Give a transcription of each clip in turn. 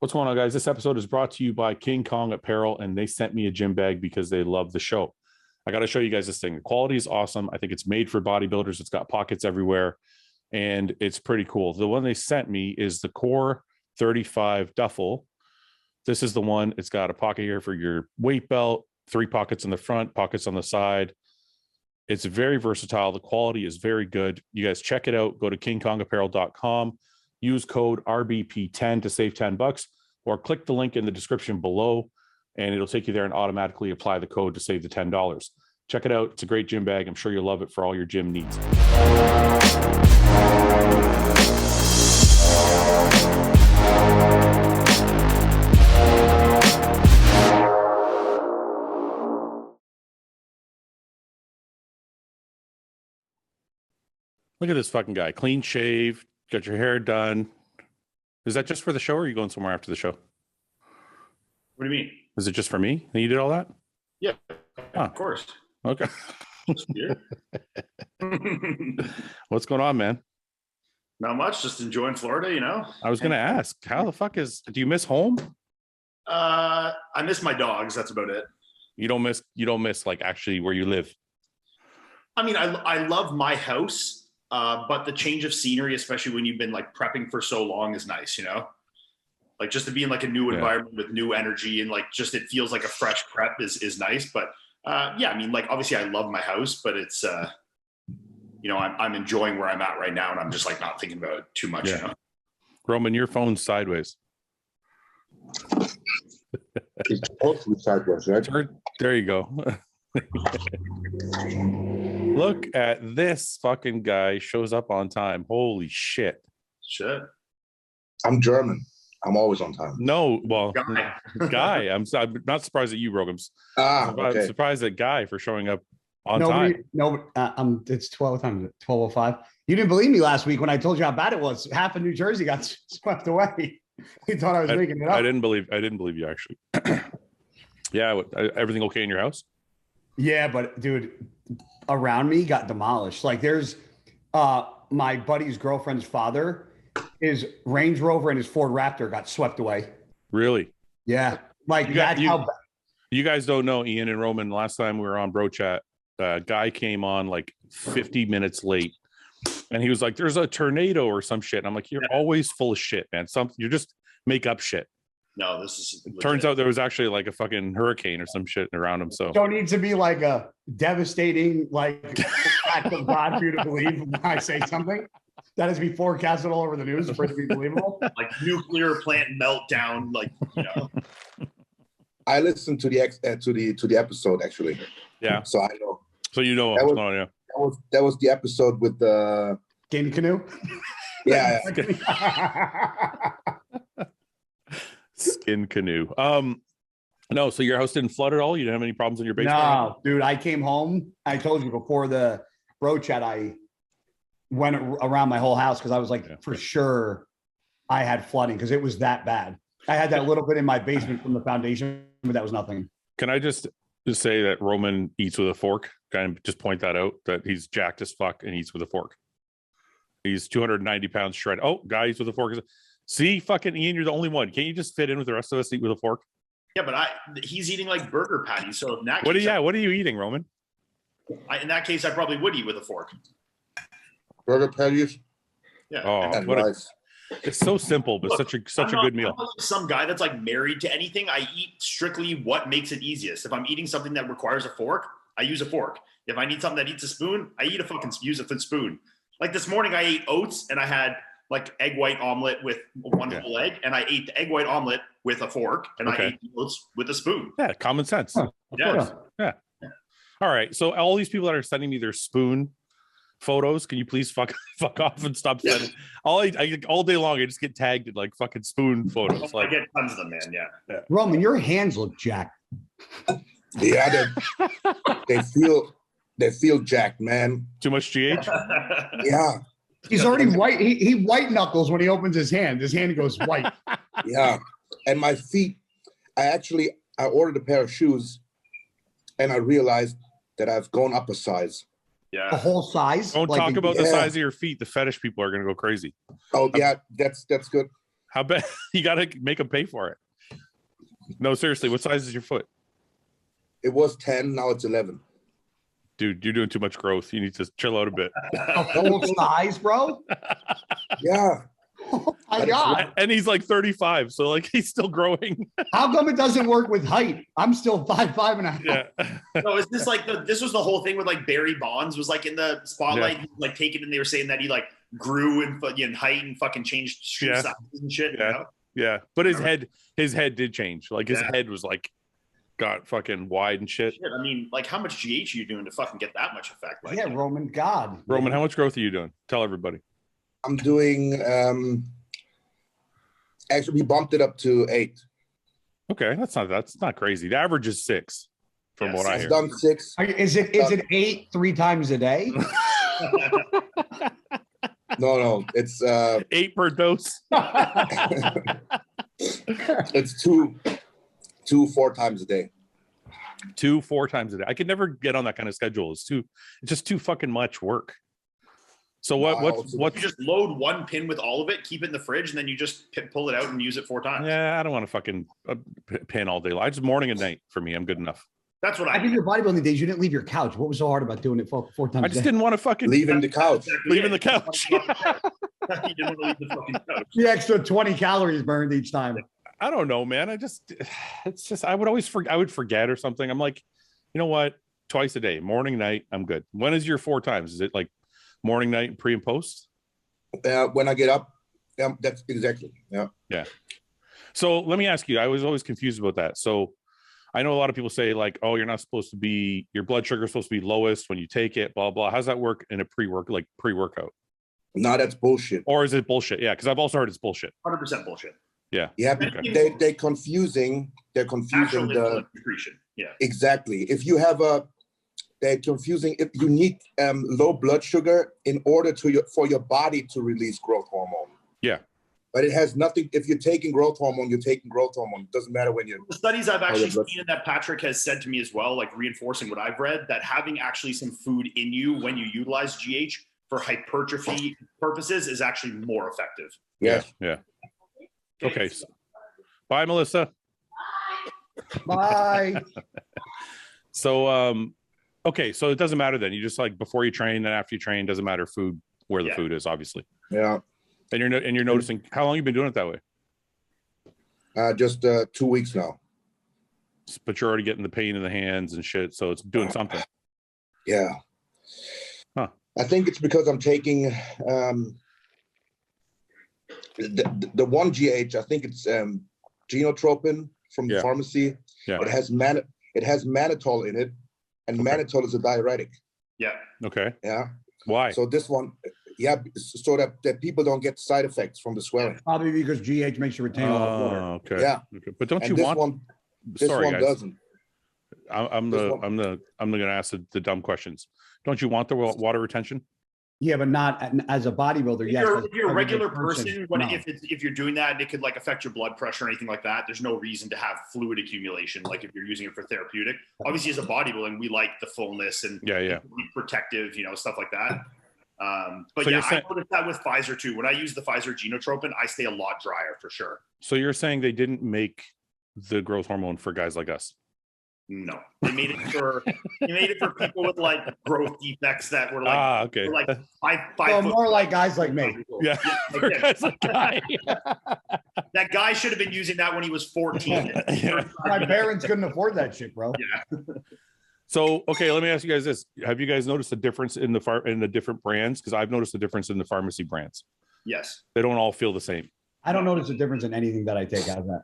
What's going on, guys? This episode is brought to you by King Kong Apparel, and they sent me a gym bag because they love the show. I got to show you guys this thing. The quality is awesome. I think it's made for bodybuilders. It's got pockets everywhere, and it's pretty cool. The one they sent me is the Core 35 Duffel. This is the one. It's got a pocket here for your weight belt, 3 pockets in the front, pockets on the side. It's very versatile. The quality is very good. You guys check it out. Go to kingkongapparel.com. Use code RBP10 to save $10, or click the link in the description below, and it'll take you there and automatically apply the code to save the $10. Check it out. It's a great gym bag. I'm sure you'll love it for all your gym needs. Look at this fucking guy. Clean shave. Got your hair done. Is that just for the show, or are you going somewhere after the show? What do you mean? Is it just for me that you did all that? Yeah, of course. Okay. What's going on, man? Not much. Just enjoying Florida, you know. I was going to ask, how the fuck do you miss home? I miss my dogs. That's about it. You don't miss like actually where you live. I mean, I love my house. But the change of scenery, especially when you've been like prepping for so long, is nice, you know, like just to be in like a new environment with new energy and like just it feels like a fresh prep is nice. But yeah, I mean, like obviously I love my house, but it's you know, I'm enjoying where I'm at right now, and I'm just like not thinking about it too much. Yeah. You know? Roman, your phone's sideways. It's totally sideways, right? There you go. Look at this fucking guy shows up on time. Holy shit. I'm German. I'm always on time. No, well, Guy. I'm not surprised at you, Rogams. Okay. I'm surprised at Guy for showing up on time. No, it's 12 times 12:05. You didn't believe me last week when I told you how bad it was. Half of New Jersey got swept away. You thought I was making it up. I didn't believe you actually. Yeah, everything okay in your house? Yeah, but dude, around me got demolished. Like there's my buddy's girlfriend's father, his Range Rover and his Ford Raptor got swept away. Really? Yeah. Like how bad. You guys don't know, Ian and Roman, last time we were on Bro Chat, Guy came on like 50 minutes late, and he was like, there's a tornado or some shit. And I'm like, you're always full of shit, man. You just make up shit. No, this is legit. Turns out there was actually like a fucking hurricane or some shit around him. So don't need to be like a devastating like act of God for you to believe when I say something that has been forecasted all over the news for it to be believable. Like nuclear plant meltdown, like you know. I listened to the episode actually. Yeah. So I know. So you know what's going on, yeah. That was the episode with the game canoe. Yeah. Skin canoe. No, so your house didn't flood at all? You didn't have any problems in your basement? No, dude, I came home. I told you before the Bro Chat, I went around my whole house because I was like, for sure I had flooding because it was that bad. I had that little bit in my basement from the foundation, but that was nothing. Can I just say that Roman eats with a fork? Kind of just point that out, that he's jacked as fuck and eats with a fork. He's 290 pounds shredded. Oh, guy eats with a fork. See, fucking Ian, you're the only one. Can't you just fit in with the rest of us, eat with a fork? Yeah, but he's eating like burger patties. So in that what are you eating, Roman? In that case, I probably would eat with a fork. Burger patties. Yeah. Oh, it's so simple, but such a good meal. I'm not some guy that's like married to anything. I eat strictly what makes it easiest. If I'm eating something that requires a fork, I use a fork. If I need something that eats a spoon, I use a spoon. Like this morning, I ate oats and I had like egg white omelet with one whole egg, and I ate the egg white omelet with a fork, and I ate the oats with a spoon. Yeah, common sense. Huh. Yeah. All right. So all these people that are sending me their spoon photos, can you please fuck off and stop sending? All day long, I just get tagged in like fucking spoon photos. I get tons of them, man. Yeah. Roman, your hands look jacked. Yeah, they feel jacked, man. Too much GH? Yeah. He's already white. He white knuckles when he opens his hand. His hand goes white. Yeah. And my feet, I ordered a pair of shoes and I realized that I've gone up a size. Yeah. The whole size? Don't talk about the size of your feet. The fetish people are going to go crazy. Oh, yeah. That's good. How bad? You got to make them pay for it. No, seriously, what size is your foot? It was 10, now it's 11. Dude, you're doing too much growth. You need to chill out a bit. A full size, bro. Yeah. Oh my God. And he's like 35, so like he's still growing. How come it doesn't work with height? I'm still 5'5.5". Yeah. No, is this like this was the whole thing with like Barry Bonds was like in the spotlight, Yeah. like taken, and they were saying that he like grew in height and fucking changed shoe Yeah. sizes and shit. Yeah. You know? Yeah. But his head did change. Like his head was like got fucking wide and shit. I mean, like how much GH are you doing to fucking get that much effect? Like, Yeah, Roman God. Roman, how much growth are you doing? Tell everybody. I'm doing, actually, we bumped it up to 8. Okay, that's not crazy. The average is 6, from what I I've hear. done 6. Is it 8 3 times a day? No, it's 8 per dose. it's 2 4 times a day. 2 4 times a day. I could never get on that kind of schedule. It's just too fucking much work. So what's you just load one pin with all of it, keep it in the fridge, and then you just pull it out and use it 4 times. Yeah, I don't want to fucking pin all day. I just morning and night for me. I'm good enough. That's what I think your bodybuilding days, you didn't leave your couch. What was so hard about doing it 4 times I a just day? didn't want to fucking Leaving the couch. leaving the couch. You didn't want to leave the fucking couch. The extra 20 calories burned each time. I don't know, man. It's just I would forget or something. I'm like, you know what? Twice a day, morning, night, I'm good. When is your 4 times? Is it like morning, night, pre and post? When I get up, that's exactly. Yeah. Yeah. So let me ask you, I was always confused about that. So I know a lot of people say like, oh, you're not supposed to be, your blood sugar is supposed to be lowest when you take it, blah, blah. How's that work in a pre-workout? No, that's bullshit. Or is it bullshit? Yeah. Cause I've also heard it's bullshit. 100% bullshit. Yeah. Yeah. Okay. They're confusing Actual the nutrition. Yeah. exactly. If you have they're confusing. If you need low blood sugar in order for your body to release growth hormone. Yeah. But it has nothing. If you're taking growth hormone, you're taking growth hormone. It doesn't matter when you're. The studies I've actually seen and that Patrick has said to me as well, like reinforcing what I've read, that having actually some food in you when you utilize GH for hypertrophy purposes is actually more effective. Yes. Yeah. Okay. Bye, Melissa. Bye. So, okay. So it doesn't matter then. You just like before you train and after you train, doesn't matter where the food is, obviously. Yeah. And you're noticing how long you've been doing it that way? Just 2 weeks now. But you're already getting the pain in the hands and shit. So it's doing something. Yeah. Huh. I think it's because I'm taking the one GH. I think it's genotropin from the pharmacy. Yeah. It has mannitol in it, and mannitol is a diuretic. Yeah. Okay. Yeah. Why? So this one, so that people don't get side effects from the swelling. Probably because GH makes you retain a lot of water. Okay. Yeah. Okay. But don't And you this want? one? This Sorry, one guys. doesn't. I'm going to ask the dumb questions. Don't you want the water retention? Yeah, but not as a bodybuilder. Yes. If you're a regular person, no. if you're doing that, it could like affect your blood pressure or anything like that. There's no reason to have fluid accumulation. Like if you're using it for therapeutic, obviously as a bodybuilding, we like the fullness and protective, stuff like that. But so yeah, I noticed that with Pfizer too. When I use the Pfizer genotropin, I stay a lot drier for sure. So you're saying they didn't make the growth hormone for guys like us? No, they made it for people with like growth defects that were like okay, were like five so foot more like guys like me. Yeah, guys like Guy. That guy should have been using that when he was 14. Yeah. My parents couldn't afford that shit, bro. Yeah. So okay, let me ask you guys this: have you guys noticed a difference in the different brands? Because I've noticed a difference in the pharmacy brands. Yes, they don't all feel the same. I don't notice a difference in anything that I take out of that.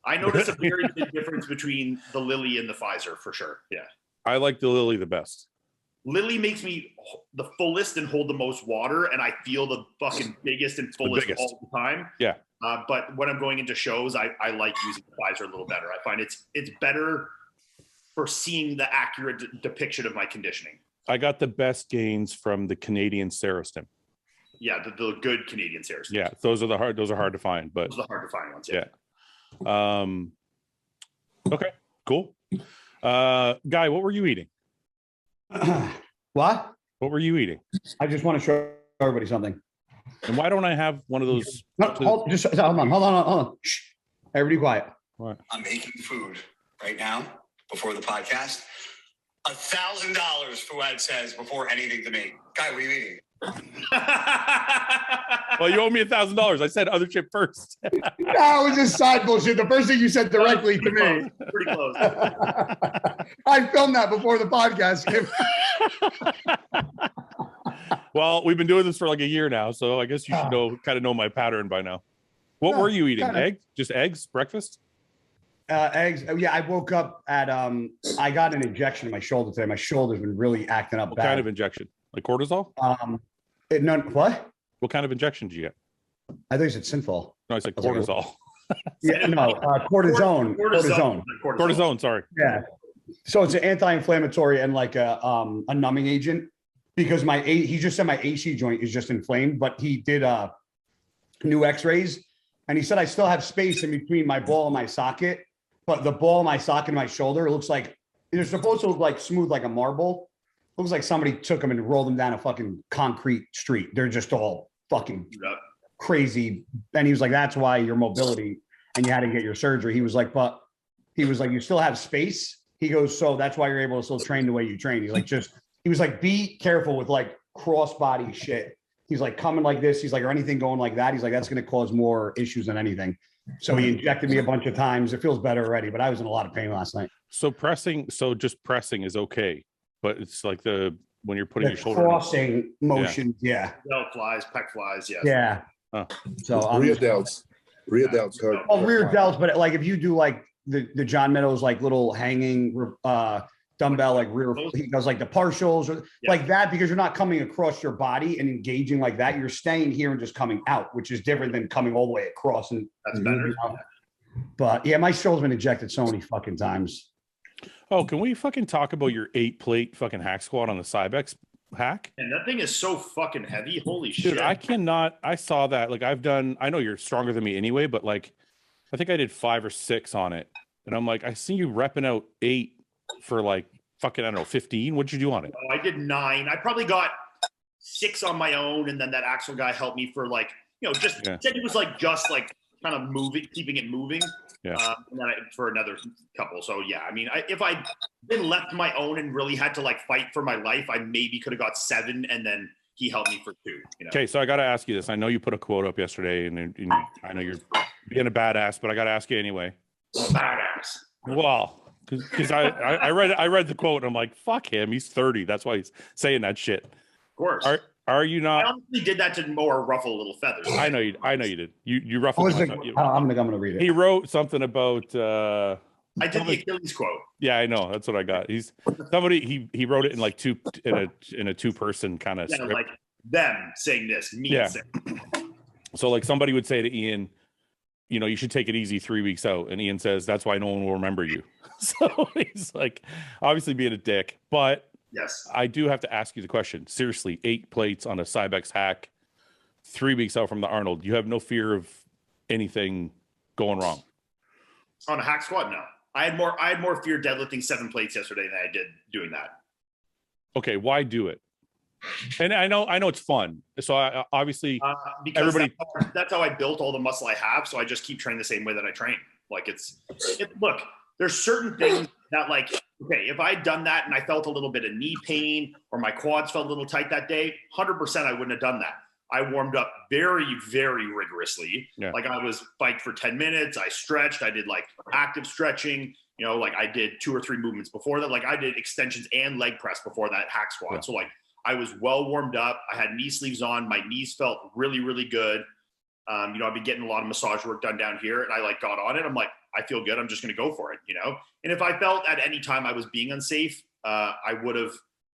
I notice a very big difference between the Lilly and the Pfizer for sure. Yeah. I like the Lilly the best. Lilly makes me the fullest and hold the most water, and I feel the fucking biggest and fullest all the time. Yeah. But when I'm going into shows, I like using the Pfizer a little better. I find it's better for seeing the accurate depiction of my conditioning. I got the best gains from the Canadian Serostim. Yeah, the good Canadian Serostim. Yeah, those are hard to find, but those are the hard to find ones. Yeah. Okay, cool. Guy, what were you eating? What were you eating? I just want to show everybody something. And why don't I have one of those? No, hold on. Shh. Everybody quiet. What? I'm making food right now before the podcast. $1,000, Fouad says, before anything to me. Guy, what are you eating? Well, you owe me $1,000. I said other shit first. That was just side bullshit. The first thing you said directly to me. Pretty close. I filmed that before the podcast. Well, we've been doing this for like a year now, so I guess you should kind of know my pattern by now. What were you eating? Egg? Just eggs? Breakfast? Eggs. Oh, yeah, I woke up at I got an injection in my shoulder today. My shoulder's been really acting up What bad. kind of injection? Like cortisol? What? What kind of injection did you get? I think it's synthol. No, I said cortisol. Yeah, no, cortisone. Cortisone, sorry. Yeah. So it's an anti-inflammatory and like a numbing agent because he just said my AC joint is just inflamed, but he did new x-rays and he said I still have space in between my ball and my socket, but the ball, my socket, and my shoulder, it looks like they're supposed to look like smooth like a marble. Looks like somebody took them and rolled them down a fucking concrete street. They're just all fucking crazy. And he was like, that's why your mobility and you had to get your surgery. He was like, you still have space. He goes, so that's why you're able to still train the way you train. He's like, he was like, be careful with like crossbody shit. He's like coming like this. He's like, or anything going like that. He's like, that's going to cause more issues than anything. So he injected me a bunch of times. It feels better already, but I was in a lot of pain last night. So just pressing is okay. But it's like when you're putting your shoulder crossing motion, yeah. Delt flies, pec flies, yes. Yeah. Huh. So rear delts hurt. Oh, rear delts, but like if you do like the John Meadows like little hanging dumbbell like rear, he does like the partials or like that because you're not coming across your body and engaging like that. You're staying here and just coming out, which is different than coming all the way across. And that's better. But yeah, my shoulder's been injected so many fucking times. Oh, can we fucking talk about your 8-plate fucking hack squat on the Cybex hack? And that thing is so fucking heavy. Holy shit. Dude, I saw that. Like I know you're stronger than me anyway, but like, I think I did 5 or 6 on it. And I'm like, I see you repping out 8 for like fucking, I don't know, 15. What'd you do on it? I did 9. I probably got 6 on my own. And then that Axel guy helped me for like, said it was like, just like kind of moving, keeping it moving. Yeah. And then for another couple. So yeah, I mean, if I'd been left my own and really had to like fight for my life, I maybe could have got 7 and then he helped me for 2. Okay, so I got to ask you this. I know you put a quote up yesterday and I know you're being a badass, but I got to ask you anyway. Badass. Well, because I read the quote and I'm like, fuck him. He's 30. That's why he's saying that shit. Of course. Are you not? I honestly did that to more ruffle little feathers. I know you did. You ruffled. I'm gonna read it. He wrote something about. I did the Achilles quote. Yeah, I know. That's what I got. He's somebody. He wrote it in like in a 2-person kind of script. Like them saying this, me saying. So like somebody would say to Iain, you should take it easy 3 weeks out, and Iain says that's why no one will remember you. So he's like, obviously being a dick, but. Yes. I do have to ask you the question. Seriously, 8 plates on a Cybex hack, 3 weeks out from the Arnold. You have no fear of anything going wrong? On a hack squat, no. I had more fear deadlifting 7 plates yesterday than I did doing that. Okay, why do it? And I know it's fun. So I obviously because that's how I built all the muscle I have. So I just keep training the same way that I train. Like look, there's certain things that like, okay, if I'd done that and I felt a little bit of knee pain or my quads felt a little tight that day, 100% I wouldn't have done that. I warmed up very, very rigorously. Yeah. Like I was biked for 10 minutes. I stretched. I did like active stretching. Like I did 2 or 3 movements before that. Like I did extensions and leg press before that hack squat. Yeah. So like I was well warmed up. I had knee sleeves on. My knees felt really, really good. I've been getting a lot of massage work done down here and I like got on it. I'm like, I feel good. I'm just going to go for it, And if I felt at any time I was being unsafe, I would have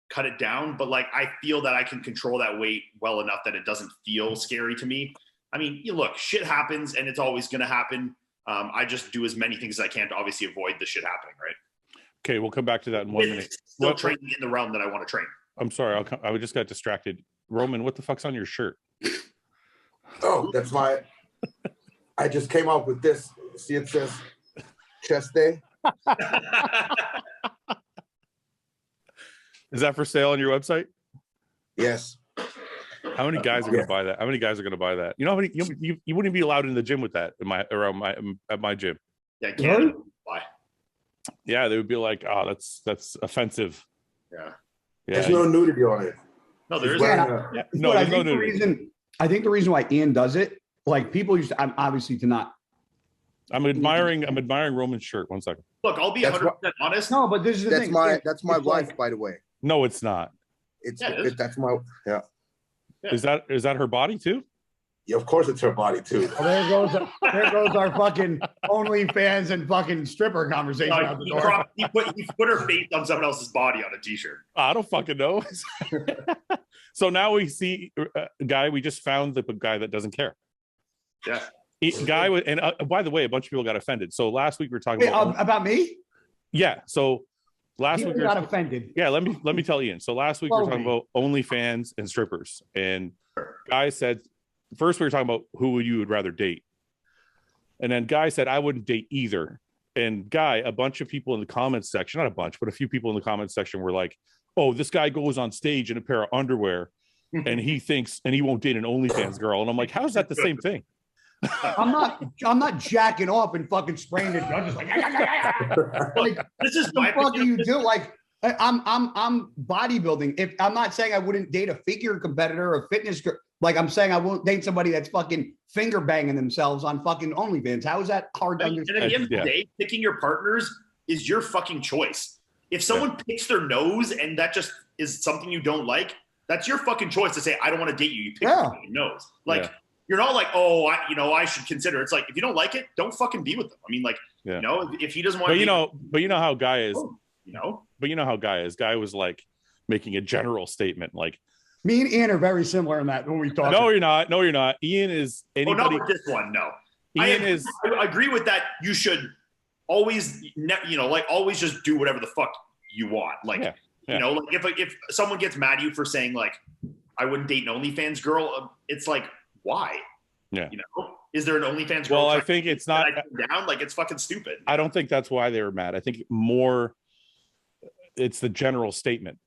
cut it down. But like, I feel that I can control that weight well enough that it doesn't feel scary to me. I mean, look, shit happens and it's always going to happen. I just do as many things as I can to obviously avoid the shit happening. Right. Okay. We'll come back to that in 1 minute. Still training in the realm that I want to train. I'm sorry. I just got distracted. Roman, what the fuck's on your shirt? Oh, that's I just came up with this. See, it says chest day. Is that for sale on your website? Yes. How many guys are going to buy that? How many guys are going to buy that? You know how many you wouldn't be allowed in the gym with that at my gym. Yeah, Canada. Why? Yeah, they would be like, oh, that's offensive. Yeah. There's no nudity on it. No, there He's isn't. wearing a- No, I there's think no the nudity. reason I think the reason why Ian does it, like people used to, I'm obviously to not. I'm admiring Roman's shirt. 1 second. Look, I'll be That's 100% honest. No, but this is the thing. That's my It's wife, like- by the way. No, it's not. That's my yeah. Yeah. Is that her body too? Yeah, of course it's her body too. Well, there goes our fucking OnlyFans and fucking stripper conversation out the door. He put her face on someone else's body on a t-shirt. I don't fucking know. So now we see a guy. We just found the guy that doesn't care. Yeah. And by the way, a bunch of people got offended. So last week we were talking About me? yeah. So last He week got offended. yeah. Let me tell Ian. So last week we were talking about OnlyFans and strippers, and Guy said first we were talking about who you would rather date, and then Guy said I wouldn't date either. And Guy, a bunch of people in the comments section, not a bunch, but a few people in the comments section were like, "Oh, this guy goes on stage in a pair of underwear, and he thinks and he won't date an OnlyFans girl." And I'm like, "How's that the same thing?" I'm not jacking off and fucking spraying it. I'm just like, like This is what my the fuck do opinion. you do? Like, I'm bodybuilding. If I'm not saying I wouldn't date a figure competitor or fitness, like I'm saying I won't date somebody that's fucking finger banging themselves on fucking OnlyFans. How is that hard to And understand? at the end of the day, picking your partners is your fucking choice. If someone picks their nose and that just is something you don't like, that's your fucking choice to say, I don't want to date you. You pick your fucking nose. Like, you're not like, oh, I should consider. It's like, if you don't like it, don't fucking be with them. I mean, like, you know, if he doesn't want to. But you know how Guy is. You know. But you know how Guy is. Guy was like making a general statement, like. Me and Ian are very similar in that when we talk. No, you're not. No, you're not. Ian is anybody. Oh, not with this one. No. Ian is. I agree with that. You should always, always just do whatever the fuck you want. Like, you know, like if someone gets mad at you for saying like, I wouldn't date an OnlyFans girl, it's like, why? Yeah. You know, is there an OnlyFans girl? Well, I think it's not down. Like, it's fucking stupid. I don't think that's why they were mad. I think more it's the general statement,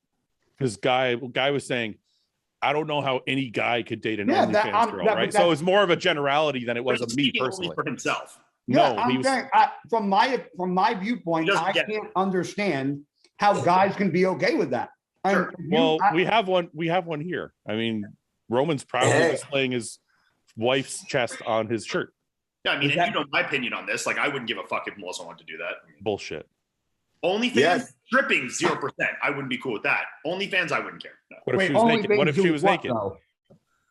because Guy was saying, I don't know how any guy could date an OnlyFans girl, right? So it's more of a generality than it was of me personally. For himself. No, I'm saying, from my viewpoint, I can't understand how guys can be okay with that. Sure. We have one here. I mean, Roman's proudly displaying his wife's chest on his shirt. Yeah, I mean, and you know my opinion on this. Like, I wouldn't give a fuck if Melissa wanted to do that. Bullshit. OnlyFans stripping 0%. I wouldn't be cool with that. OnlyFans, I wouldn't care. No. What if she was naked? What if she was naked? Though?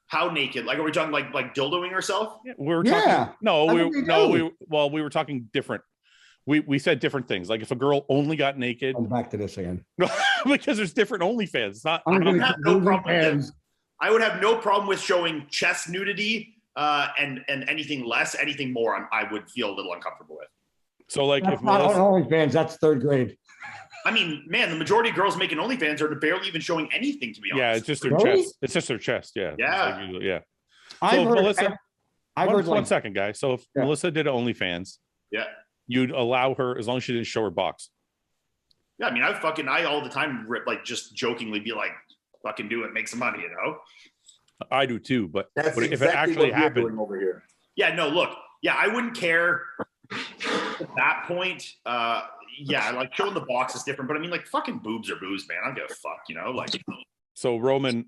How naked? Like, are we talking like dildoing herself? Yeah, we were talking. We were talking different. We said different things. Like if a girl only got naked. I'm back to this again. Because there's different OnlyFans. It's not. I would have no problem with this. I would have no problem with showing chest nudity and anything less, anything more. I would feel a little uncomfortable with. So like that's if not Melissa, OnlyFans, that's third grade. I mean, man, the majority of girls making OnlyFans are barely even showing anything, to be honest. Yeah, it's just their chest. It's just their chest. Yeah. Yeah. Yeah. I've heard, Melissa, I've heard one second, guys. So if Melissa did OnlyFans, you'd allow her as long as she didn't show her box. Yeah, I mean, I all the time just jokingly be like, fucking do it, make some money, you know? I do too, but That's if exactly it actually what we're happened doing over here. Yeah, no, look. Yeah, I wouldn't care at that point. Yeah, like showing the box is different, but I mean, like, fucking boobs are boobs, man. I don't give a fuck, you know? Like, so Roman,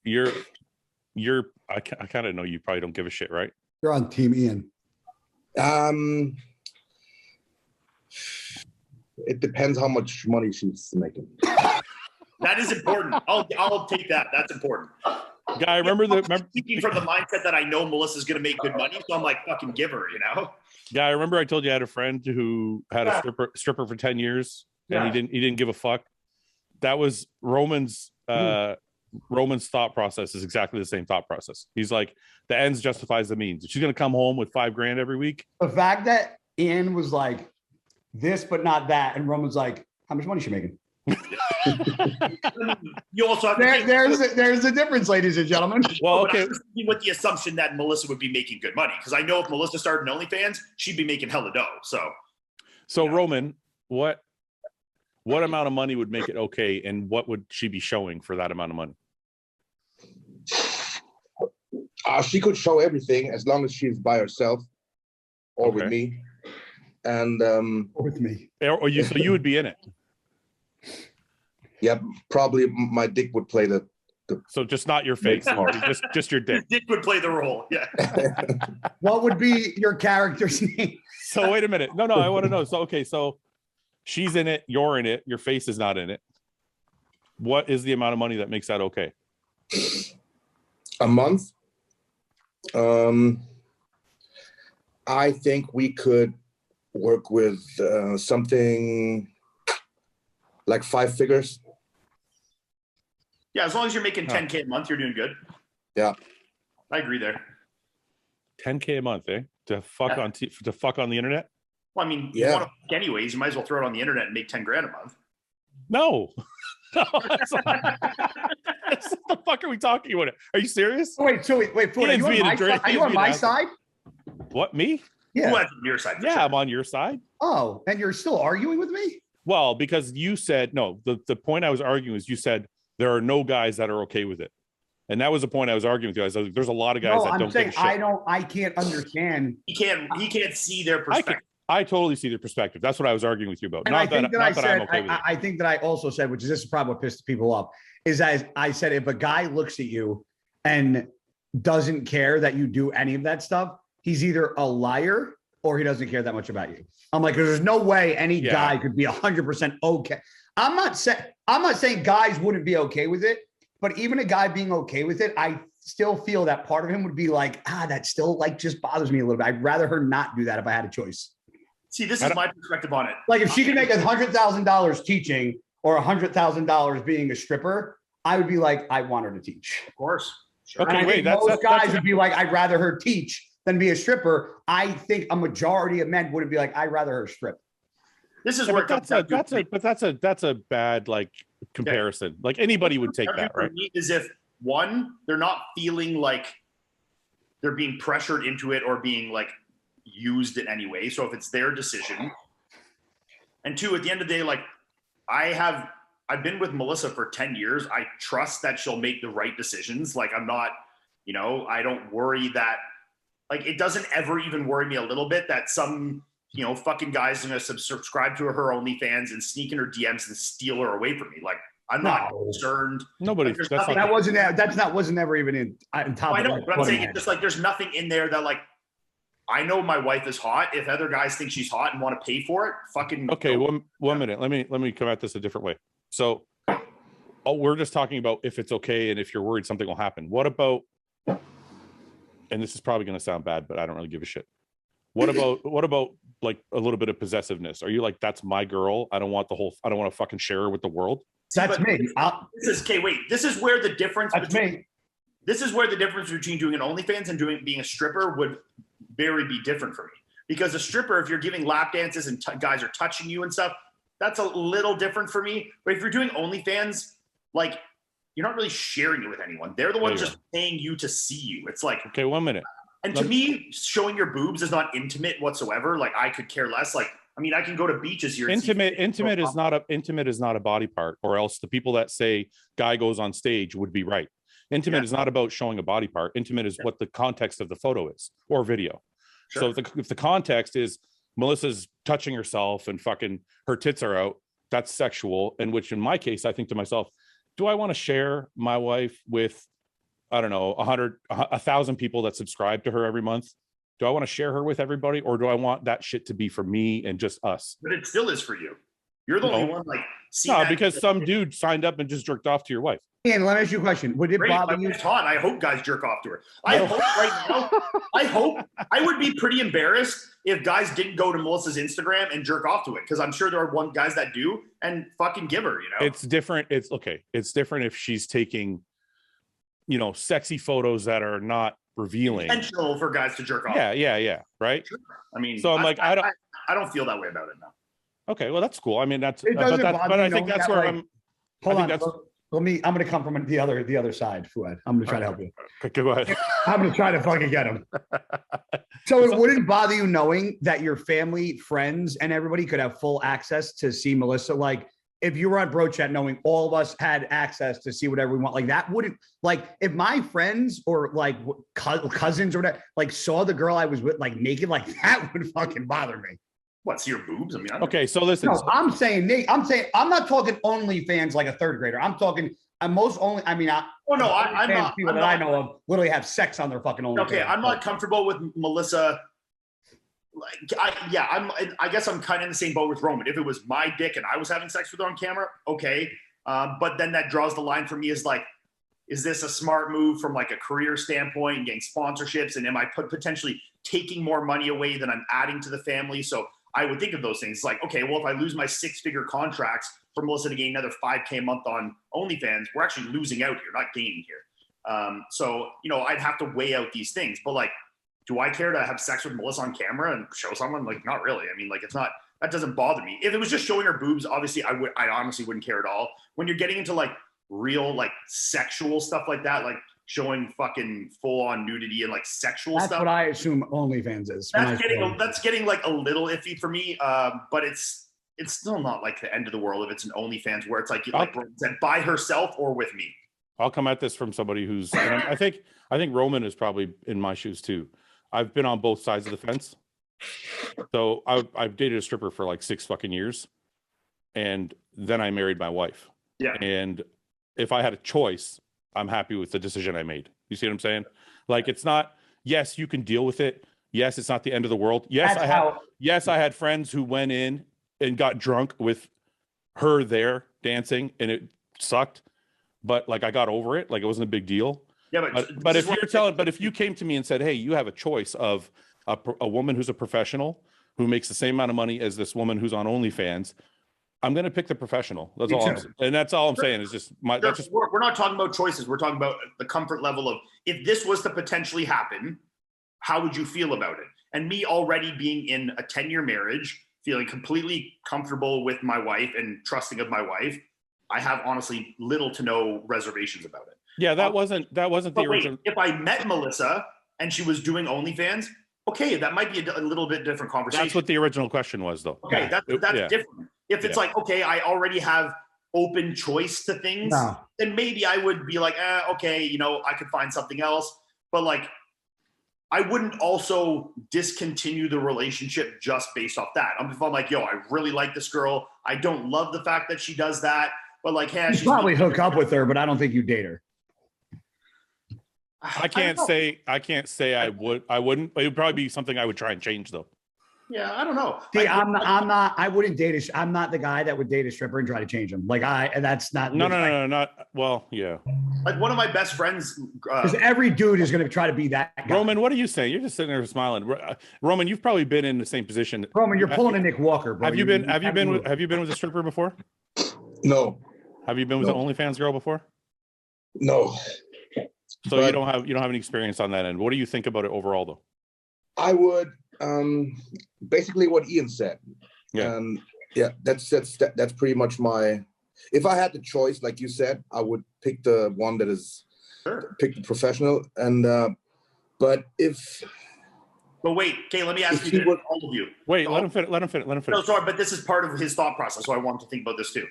I kind of know you probably don't give a shit, right? You're on Team Ian. It depends how much money she's making. that is important. I'll take that. That's important. Guy, remember speaking from the mindset that I know Melissa's gonna make good money, so I'm like, fucking give her, you know? Guy, remember I told you I had a friend who had a stripper for 10 years and he didn't give a fuck. That was Roman's thought process is exactly the same thought process. He's like, the ends justifies the means. If she's gonna come home with $5,000 every week. The fact that Ian was like this, but not that, and Roman's like, how much money is she making? You also have there's a difference, ladies and gentlemen. Well, okay. With the assumption that Melissa would be making good money, because I know if Melissa started an OnlyFans, she'd be making hella dough. So Roman, what amount of money would make it okay, and what would she be showing for that amount of money? She could show everything as long as she's by herself or with me. And Or with me. So you would be in it. Yeah, probably my dick would play the So just not your face, just your dick. Dick would play the role. Yeah. What would be your character's name? So wait a minute. No, I want to know. So she's in it, you're in it, your face is not in it. What is the amount of money that makes that okay? A month. I think we could work with something like 5 figures. Yeah, as long as you're making 10K a month, you're doing good. Yeah, I agree there. 10K a month, eh? To fuck on the internet? Well, I mean, you want to fuck anyways, you might as well throw it on the internet and make 10 grand a month. No. What the fuck are we talking about? Are you serious? Wait, Fouad, are you on my side? What, me? Yeah. Who on your side? Yeah, sure. I'm on your side. Oh, and you're still arguing with me? Well, because you said, no, the point I was arguing is you said there are no guys that are okay with it. And that was the point I was arguing with you. I was like, there's a lot of guys that don't give a shit. I can't understand. He can't see their perspective. I totally see their perspective. That's what I was arguing with you about. And I think that I also said, which is this is probably what pissed people off, is as I said, if a guy looks at you and doesn't care that you do any of that stuff, he's either a liar or he doesn't care that much about you. I'm like, there's no way any guy could be 100% okay. I'm not saying guys wouldn't be okay with it, but even a guy being okay with it, I still feel that part of him would be like, that still like just bothers me a little bit. I'd rather her not do that if I had a choice. See, this is my perspective on it. Like if she could make $100,000 teaching or $100,000 being a stripper, I would be like, I want her to teach. Of course. Sure. Okay, wait. Most guys would be like, I'd rather her teach than be a stripper. I think a majority of men would be like, I'd rather her strip. This is where that's a bad like comparison. Like anybody would take that, right? Is if one, they're not feeling like they're being pressured into it or being like used in any way. So if it's their decision, and two, at the end of the day, like I've been with Melissa for 10 years. I trust that she'll make the right decisions. Like I'm not, I don't worry that, like, it doesn't ever even worry me a little bit that some, fucking guys are going to subscribe to her OnlyFans and sneak in her DMs and steal her away from me. Like, I'm not concerned. Nobody. Like, wasn't ever even in top. I know, but I'm saying it's just like there's nothing in there that like I know my wife is hot. If other guys think she's hot and want to pay for it, fucking okay. One minute. Let me come at this a different way. So, we're just talking about if it's okay and if you're worried something will happen. What about? And this is probably going to sound bad, but I don't really give a shit. What about like a little bit of possessiveness? Are you like, that's my girl? I don't want to fucking share her with the world. That's me. This is where the difference. This is where the difference between doing an OnlyFans and being a stripper would be different for me. Because a stripper, if you're giving lap dances and guys are touching you and stuff, that's a little different for me. But if you're doing OnlyFans, like, you're not really sharing it with anyone. They're the ones just paying you to see you. It's like, okay, 1 minute. And to me, showing your boobs is not intimate whatsoever. Like, I could care less. Like, I mean, I can go to beaches here. Intimate is not a body part, or else the people that say guy goes on stage would be right. Intimate is not about showing a body part. Intimate is what the context of the photo is or video. Sure. So if the context is Melissa's touching herself and fucking her tits are out, that's sexual. And which in my case, I think to myself, do I want to share my wife with, I don't know, 1,000 people that subscribe to her every month? Do I want to share her with everybody, or do I want that shit to be for me and just us? But it still is for you. You're the only one, like, because some dude signed up and just jerked off to your wife. Ian, let me ask you a question. Would it bother you? I hope guys jerk off to her. I hope right now, I would be pretty embarrassed if guys didn't go to Melissa's Instagram and jerk off to it, because I'm sure there are guys that do and fucking give her, It's different. It's okay. It's different if she's taking, sexy photos that are not revealing. Intentional for guys to jerk off. Yeah. Right. Sure. I mean, so I'm like, I don't feel that way about it now. Okay, well, that's cool. I mean, but I think that's where I'm. Hold on. I'm going to come from the other side, Fouad. I'm going to try to help you. Okay, go ahead. I'm going to try to fucking get him. So it wouldn't bother you knowing that your family, friends, and everybody could have full access to see Melissa? Like, if you were on bro chat knowing all of us had access to see whatever we want, like that wouldn't, like if my friends or like cousins or whatever, like saw the girl I was with like naked, like that would fucking bother me. What, see your boobs? I mean, Okay, so listen. No, I'm saying I'm not talking OnlyFans like a third grader. I'm talking I'm not people that I know of literally have sex on their fucking OnlyFans. Okay, I'm not comfortable with Melissa. Like, I guess I'm kind of in the same boat with Roman. If it was my dick and I was having sex with her on camera, okay. But then that draws the line for me is like, is this a smart move from like a career standpoint and getting sponsorships? And am I potentially taking more money away than I'm adding to the family? So I would think of those things like, okay, well, if I lose my 6-figure contracts for Melissa to gain another $5K a month on OnlyFans, we're actually losing out here, not gaining here. So, I'd have to weigh out these things. But like, do I care to have sex with Melissa on camera and show someone? Like, not really. I mean, like, it's not, that doesn't bother me. If it was just showing her boobs, obviously I honestly wouldn't care at all. When you're getting into like real, like sexual stuff like that, like showing fucking full on nudity and like sexual stuff. That's what I assume OnlyFans is. That's getting like a little iffy for me. But it's still not like the end of the world if it's an OnlyFans where it's like Roman said, by herself or with me. I'll come at this from somebody who's, and I think Roman is probably in my shoes too. I've been on both sides of the fence. So I've dated a stripper for like 6 fucking years. And then I married my wife. Yeah. And if I had a choice, I'm happy with the decision I made. You see what I'm saying? Like, it's not, yes, you can deal with it. Yes, it's not the end of the world. Yes, I had friends who went in and got drunk with her there dancing and it sucked. But like, I got over it. Like, it wasn't a big deal. Yeah, but if you came to me and said, hey, you have a choice of a woman who's a professional who makes the same amount of money as this woman who's on OnlyFans, I'm going to pick the professional. That's all I'm saying. And that's all I'm saying is just we're not talking about choices. We're talking about the comfort level of, if this was to potentially happen, how would you feel about it? And me already being in a 10-year marriage, feeling completely comfortable with my wife and trusting of my wife, I have honestly little to no reservations about it. Yeah, that wasn't the original. If I met Melissa and she was doing OnlyFans, okay, that might be a little bit different conversation. That's what the original question was, though. Okay, that's different. If it's like, okay, I already have open choice to things, then maybe I would be like, okay, I could find something else. But like, I wouldn't also discontinue the relationship just based off that. If I'm like, yo, I really like this girl. I don't love the fact that she does that. But like, hey, she's probably hook up with her, but I don't think you date her. I can't say I wouldn't. It would probably be something I would try and change, though. Yeah, I don't know. See, I wouldn't date I'm not the guy that would date a stripper and try to change him. Like that's not. No, not well. Yeah. Like one of my best friends. Because every dude is going to try to be that guy. Roman, what are you saying? You're just sitting there smiling. Roman, you've probably been in the same position. Roman, you're pulling a Nick Walker, bro. Have you been with a stripper before? No. Have you been with an OnlyFans girl before? No. So you don't have any experience on that end. What do you think about it overall, though? I would basically what Iain said. Yeah. That's pretty much my. If I had the choice, like you said, I would pick the one that is pick the professional. And but wait, okay, let me ask you this, all of you. Wait, let him finish. No, sorry, but this is part of his thought process, so I want to think about this too.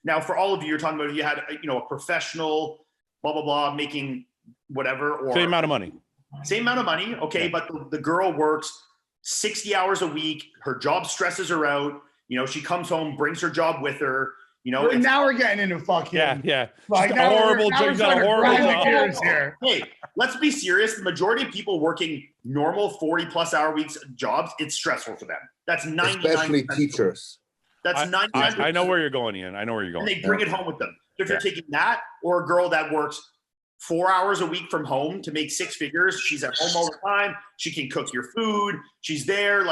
Now, for all of you, you're talking about if you had a professional, blah blah blah, making whatever, or same amount of money. Okay, yeah. But the girl works 60 hours a week. Her job stresses her out. She comes home, brings her job with her. Now we're getting into fucking yeah. Like a horrible job here. Hey, let's be serious. The majority of people working normal 40+ hour weeks jobs, it's stressful for them. That's 99%. Especially teachers. That's 99%. I know where you're going, Iain. I know where you're going. And they bring it home with them. So if you're taking that, or a girl that works 4 hours a week from home to make 6 figures, she's at home all the time. She can cook your food. She's there,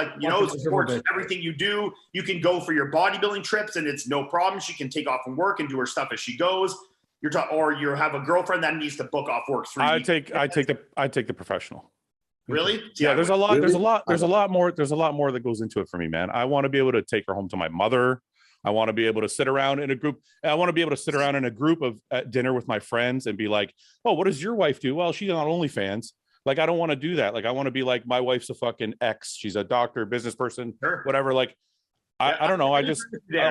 supports everything you do. You can go for your bodybuilding trips, and it's no problem. She can take off from work and do her stuff as she goes. Or you have a girlfriend that needs to book off work 3 weeks. I take the professional. Really? Yeah, there's a lot more that goes into it for me, man. I want to be able to take her home to my mother. I want to be able to sit around in a group. At dinner with my friends and be like, oh, what does your wife do? Well, she's on OnlyFans. Like, I don't want to do that. Like, I want to be like, my wife's a fucking ex. She's a doctor, business person, whatever. Like, I don't know. I just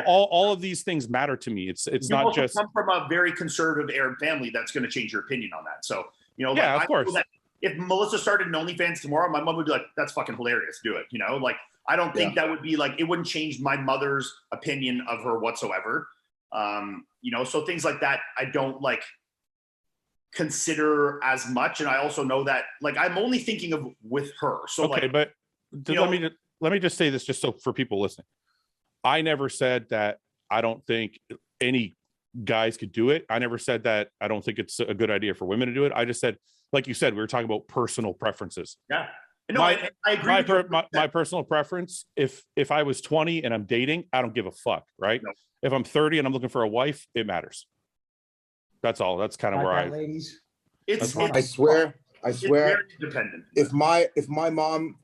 all of these things matter to me. It's you not also just come from a very conservative Arab family that's going to change your opinion on that. So, you know, yeah, like, of course. If Melissa started an OnlyFans tomorrow, my mom would be like, "That's fucking hilarious. Do it." You know, like I don't think that would be like it wouldn't change my mother's opinion of her whatsoever. You know, so things like that I don't like consider as much, and I also know that like I'm only thinking of with her. So okay, like, but let me just say this just so for people listening. I never said that I don't think any guys could do it. I never said that I don't think it's a good idea for women to do it. I just said, like you said, we were talking about personal preferences. Yeah. No, I agree. My personal preference, if I was 20 and I'm dating, I don't give a fuck, right? No. If I'm 30 and I'm looking for a wife, it matters. That's all. That's kind of where ladies. I swear, it's very dependent. If my mom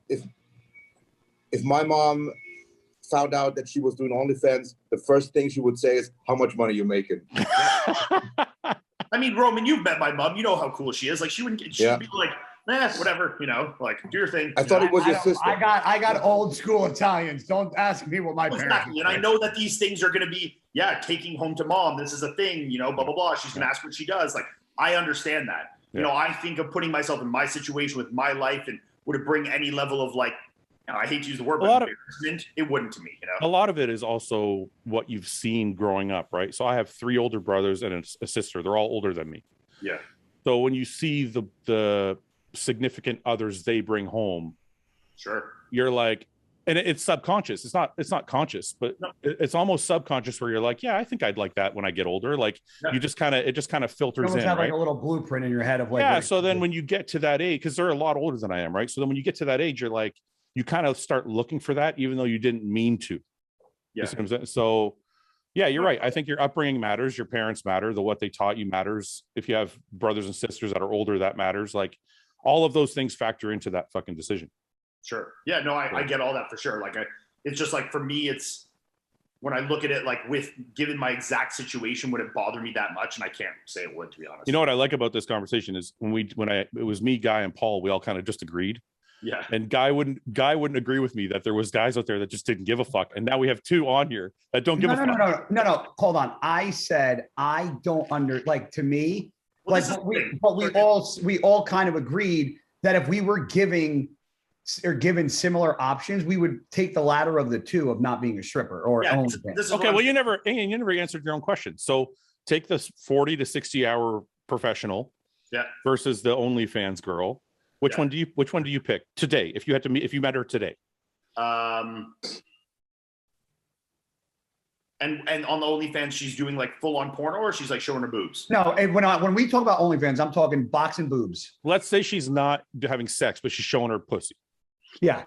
found out that she was doing OnlyFans, the first thing she would say is, "How much money are you making?" I mean, Roman, you've met my mom. You know how cool she is. Like, she'd be like, whatever, you know, like, do your thing. I thought it was your sister. I got old school Italians. Don't ask me what my parents. And I know that these things are going to be, taking home to mom. This is a thing, you know, blah, blah, blah. She's going to ask what she does. Like, I understand that. Yeah. You know, I think of putting myself in my situation with my life, and would it bring any level of like, I hate to use the word, but embarrassment, it wouldn't to me. You know, a lot of it is also what you've seen growing up, right? So I have 3 older brothers and a sister. They're all older than me. Yeah. So when you see the significant others they bring home, sure, you're like, and it's subconscious. It's not conscious, but it's almost subconscious where you're like, yeah, I think I'd like that when I get older. Like it just kind of filters in, have right? Like a little blueprint in your head of like, yeah. So then when you get to that age, because they're a lot older than I am, right? So then when you get to that age, you're like, you kind of start looking for that, even though you didn't mean to. Yeah. So yeah, you're right. I think your upbringing matters. Your parents matter. What they taught you matters. If you have brothers and sisters that are older, that matters. Like all of those things factor into that fucking decision. Sure. Yeah, no, I get all that for sure. Like it's just like, for me, it's when I look at it, like with given my exact situation, would it bother me that much? And I can't say it would, to be honest. You know what I like about this conversation is it was me, Guy, and Paul, we all kind of just agreed. Yeah. And Guy wouldn't agree with me that there was guys out there that just didn't give a fuck. And now we have 2 on here that don't give a fuck. No. Hold on. I said I don't to me, well, we all kind of agreed that if we were given similar options, we would take the latter of the 2 of not being a stripper or OnlyFans. Okay, well, you never answered your own question. So take this 40 to 60 hour professional versus the OnlyFans girl. Which one do you pick today? If you met her today? And on the OnlyFans, she's doing like full on porno, or she's like showing her boobs? No, when we talk about OnlyFans, I'm talking boxing boobs. Let's say she's not having sex, but she's showing her pussy. Yeah.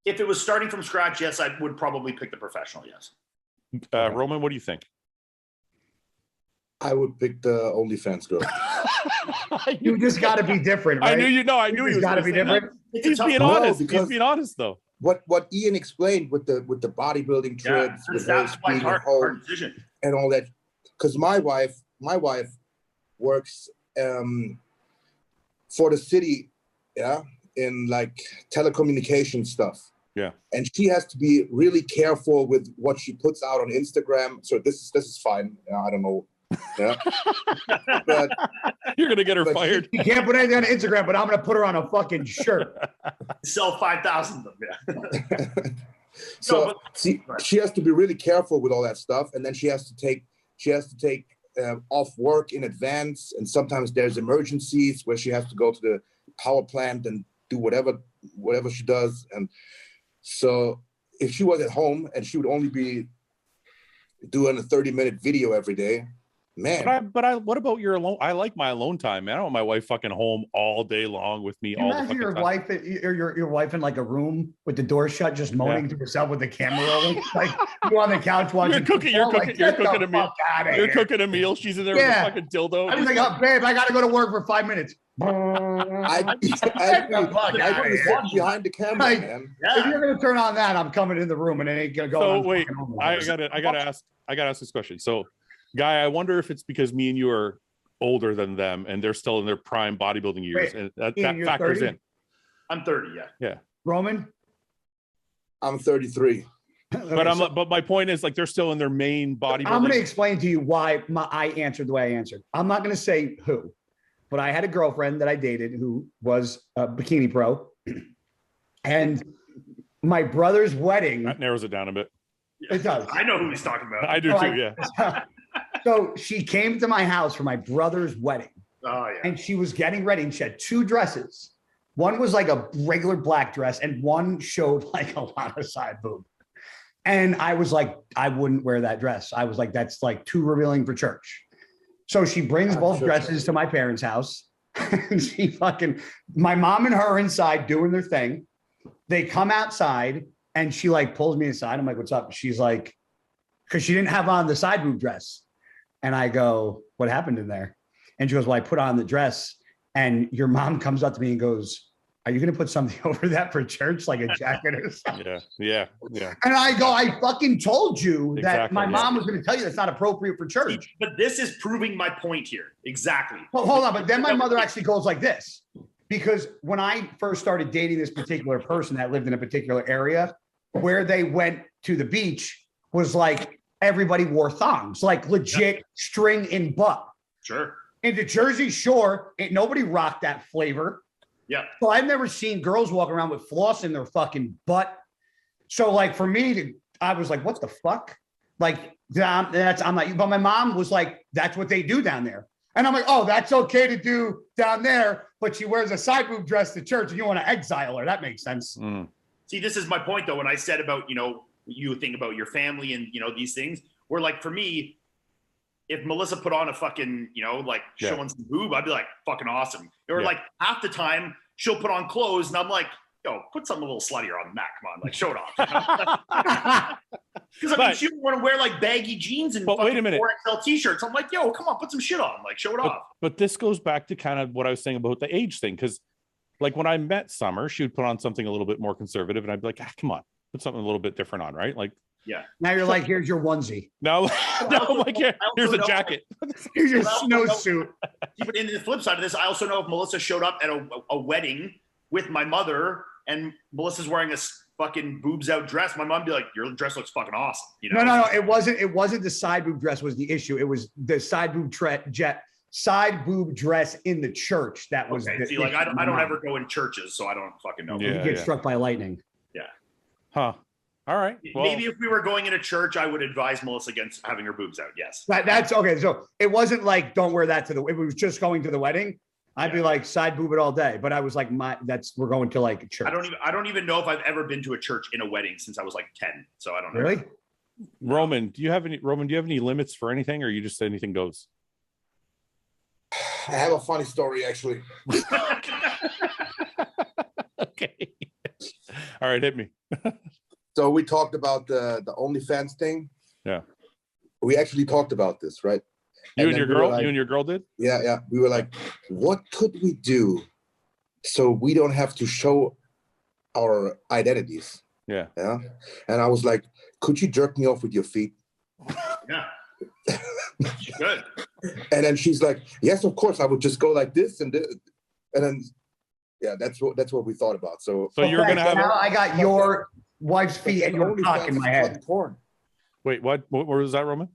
If it was starting from scratch, yes, I would probably pick the professional. Yes. Roman, what do you think? I would pick the OnlyFans girl. You just got to be different, right? I knew he was got to be different. He's being honest. He's being honest, though. What Iain explained with the bodybuilding trips, with that's why it's hard decision and all that. Because my wife works for the city, in like telecommunication stuff. Yeah. And she has to be really careful with what she puts out on Instagram. So this is fine. I don't know. Yeah. But you're gonna get her fired. You can't put anything on Instagram, but I'm gonna put her on a fucking shirt. Sell 5,000 of them. Yeah. So she has to be really careful with all that stuff, and then she has to take off work in advance, and sometimes there's emergencies where she has to go to the power plant and do whatever she does. And so if she was at home and she would only be doing a 30-minute video every day, man. But what about your alone? I like my alone time, man. I don't want my wife fucking home all day long with me all the fucking time. Your wife in like a room with the door shut, just moaning to herself with the camera rolling. Like you on the couch watching. You're cooking a meal. You're cooking a meal. She's in there with a fucking dildo. I'm like, oh, babe, I gotta go to work for 5 minutes. I behind the camera, man. If you're gonna turn on that, I'm coming in the room and it ain't gonna go. So wait, I gotta ask this question. So, Guy, I wonder if it's because me and you are older than them and they're still in their prime bodybuilding years, and that factors 30? in. I'm 30, yeah. Yeah. Roman? I'm 33. But my point is, like, they're still in their main bodybuilding. I'm going to explain to you why I answered the way I answered. I'm not going to say who, but I had a girlfriend that I dated who was a bikini pro, and my brother's wedding. That narrows it down a bit. It does. I know who he's talking about. I do too. Yeah. So she came to my house for my brother's wedding. Oh yeah. And she was getting ready, and she had 2 dresses. One was like a regular black dress, and one showed like a lot of side boob. And I was like, I wouldn't wear that dress. I was like, that's like too revealing for church. So she brings both dresses to my parents' house. And my mom and her are inside doing their thing. They come outside, and she like pulls me aside. I'm like, what's up? She's like, because she didn't have on the side boob dress. And I go, what happened in there? And she goes, well, I put on the dress. And your mom comes up to me and goes, are you going to put something over that for church, like a jacket or something? Yeah. And I go, I fucking told you that Exactly, my mom was going to tell you that's not appropriate for church. But this is proving my point here. Exactly. Well, hold on. But then my mother actually goes like this, because when I first started dating this particular person that lived in a particular area, where they went to the beach was like everybody wore thongs, like legit string in butt. Sure. In the Jersey Shore, ain't nobody rocked that flavor. Yeah. So I've never seen girls walk around with floss in their fucking butt. So like for me, I was like, what the fuck? Like I'm like, but my mom was like, that's what they do down there. And I'm like, oh, that's okay to do down there, but she wears a side boob dress to church and you want to exile her. That makes sense. Mm. See, this is my point though. When I said about, you think about your family and, these things, where like for me, if Melissa put on a fucking, showing some boob, I'd be like, fucking awesome. Or like half the time she'll put on clothes and I'm like, yo, put something a little sluttier on that. Come on, like show it off. Because she would want to wear like baggy jeans and wait a minute. 4XL t-shirts. I'm like, yo, come on, put some shit on, like show it off. But this goes back to kind of what I was saying about the age thing. Because like when I met Summer, she would put on something a little bit more conservative and I'd be like, come on, put something a little bit different on, right? Like, yeah. Now you're like, here's your onesie. No, like here's a jacket. Here's your snowsuit. But in the flip side of this, I also know if Melissa showed up at a wedding with my mother and Melissa's wearing a fucking boobs out dress, my mom would be like, your dress looks fucking awesome. No. It wasn't the side boob dress was the issue. It was the side boob dress in the church. That was okay. See, like I don't ever go in churches, so I don't fucking know. Yeah, you get struck by lightning. Yeah. Huh. All right. Well, maybe if we were going in a church, I would advise Melissa against having her boobs out. Yes. That's okay. So it wasn't like, don't wear that if it was just going to the wedding, I'd be like side boob it all day. But I was like, we're going to like a church. I don't even know if I've ever been to a church in a wedding since I was like 10. So I don't know. Really? Roman, do you have any limits for anything, or you just anything goes? I have a funny story, actually. Okay. All right, hit me. So we talked about the OnlyFans thing. Yeah. We actually talked about this, right? You and your girl did? Yeah. We were like, what could we do so we don't have to show our identities? Yeah. Yeah. And I was like, could you jerk me off with your feet? Yeah. Good. And then she's like, yes, of course. I would just go like this and then yeah, that's what we thought about. So you're gonna have. I got your wife's feet and your cock in my head. Porn. Wait, what? What was that, Roman?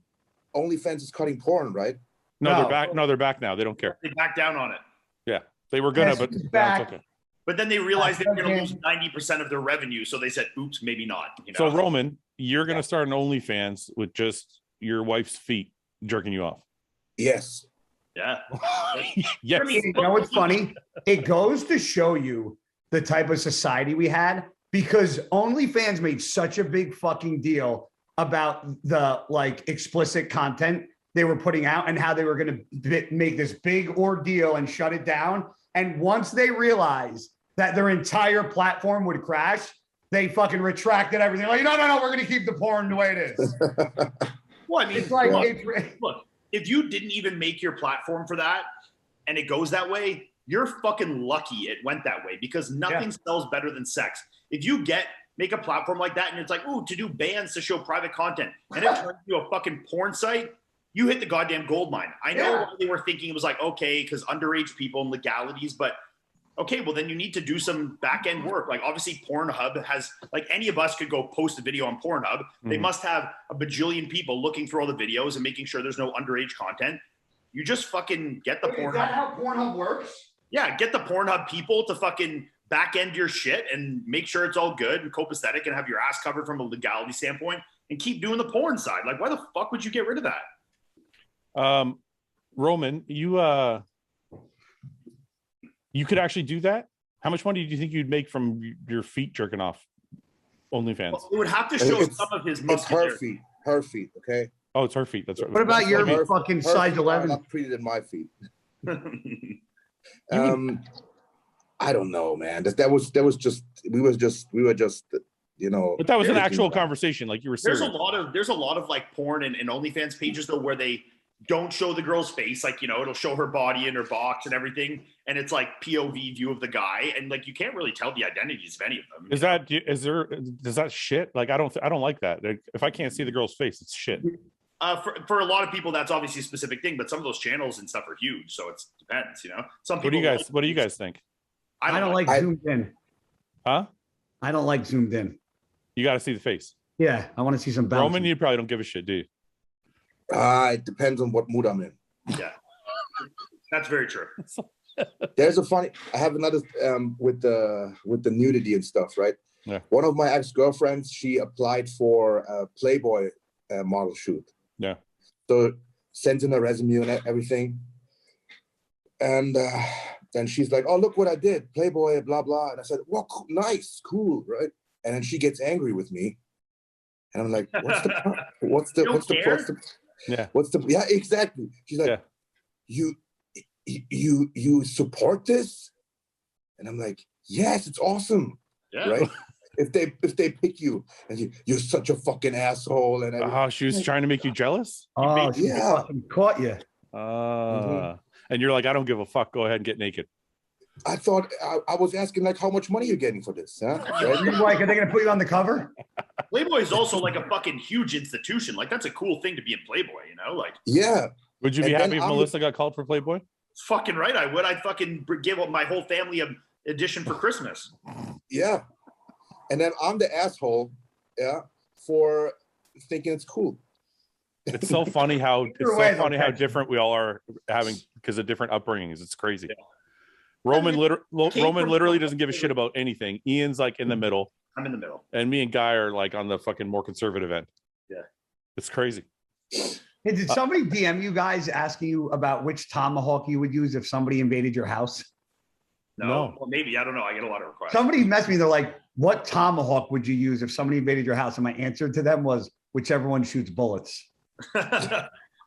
OnlyFans is cutting porn, right? No, they're back. No, they're back now. They don't care. They backed down on it. Yeah, they were gonna, but now it's okay. But then they realized they were going to lose 90% of their revenue, so they said, "Oops, maybe not." So Roman, you're going to start an OnlyFans with just your wife's feet jerking you off. Yes. Yeah. Yes. You know what's funny? It goes to show you the type of society we had, because OnlyFans made such a big fucking deal about the like explicit content they were putting out and how they were going to make this big ordeal and shut it down. And once they realized that their entire platform would crash, they fucking retracted everything. Like, no, we're going to keep the porn the way it is. Well, I mean, it's like, look, if you didn't even make your platform for that and it goes that way, you're fucking lucky it went that way, because nothing sells better than sex. If you make a platform like that and it's like, ooh, to do bans to show private content, and it turns into a fucking porn site, you hit the goddamn gold mine. I know they were thinking it was like, okay, because underage people and legalities, but Okay, well then you need to do some back end work. Like obviously Pornhub has, like any of us could go post a video on Pornhub. They must have a bajillion people looking through all the videos and making sure there's no underage content. You just fucking get the Pornhub. Is that how Pornhub works? Yeah, get the Pornhub people to fucking back end your shit and make sure it's all good and copacetic and have your ass covered from a legality standpoint and keep doing the porn side. Like, why the fuck would you get rid of that? Roman, you could actually do that? How much money do you think you'd make from your feet jerking off OnlyFans? Well, it would have to show some of his muscular. It's her feet, okay? Oh, it's her feet. That's right. What about your fucking size 11? Not treated in my feet. I don't know, man. That was just we were just you know. But that was an actual conversation. Like you were serious. There's a lot of like porn and OnlyFans pages though where they don't show the girl's face. Like, you know, it'll show her body and her box and everything, and it's like POV view of the guy, and like you can't really tell the identities of any of them. Does that shit? Like I don't like that. Like, if I can't see the girl's face, it's shit. For a lot of people, that's obviously a specific thing, but some of those channels and stuff are huge, so it depends. You know, some people. What do you guys think? I don't like zoomed in. Huh? I don't like zoomed in. You got to see the face. Yeah, I want to see some bounce. Roman, you probably don't give a shit, do you? It depends on what mood I'm in. Yeah, that's very true. There's I have another with the nudity and stuff, right? Yeah. One of my ex-girlfriends, she applied for a Playboy model shoot. Yeah. So sends in a resume and everything. And then she's like, "Oh, look what I did, Playboy, blah blah." And I said, "Well, nice, cool, right?" And then she gets angry with me, and I'm like, "What's the yeah, exactly." She's like, "You support this?" And I'm like, "Yes, it's awesome, right?" If they pick you and you're such a fucking asshole and everything. She was trying to make you jealous. Oh, she fucking caught you. And you're like, I don't give a fuck. Go ahead and get naked. I thought I was asking like how much money you're getting for this, huh? Right? Like, are they gonna put you on the cover? Playboy is also like a fucking huge institution. Like that's a cool thing to be in Playboy, you know? Like, yeah. Would you be happy if Melissa got called for Playboy? Fucking right, I would. I'd fucking give my whole family an edition for Christmas. Yeah. And then I'm the asshole, for thinking it's cool. It's so funny how different we all are having because of different upbringings. It's crazy. Yeah. Roman literally doesn't give a shit about anything. Ian's like in the middle. I'm in the middle. And me and Guy are like on the fucking more conservative end. Yeah. It's crazy. Hey, did somebody DM you guys asking you about which tomahawk you would use if somebody invaded your house? No. Well, maybe. I don't know. I get a lot of requests. Somebody messaged me. They're like, what tomahawk would you use if somebody invaded your house? And my answer to them was, whichever one shoots bullets.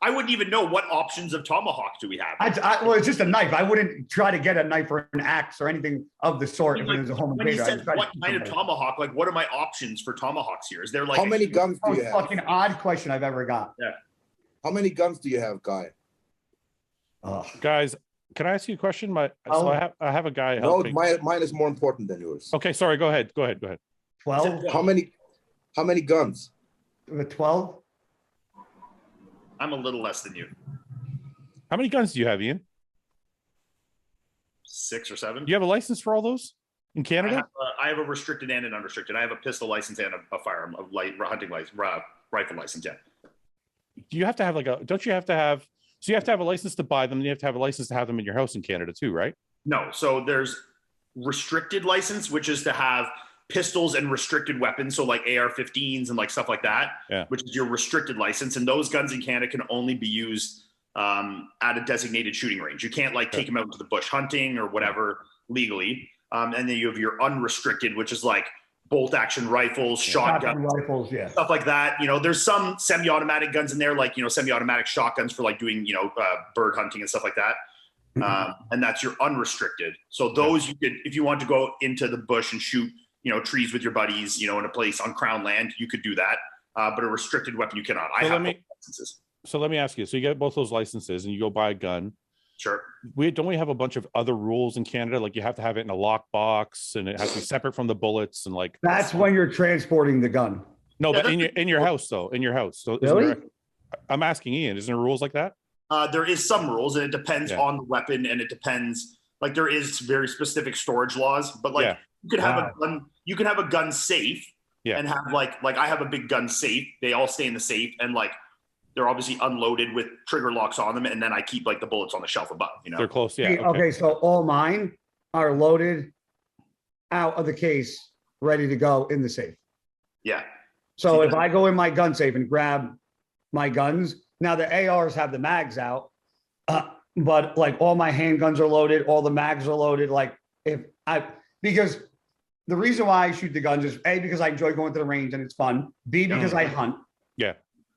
I wouldn't even know what options of tomahawk do we have. Well, it's just a knife. I wouldn't try to get a knife or an axe or anything of the sort. I mean, if it was a home when invader, he said what kind of tomahawk, like what are my options for tomahawks here? Is there like how many guns do you have? Fucking odd question I've ever got. Yeah. How many guns do you have, Guy? Guys, can I ask you a question? So I have a guy helping. No, mine is more important than yours. Okay, sorry. Go ahead. 12. How many guns? 12. I'm a little less than you. How many guns do you have, Ian? 6 or 7. Do you have a license for all those in Canada? I have a restricted and an unrestricted. I have a pistol license and a firearm, a light hunting license, rifle license. Yeah. Do you have to have don't you have to have? So you have to have a license to buy them, and you have to have a license to have them in your house in Canada too, right? No. So there's restricted license, which is to have pistols and restricted weapons. So like AR-15s and like stuff like that, which is your restricted license. And those guns in Canada can only be used at a designated shooting range. You can't like take them out into the bush hunting or whatever legally. And then you have your unrestricted, which is like bolt action rifles, shotgun rifles, stuff like that. You know, there's some semi-automatic guns in there, like, you know, semi-automatic shotguns for like doing, you know, bird hunting and stuff like that. And that's your unrestricted. So those you could, if you want to go into the bush and shoot, you know, trees with your buddies, you know, in a place on crown land, you could do that. But a restricted weapon, you cannot. I have licenses. So let me ask you. So you get both those licenses and you go buy a gun. Sure. Don't we have a bunch of other rules in Canada? Like you have to have it in a lockbox and it has to be separate from the bullets and like. That's when you're transporting the gun. No, but in your house though, in your house. So really? I'm asking Ian, isn't there rules like that? There is some rules and it depends on the weapon and it depends Like there is very specific storage laws, but like you could have a gun, you can have a gun safe and have like I have a big gun safe. They all stay in the safe and like they're obviously unloaded with trigger locks on them. And then I keep like the bullets on the shelf above, you know? They're close. Yeah. Okay. So all mine are loaded out of the case, ready to go in the safe. Yeah. So if I go in my gun safe and grab my guns, now the ARs have the mags out, but like all my handguns are loaded, all the mags are loaded. Like because the reason why I shoot the guns is A, because I enjoy going to the range and it's fun. B, because I hunt. Yeah.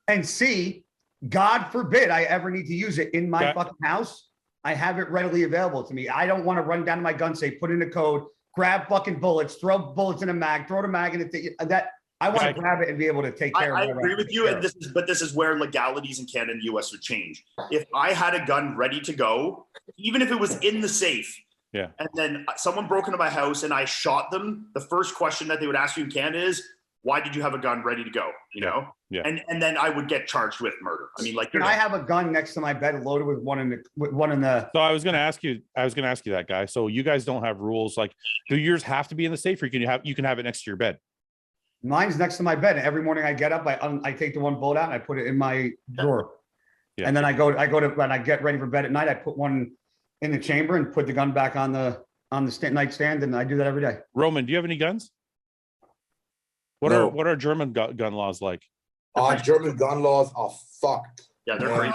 And C, God forbid I ever need to use it in my fucking house. I have it readily available to me. I don't want to run down to my gun safe, put in a code, grab fucking bullets, throw bullets in a mag, throw the mag in it. That I want to grab it and be able to take care of it. I agree with you, and this is where legalities in Canada and US would change. If I had a gun ready to go, even if it was in the safe, and then someone broke into my house and I shot them, the first question that they would ask you in Canada is, why did you have a gun ready to go? You know? Yeah. And then I would get charged with murder. I mean, like, I have a gun next to my bed loaded with one in the. So I was going to ask you that, guy. So you guys don't have rules. Like, do yours have to be in the safe, or you can have it next to your bed? Mine's next to my bed. Every morning I get up, I take the one bullet out and I put it in my drawer. Yeah. And then I go to when I get ready for bed at night, I put one in the chamber and put the gun back on the nightstand, and I do that every day. Roman, do you have any guns? What are German gun laws like? German gun laws are fucked. Yeah, they're crazy.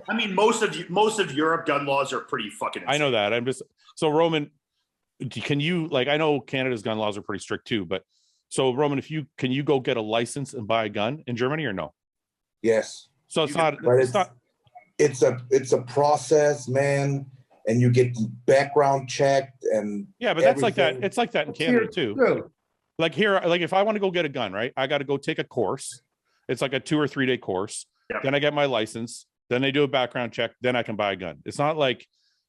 I mean, most of Europe gun laws are pretty fucking insane. I know that. I'm just so, Roman, can you, like, I know Canada's gun laws are pretty strict too, but so Roman, can you go get a license and buy a gun in Germany or no? Yes. So it's a process, man, and you get background checked and but that's like that. It's like that in Canada too. True. Like here, like if I want to go get a gun, right, I got to go take a course. It's like a 2 or 3 day course. Yep. Then I get my license. Then they do a background check. Then I can buy a gun. It's not like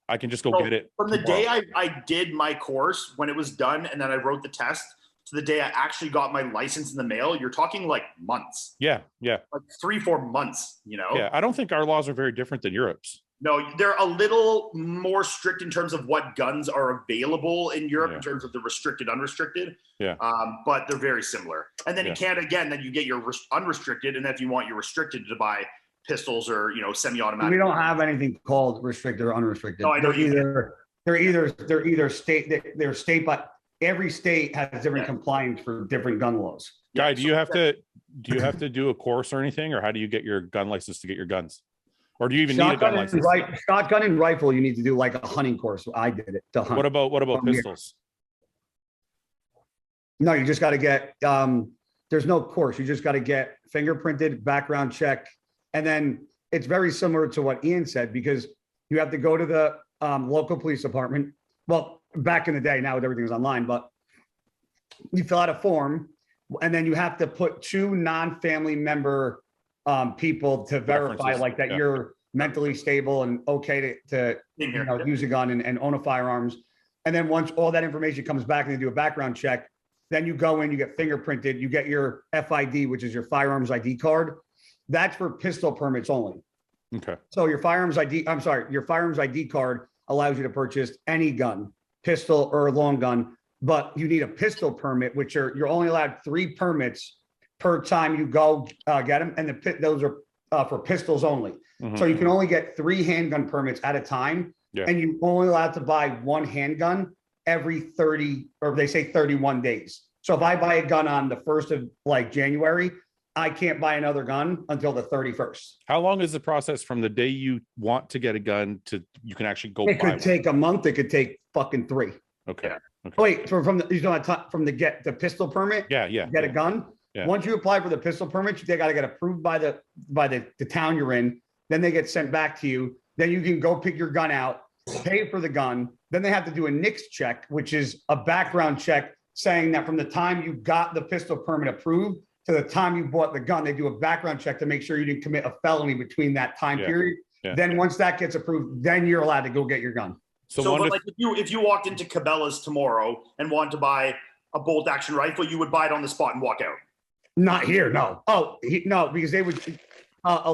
I can just go get it. From the day I did my course, when it was done, and then I wrote the test, to the day I actually got my license in the mail, you're talking like months. Yeah. Like 3-4 months, you know? Yeah, I don't think our laws are very different than Europe's. No, they're a little more strict in terms of what guns are available in Europe in terms of the restricted, unrestricted. Yeah. But they're very similar. And then in Canada, again, then you get your unrestricted, and then if you want your restricted to buy pistols or semi-automatic. We don't have anything called restricted or unrestricted. No, I know they're either state, but every state has different compliance for different gun laws. Guy, do you have to do a course or anything, or how do you get your gun license to get your guns? Or do you even need a gun license? Shotgun and rifle, you need to do like a hunting course. I did it to hunt. What about pistols? No, you just got to get, there's no course. You just got to get fingerprinted, background check. And then it's very similar to what Iain said, because you have to go to the local police department. Well, back in the day, now everything's online, but you fill out a form, and then you have to put 2 non-family member people to verify like that you're mentally stable and okay to use a gun and own a firearms. And then once all that information comes back and they do a background check, then you go in, you get fingerprinted, you get your FID, which is your firearms ID card. That's for pistol permits only. Okay. So your firearms ID card allows you to purchase any gun, pistol or long gun, but you need a pistol permit, which you're only allowed 3 permits per time you go get them, and those are for pistols only. Mm-hmm. So you can only get 3 handgun permits at a time, and you're only allowed to buy 1 handgun every 30, or they say 31 days. So if I buy a gun on the 1st of like January, I can't buy another gun until the 31st. How long is the process from the day you want to get a gun to you can actually go? It could take a month. It could take fucking 3. Okay. Wait, from the pistol permit? Yeah. Get a gun. Yeah. Once you apply for the pistol permit, they got to get approved by the town you're in. Then they get sent back to you. Then you can go pick your gun out, pay for the gun. Then they have to do a NICS check, which is a background check saying that from the time you got the pistol permit approved to the time you bought the gun, they do a background check to make sure you didn't commit a felony between that time period. Yeah. Then once that gets approved, then you're allowed to go get your gun. So like if you walked into Cabela's tomorrow and wanted to buy a bolt action rifle, you would buy it on the spot and walk out. Not here, no. No, because they would a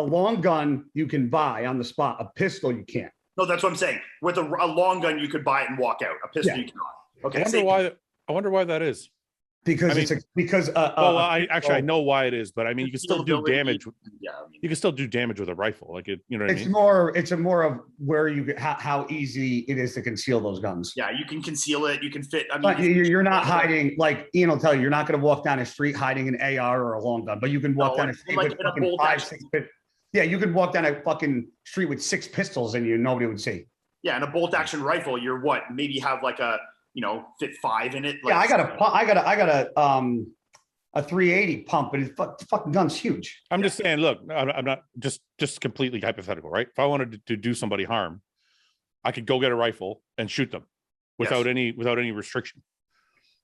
long gun you can buy on the spot. A pistol you can't. No, that's what I'm saying. With a long gun, you could buy it and walk out. A pistol, you cannot. Okay. I wonder why that is. Because I know why it is, but I mean, you can still do damage. Yeah, you can still do damage with a rifle, like it. You know what I mean? It's more of where you how easy it is to conceal those guns. Yeah, you can conceal it. You can fit. I mean, but you're not hiding. Like Ian will tell you, you're not going to walk down a street hiding an AR or a long gun, but you can walk down a street with fucking 5-6. Yeah, you could walk down a fucking street with 6 pistols and nobody would see. Yeah, and a bolt action rifle, you're what? Maybe have like a fit 5 in it. Like, yeah, I got a 380 pump, but the fucking gun's huge. I'm just saying, look, I'm not just completely hypothetical, right? If I wanted to do somebody harm, I could go get a rifle and shoot them without any restriction.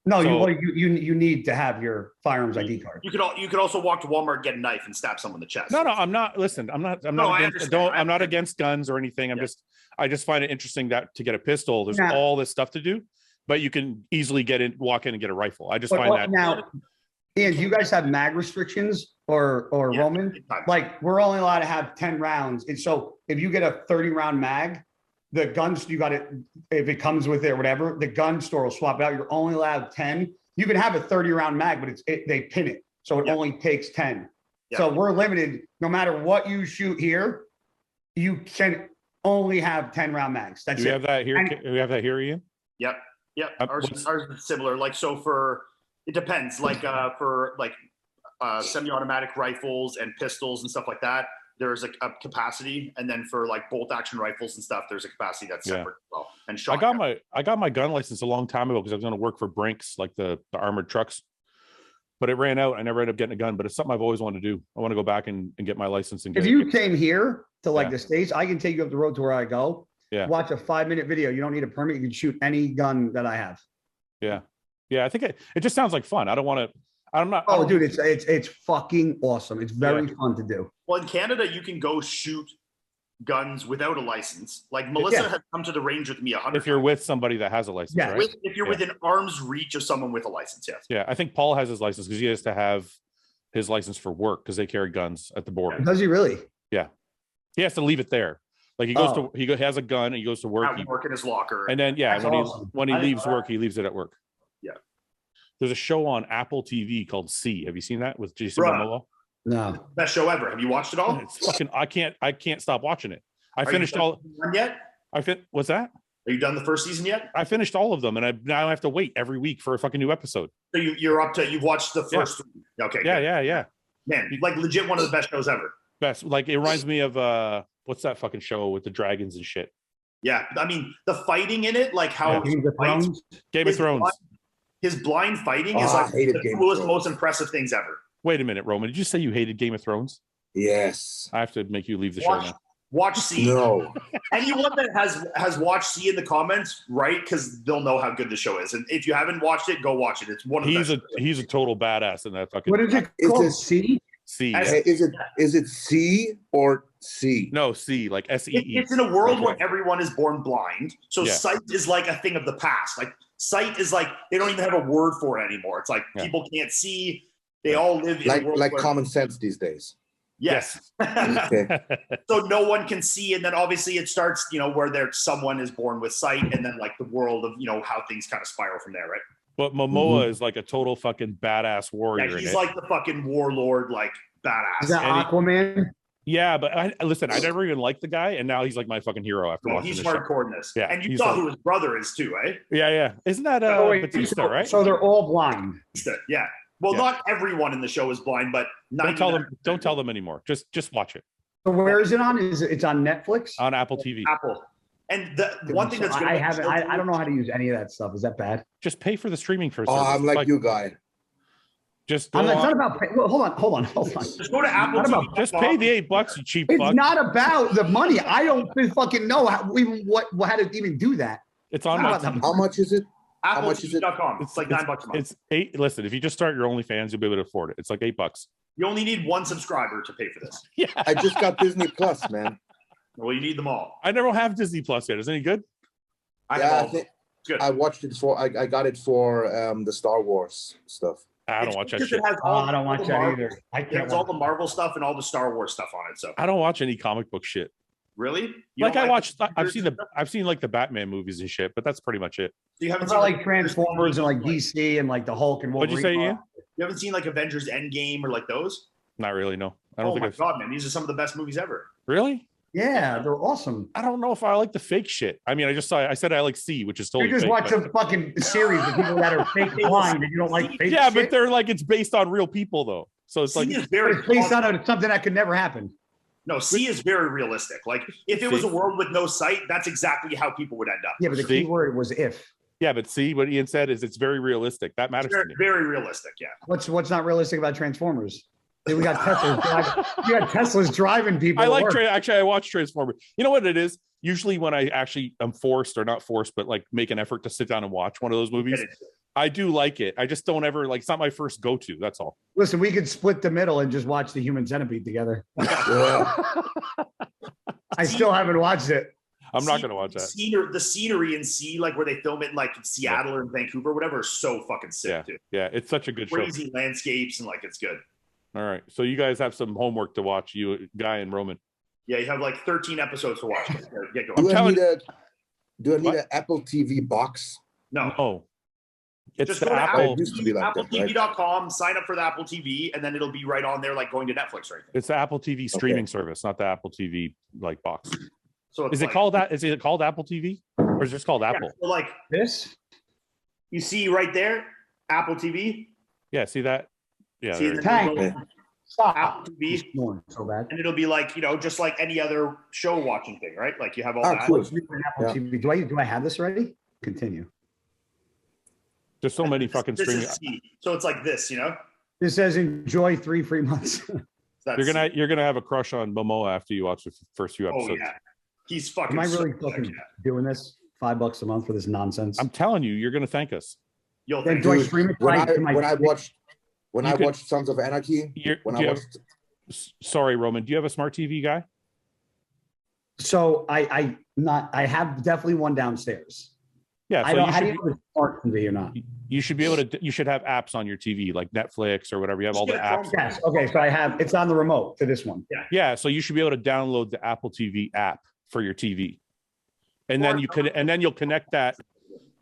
No, so, you need to have your firearms ID card. You could also walk to Walmart, get a knife, and stab someone in the chest. No, I'm not. Listen, I'm not against guns or anything. I just find it interesting that to get a pistol, there's all this stuff to do, but you can easily walk in and get a rifle. I just find that now. Ian, do you guys have mag restrictions or Roman? Like we're only allowed to have 10 rounds, and so if you get a 30-round mag, the guns you got it. If it comes with it or whatever, the gun store will swap it out. You're only allowed 10. You can have a 30-round mag, but they pin it, so it only takes 10. So we're limited. No matter what you shoot here, you can only have 10-round mags. That's it. We have that here. We have that here, Ian. Yep. Ours is similar. Like so it depends. Like for semi-automatic rifles and pistols and stuff like that, there's a capacity, and then for like bolt action rifles and stuff, there's a capacity that's separate as well. And I got my gun license a long time ago because I was going to work for Brinks, like the armored trucks, but it ran out. I never ended up getting a gun, but it's something I've always wanted to do. I want to go back and get my license. And if you came here to the States, I can take you up the road to where I go. Yeah. Watch a 5-minute video. You don't need a permit. You can shoot any gun that I have. Yeah. I think it just sounds like fun. Dude, it's fucking awesome. It's very fun to do. Well, in Canada, you can go shoot guns without a license. Like Melissa has come to the range with me 100 if you're with somebody that has a license, right? If you're within arm's reach of someone with a license, yes. Yeah, I think Paul has his license because he has to have his license for work because they carry guns at the border. Does he really? Yeah, he has to leave it there. Like he has a gun and he goes to work. Work in his locker. And then when he leaves work, he leaves it at work. Yeah. There's a show on Apple TV called C. Have you seen that with Jason Momoa? No. Best show ever. Have you watched it all? It's fucking. I can't stop watching it. I finished all. Yet? What's that? Are you done the first season yet? I finished all of them, and now I have to wait every week for a fucking new episode. So you've watched the first. Yeah. Okay. Yeah. Man, like legit one of the best shows ever. Best. Like it reminds me of what's that fucking show with the dragons and shit? Yeah, I mean the fighting in it, like how Game of Thrones. His blind fighting is like the coolest, most impressive things ever. Wait a minute, Roman. Did you say you hated Game of Thrones? Yes. I have to make you leave the show now. Watch C. No. Anyone that has watched C in the comments, right? Because they'll know how good the show is. And if you haven't watched it, go watch it. It's one of the he's a total badass in that fucking. What is it called? Is it C? C. Is it C or C? No, C, like SEE. It's in a world where everyone is born blind. So sight is like a thing of the past. Like sight is like they don't even have a word for it anymore. It's like people can't see. They all live in a world like common sense these days. Yes. Okay. So no one can see, and then obviously it starts, where someone is born with sight, and then like the world of how things kind of spiral from there, right? But Momoa is like a total fucking badass warrior. Yeah, he's like the fucking warlord, like badass. Is that Aquaman? Yeah, but I never even liked the guy, and now he's like my fucking hero after watching he's this hardcore in this. Yeah, and you saw who his brother is too, eh? Yeah. Isn't that Batista, right? So they're all blind. Yeah. Well, not everyone in the show is blind, but don't tell them anymore. Just watch it. So where is it on? It's on Netflix? On Apple TV. Apple. And the one thing that's I haven't. I don't know how to use any of that stuff. Is that bad? Just pay for the streaming first. Oh, I'm like you guy. Just it's not about. Well, hold on. Just go to Apple TV. Just pay the $8, you cheap fuck. It's not about the money. I don't fucking know how to even do that. It's on. How much is it? AppleTV.com. It's like $9 a month. It's $8. Listen, if you just start your OnlyFans, you'll be able to afford it. It's like $8. You only need one subscriber to pay for this. Yeah. I just got Disney Plus, man. Well, you need them all. I never have Disney Plus yet. Is it any good? I good. I watched it for. I got it for the Star Wars stuff. I don't watch that shit. I don't watch that either. It has all the Marvel stuff and all the Star Wars stuff on it. So I don't watch any comic book shit. Really? Like I've seen like the Batman movies and shit, but that's pretty much it. You haven't seen like Transformers and like DC and like the Hulk and Wolverine. What'd you say, Ian? You haven't seen like Avengers Endgame or like those? Not really, no. I don't think my God, man, these are some of the best movies ever. Really? Yeah, they're awesome. I don't know if I like the fake shit. I mean, I said I like C, which is totally you just fake, watch a fucking series of people that are fake blind and you don't like fake yeah, shit. but they're like, it's based on real people though. So it's like it's based on something that could never happen. No, C is very realistic. Like if it was a world with no sight, that's exactly how people would end up. Yeah, but the key word was if. Yeah, but see what Ian said is it's very realistic. That matters to me. Very realistic, yeah. What's not realistic about Transformers? We got Teslas driving people. I like actually I watch Transformers. You know what it is? Usually when I actually am forced or not forced, but like make an effort to sit down and watch one of those movies, I do like it. I just don't ever like, it's not my first go-to. That's all. Listen, we could split the middle and just watch the Human Centipede together. I still haven't watched it. I'm not going to watch that. The scenery in C, like where they film it in like Seattle or Vancouver, whatever, is so fucking sick, dude. Yeah, it's such a good show. Crazy landscapes and like it's good. All right. So you guys have some homework to watch, you, Guy and Roman. Yeah, you have like 13 episodes to watch. Get Do going. I need an Apple TV box? No. It's just the go to Apple. AppleTV.com, sign up for the Apple TV, and then it'll be right on there, like going to Netflix right there. It's the Apple TV streaming service, not the Apple TV like box. So is it called that? Is it called Apple TV, or is it just called Apple? So like this, you see right there, Apple TV. Yeah, see that? Yeah. See Apple TV, so bad. And it'll be like, you know, just like any other show watching thing, right? Like you have all that. Cool. Apple TV. Do I have this already? Continue. There's so many fucking streaming. So it's like this, you know. This says enjoy 3 free months. You're gonna have a crush on Momoa after you watch the first few episodes. Oh yeah, he's fucking. Am I really fucking doing this? $5 a month for this nonsense? I'm telling you, you're gonna thank us. You'll thank do I stream it? When I watched Sons of Anarchy, sorry, Roman, do you have a smart TV, Guy? So I have definitely one downstairs. Yeah, so I don't. How do you know it's smart TV or not? You should be able to. You should have apps on your TV like Netflix or whatever. You have all the apps. Yes. Okay. So I have. It's on the remote to this one. Yeah. Yeah. So you should be able to download the Apple TV app for your TV, and then you could. And then you'll connect that.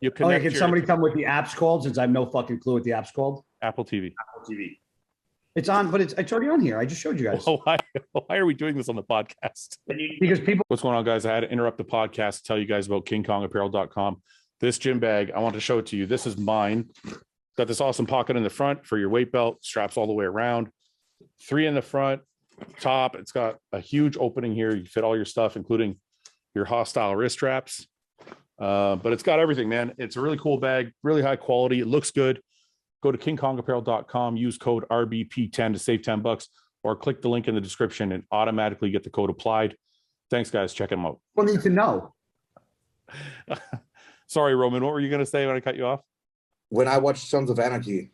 You connect. Can somebody tell me what the app's called? Since I have no fucking clue what the app's called. Apple TV. Apple TV. It's on, but it's already on here. I just showed you guys. Well, why are we doing this on the podcast? Because people. What's going on, guys? I had to interrupt the podcast to tell you guys about KingKongApparel.com. This gym bag, I want to show it to you. This is mine. Got this awesome pocket in the front for your weight belt, straps all the way around. 3 in the front, top. It's got a huge opening here. You fit all your stuff, including your hostile wrist straps. But it's got everything, man. It's a really cool bag, really high quality. It looks good. Go to KingKongApparel.com, use code RBP10 to save $10, or click the link in the description and automatically get the code applied. Thanks, guys. Check them out. People need to know. Sorry, Roman. What were you going to say when I cut you off? When I watched Sons of Anarchy,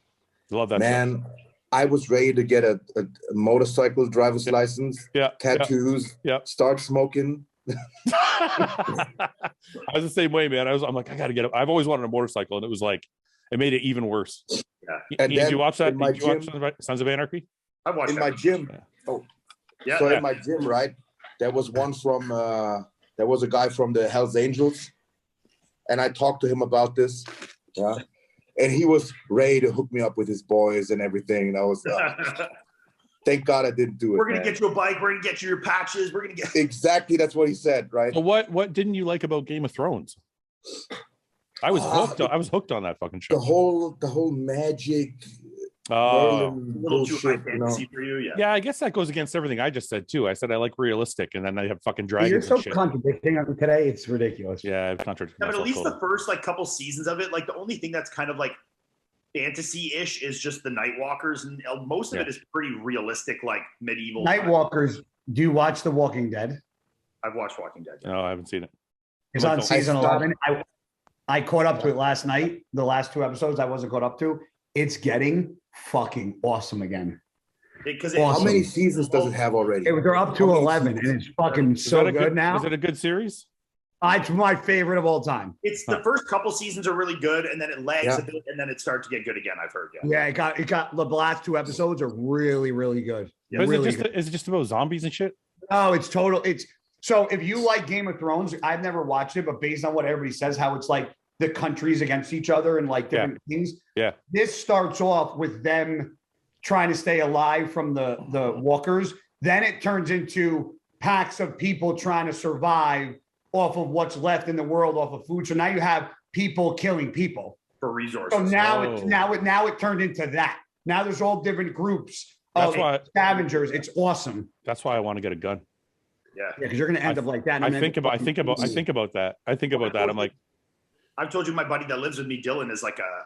love that. Man, I was ready to get a motorcycle driver's license, tattoos, start smoking. I was the same way, man. I'm like, I got to get it. I've always wanted a motorcycle, and it was like, it made it even worse. And did you watch that? Did you watch Sons of Anarchy? I watched in my gym. Oh, yeah. So in my gym, right? There was one from. There was a guy from the Hells Angels. And I talked to him about this, and he was ready to hook me up with his boys and everything. And I was, thank God I didn't do it. We're gonna get you a bike. We're gonna get you your patches. We're gonna get exactly. That's what he said, right? So what didn't you like about Game of Thrones? I was hooked. I was hooked on that fucking show. The whole magic. Little too high fantasy for you, yeah. I guess that goes against everything I just said too. I said I like realistic, and then I have fucking dragons. You're so contradicting today. It's ridiculous. Yeah, I've contradicted myself. But at least the first like couple seasons of it, like the only thing that's kind of like fantasy-ish is just the Nightwalkers, and most of it is pretty realistic, like medieval. Nightwalkers. Do you watch The Walking Dead? I've watched Walking Dead. No, I haven't seen it. It's on season 11. I caught up to it last night. The last 2 episodes I wasn't caught up to. It's getting fucking awesome again. How many seasons does it have already? They're up to 11, and it's fucking so good now. Is it a good series? It's my favorite of all time. It's the first couple seasons are really good, and then it lags a bit, and then it starts to get good again. I've heard. Yeah, it got the last 2 episodes are really, really good. Yeah, is it just about zombies and shit? No, it's total. So if you like Game of Thrones, I've never watched it, but based on what everybody says, how it's like the countries against each other and like different things. Yeah. This starts off with them trying to stay alive from the walkers. Then it turns into packs of people trying to survive off of what's left in the world, off of food. So now you have people killing people for resources. So now it turned into that. Now there's all different groups of scavengers. It's awesome. That's why I want to get a gun. Yeah, because you're going to end up like that. I think about that. I'm like, I've told you my buddy that lives with me, Dylan, is like a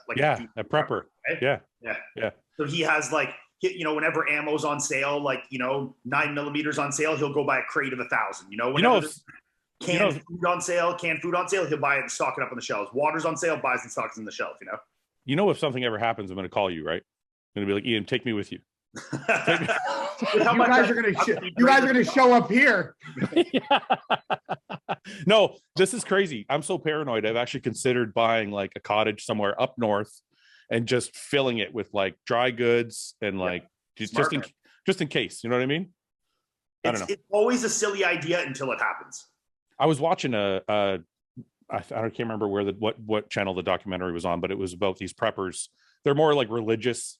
prepper. Right? Yeah. So he has like, whenever ammo's on sale, like 9mm on sale, he'll go buy a crate of 1,000. Whenever canned food on sale, he'll buy it and stock it up on the shelves. Water's on sale, buys and stocks in the shelf. If something ever happens, I'm going to call you, right? I'm going to be like, Ian, take me with you. You guys are going to show up here. No, this is crazy. I'm so paranoid. I've actually considered buying like a cottage somewhere up north and just filling it with like dry goods and like just in case. You know what I mean? I don't know. It's always a silly idea until it happens. I was watching I can't remember what channel the documentary was on, but it was about these preppers. They're more like religious.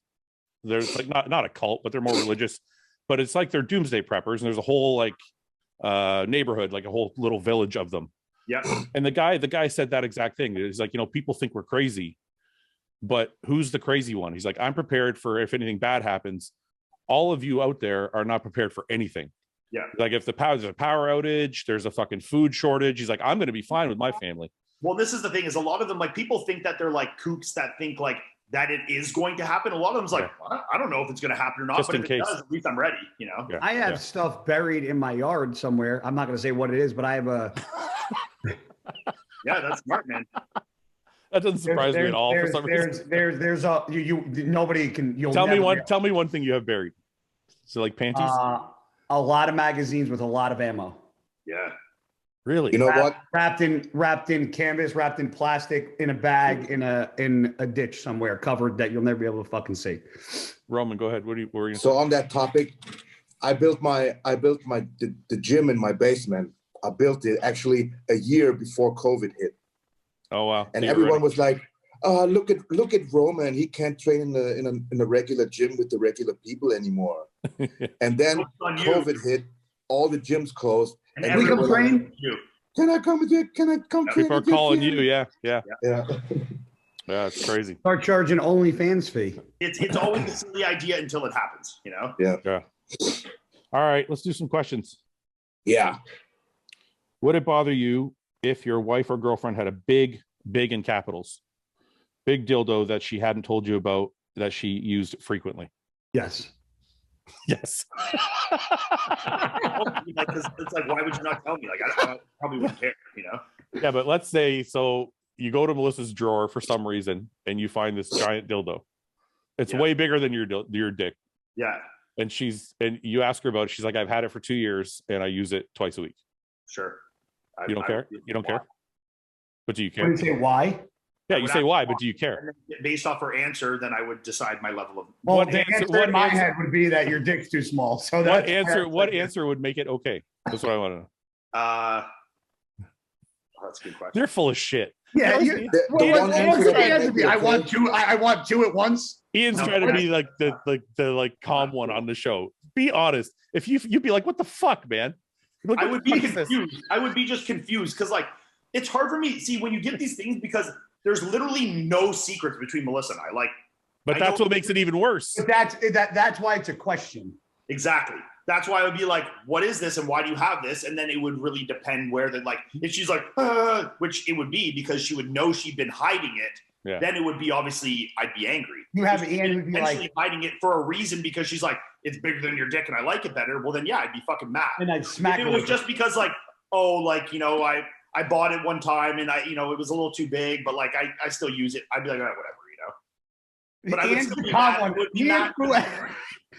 They're like not a cult, but they're more religious. But it's like they're doomsday preppers, and there's a whole like neighborhood, like a whole little village of them. Yeah. And the guy said that exact thing. He's like, people think we're crazy, but who's the crazy one? He's like, I'm prepared for if anything bad happens. All of you out there are not prepared for anything. Yeah. Like if there's a power outage, there's a fucking food shortage. He's like, I'm going to be fine with my family. Well, this is the thing is a lot of them, like people think that they're like kooks that think like that it is going to happen. A lot of them's like, I don't know if it's going to happen or not, just but in if case. it does, at least I'm ready, Yeah. I have stuff buried in my yard somewhere. I'm not going to say what it is, but I have a... Yeah, that's smart, man. That doesn't surprise me at all. For some reason. Nobody can. Tell me one thing you have buried. So like panties. A lot of magazines with a lot of ammo. Yeah. Really? You know what? Wrapped in canvas, wrapped in plastic, in a bag, in a ditch somewhere, covered that you'll never be able to fucking see. Roman, go ahead. What were you gonna So say? on that topic, I built the gym in my basement. I built it actually a year before COVID hit. Oh wow! And everyone was like, look at Roman. He can't train in a regular gym with the regular people anymore. And then COVID hit, all the gyms closed. And we come train. Can I come with you? Can I come train? People are calling you. Yeah. Yeah. Yeah, it's crazy. Start charging OnlyFans fee. It's always a silly idea until it happens, Yeah. All right, let's do some questions. Yeah. Would it bother you if your wife or girlfriend had a big in capitals, big dildo that she hadn't told you about that she used frequently? Yes. Yes. It's like, why would you not tell me? Like, I probably wouldn't care, Yeah, but let's say so you go to Melissa's drawer for some reason and you find this giant dildo. It's way bigger than your dick. Yeah. And you ask her about it. She's like, I've had it for 2 years and I use it twice a week. Sure. You don't care? You don't care? But do you care? When you say why? Yeah, you say why, but do you care? Based off her answer, then I would decide my level of. Well, the answer in my head would be that your dick's too small. So what answer would make it okay? That's what I want to know. That's a good question. They're full of shit. Yeah, I want two at once. Ian's trying to be like the calm one on the show. Be honest. If you'd be like, what the fuck, man? Like, I would be confused. I would be just confused because like it's hard for me. See, when you get these things, because there's literally no secrets between Melissa and I. Like, but that's what makes it even worse. But that's why it's a question. Exactly. That's why I would be like, what is this and why do you have this? And then it would really depend where if she's like, which it would be because she would know she'd been hiding it. Yeah. Then it would be obviously I'd be angry. You have Ian would be like hiding it for a reason because she's like, it's bigger than your dick and I like it better. Well, then yeah, I'd be fucking mad. And I'd smack it. It was just because like, I bought it one time and it was a little too big, but like I still use it. I'd be like, whatever, But I would still be mad.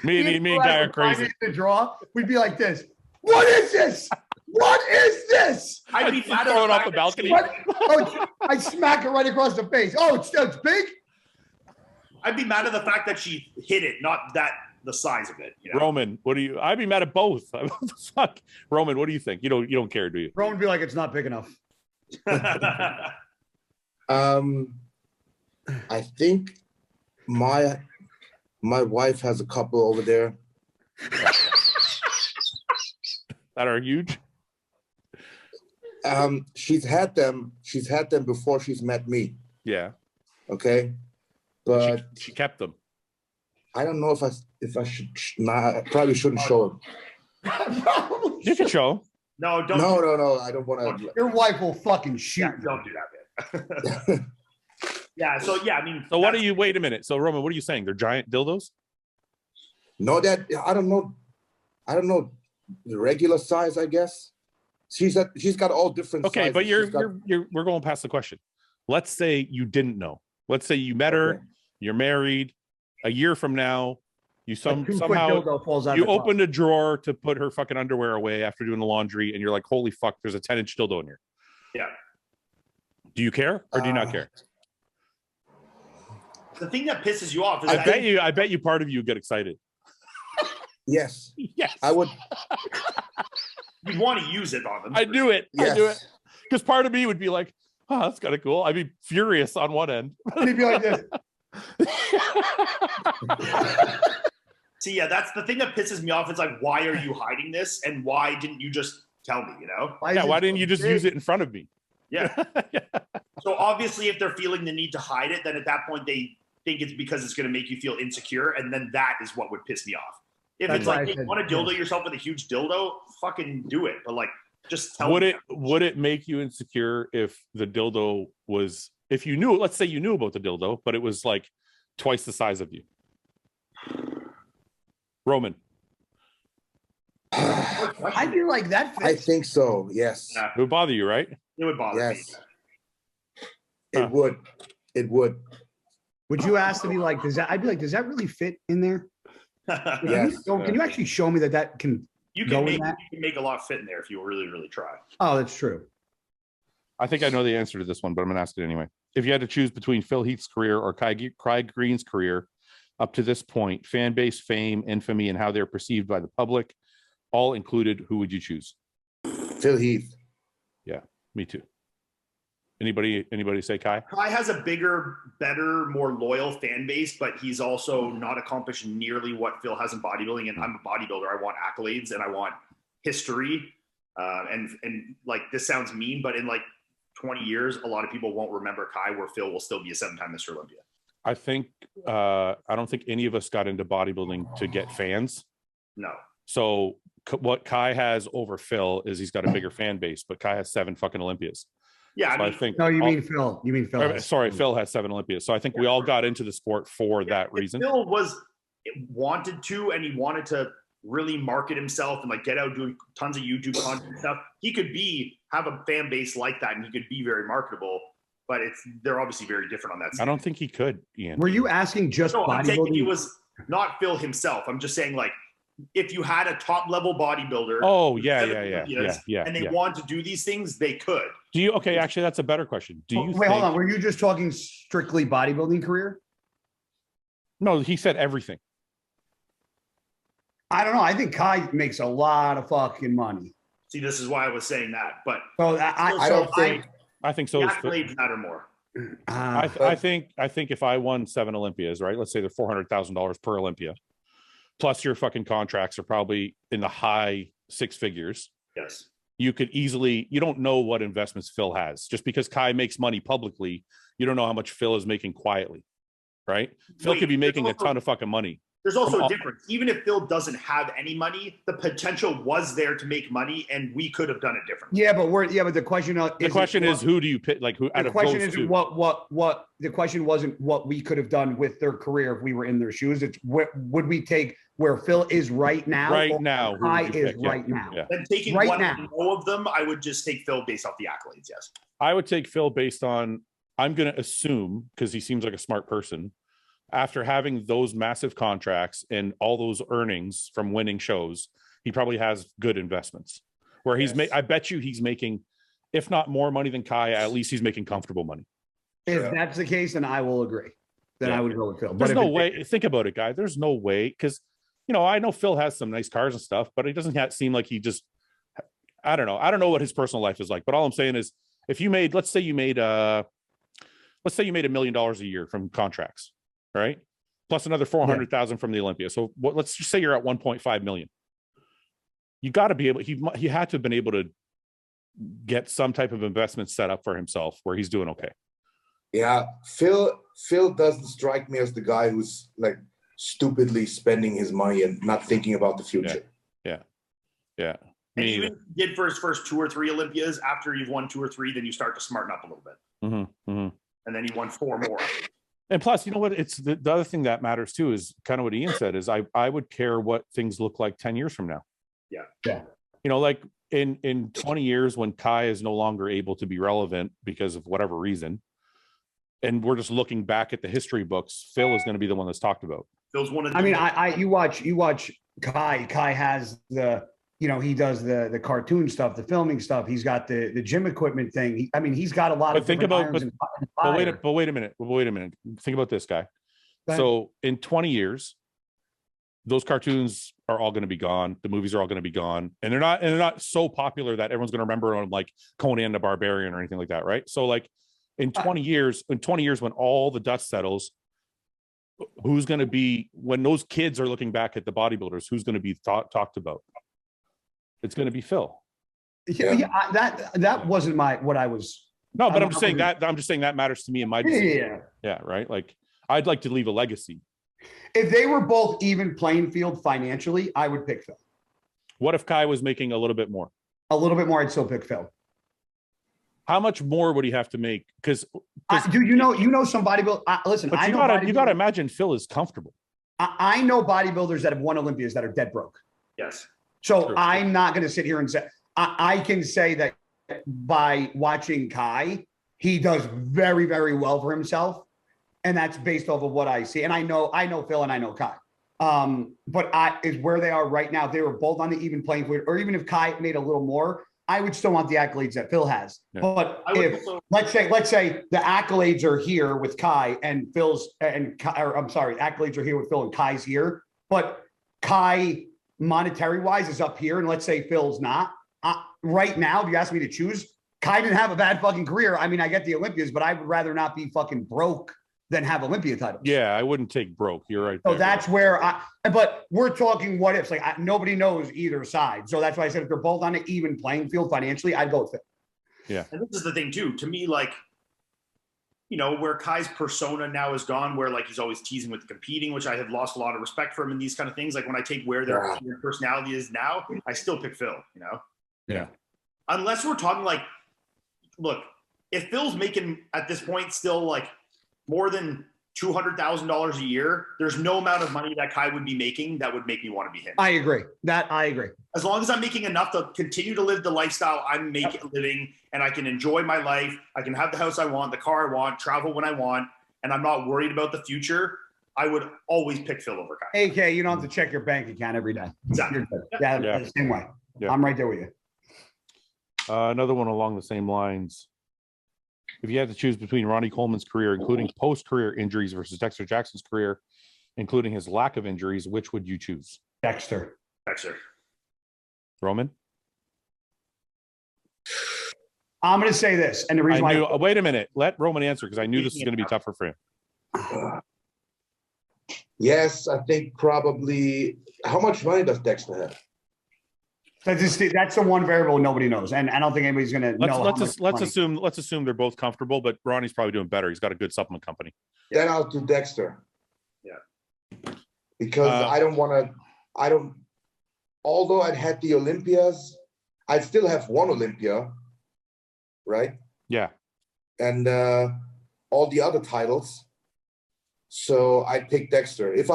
Me and Guy are crazy. The draw, we'd be like this. What is this? What is this? I'd be mad throwing off the balcony. I smack it right across the face. Oh, it's big. I'd be mad at the fact that she hid it, not that the size of it. You know? Roman, what do you? I'd be mad at both. Fuck, Roman, what do you think? You don't care, do you? Roman would be like, it's not big enough. I think my wife has a couple over there that are huge. She's had them before she's met me. Yeah. Okay. But she kept them. I don't know if I should. I probably shouldn't show them. You can show. No, don't. No. I don't want to. Your wife will fucking shoot. Yeah, don't do that, man. Yeah. So yeah, I mean. So what are you? Wait a minute. So Roman, what are you saying? They're giant dildos? No, that I don't know. I don't know the regular size. I guess she's got all different. Okay, sizes. but we're going past the question. Let's say you didn't know. Let's say you met her. You're married. A year from now, you somehow you opened a drawer to put her fucking underwear away after doing the laundry, and you're like, "Holy fuck! There's a 10-inch dildo in here." Yeah. Do you care or do you not care? The thing that pisses you off is I bet you part of you get excited. Yes. Yes. I would. You'd want to use it on them. I do it. Yes. I do it. Because part of me would be like, "Oh, that's kind of cool." I'd be furious on one end. And he'd be like this. See, yeah, that's the thing that pisses me off. It's like, why are you hiding this, and why didn't you just tell me? You know? Why didn't you just use it in front of me? Yeah. So obviously, if they're feeling the need to hide it, then at that point they think it's because it's going to make you feel insecure, and then that is what would piss me off. If it's like, hey, you want to dildo yourself with a huge dildo, fucking do it. But like, just tell me. Would it make you insecure if the dildo was, if you knew, let's say you knew about the dildo, but it was like twice the size of you? Roman. I feel like that fits. I think so. Yes. Yeah. It would bother you, right? It would bother me. It would. It would. Would you ask to be like, I'd be like, does that really fit in there? Yes. Can you actually show me that can You go can in that? make a lot fit in there if you really, really try. Oh, that's true. I think I know the answer to this one, but I'm going to ask it anyway. If you had to choose between Phil Heath's career or Kai Green's career up to this point, fan base, fame, infamy, and how they're perceived by the public, all included, who would you choose? Phil Heath. Yeah, me too. Anybody say Kai? Kai has a bigger, better, more loyal fan base, but he's also not accomplished nearly what Phil has in bodybuilding. And I'm a bodybuilder. I want accolades and I want history. And like, this sounds mean, but in like 20 years, a lot of people won't remember Kai, where Phil will still be a 7-time Mr. Olympia. I think I don't think any of us got into bodybuilding to get fans. No. So what Kai has over Phil is he's got a bigger fan base, but Kai has 7 fucking Olympias. Yeah, So I think. No, you mean Phil. You mean Phil. Sorry, Phil has 7 Olympias. So I think we all got into the sport for that reason. Phil wanted to, and he wanted to really market himself and like get out doing tons of YouTube content and stuff. He could have a fan base like that, and he could be very marketable. But they're obviously very different on that side. I don't think he could, Ian. Were you asking just No, I'm saying bodybuilding? he was not Phil himself. I'm just saying, like, if you had a top level bodybuilder, and they want to do these things, they could. Do you? Okay, actually, that's a better question. Do you? Wait, hold on. Were you just talking strictly bodybuilding career? No, he said everything. I don't know. I think Kai makes a lot of fucking money. See, this is why I was saying that. But so I don't think. I think so. The accolades matter more. I think if I won 7 Olympias, right? Let's say they're $400,000 per Olympia, plus your fucking contracts are probably in the high 6 figures. Yes. You could easily, you don't know what investments Phil has. Just because Kai makes money publicly, you don't know how much Phil is making quietly, right? Phil could be making a ton of fucking money. There's also a difference. Even if Phil doesn't have any money, the potential was there to make money, and we could have done it differently. Yeah, but the question is who do you pick? Like who? The question isn't what the question wasn't what we could have done with their career if we were in their shoes. It's would we take where Phil is right now? Right now, Kai is right now. Yeah. And taking right one now of them, I would just take Phil based off the accolades. Yes, I would take Phil based on. I'm going to assume because he seems like a smart person. After having those massive contracts and all those earnings from winning shows, he probably has good investments where I bet you he's making, if not more money than Kai, at least he's making comfortable money. If that's the case, then I will agree. Then I would go with Phil. There's no way. Think about it, guy. There's no way because I know Phil has some nice cars and stuff, but it doesn't seem like he just, I don't know. I don't know what his personal life is like, but all I'm saying is if you made, let's say you made $1 million a year from contracts, right? Plus another 400,000 from the Olympia. So let's just say you're at 1.5 million. You got to be able, he had to have been able to get some type of investment set up for himself where he's doing okay. Yeah. Phil doesn't strike me as the guy who's like stupidly spending his money and not thinking about the future. Yeah. And even if he did for his first 2 or 3 Olympias, after you've won 2 or 3, then you start to smarten up a little bit. And then he won 4 more. And plus, you know what? It's the other thing that matters too is kind of what Iain said is I would care what things look like 10 years from now. Yeah. Like in 20 years when Kai is no longer able to be relevant because of whatever reason, and we're just looking back at the history books, Phil is going to be the one that's talked about. Phil's one of the you watch Kai. Kai has he does the cartoon stuff, the filming stuff. He's got the gym equipment thing. He's got a lot of. Think about, but wait a minute. Think about this guy. So in 20 years, those cartoons are all going to be gone. The movies are all going to be gone, and they're not so popular that everyone's going to remember them like Conan the Barbarian or anything like that, right? So like in 20 years, when all the dust settles, who's going to be, when those kids are looking back at the bodybuilders, who's going to be talked about? It's going to be Phil. That wasn't what I was. No, but I'm just saying that matters to me in my decision. Yeah, right. Like I'd like to leave a legacy. If they were both even playing field financially, I would pick Phil. What if Kai was making a little bit more? A little bit more, I'd still pick Phil. How much more would he have to make? Because dude, you know some bodybuilders. Listen, but you gotta imagine Phil is comfortable. I know bodybuilders that have won Olympias that are dead broke. Yes. So I'm not going to sit here and say I can say that by watching Kai, he does very, very well for himself, and that's based off of what I see. And I know Phil and I know Kai. But is where they are right now. If they were both on the even playing field, or even if Kai made a little more, I would still want the accolades that Phil has. Yeah. But if let's say the accolades are here with Kai and accolades are here with Phil and Kai's here, but Kai monetary wise is up here, and let's say Phil's not. Right now, if you ask me to choose, Kai didn't have a bad fucking career. I mean, I get the Olympias, but I would rather not be fucking broke than have Olympia titles. Yeah, I wouldn't take broke. You're right. So that's where but we're talking what ifs. Like nobody knows either side. So that's why I said if they're both on an even playing field financially, I'd go with Phil. Yeah. And this is the thing too. To me, like, where Kai's persona now is gone, where like he's always teasing with competing, which I have lost a lot of respect for him and these kind of things. Like when I take where their personality is now, I still pick Phil, Yeah. Unless we're talking like, look, if Phil's making at this point still like more than $200,000 a year, there's no amount of money that Kai would be making that would make me want to be him. I agree. As long as I'm making enough to continue to live the lifestyle I'm living, and I can enjoy my life, I can have the house I want, the car I want, travel when I want, and I'm not worried about the future, I would always pick Phil over Kai. AK, you don't have to check your bank account every day. Exactly. Yeah, the same way. Yeah. I'm right there with you. Another one along the same lines. If you had to choose between Ronnie Coleman's career, including post-career injuries, versus Dexter Jackson's career, including his lack of injuries, which would you choose? Dexter. Roman? I'm going to say this, and the reason why. Wait a minute. Let Roman answer, because I knew this was going to be tougher for him. Yes, I think probably. How much money does Dexter have? That's the one variable nobody knows, and I don't think anybody's going to know. Let's assume they're both comfortable, but Ronnie's probably doing better. He's got a good supplement company. Then I'll do Dexter. Yeah, because I don't. Although I'd had the Olympias, I'd still have one Olympia, right? Yeah, and all the other titles. So I'd pick Dexter. If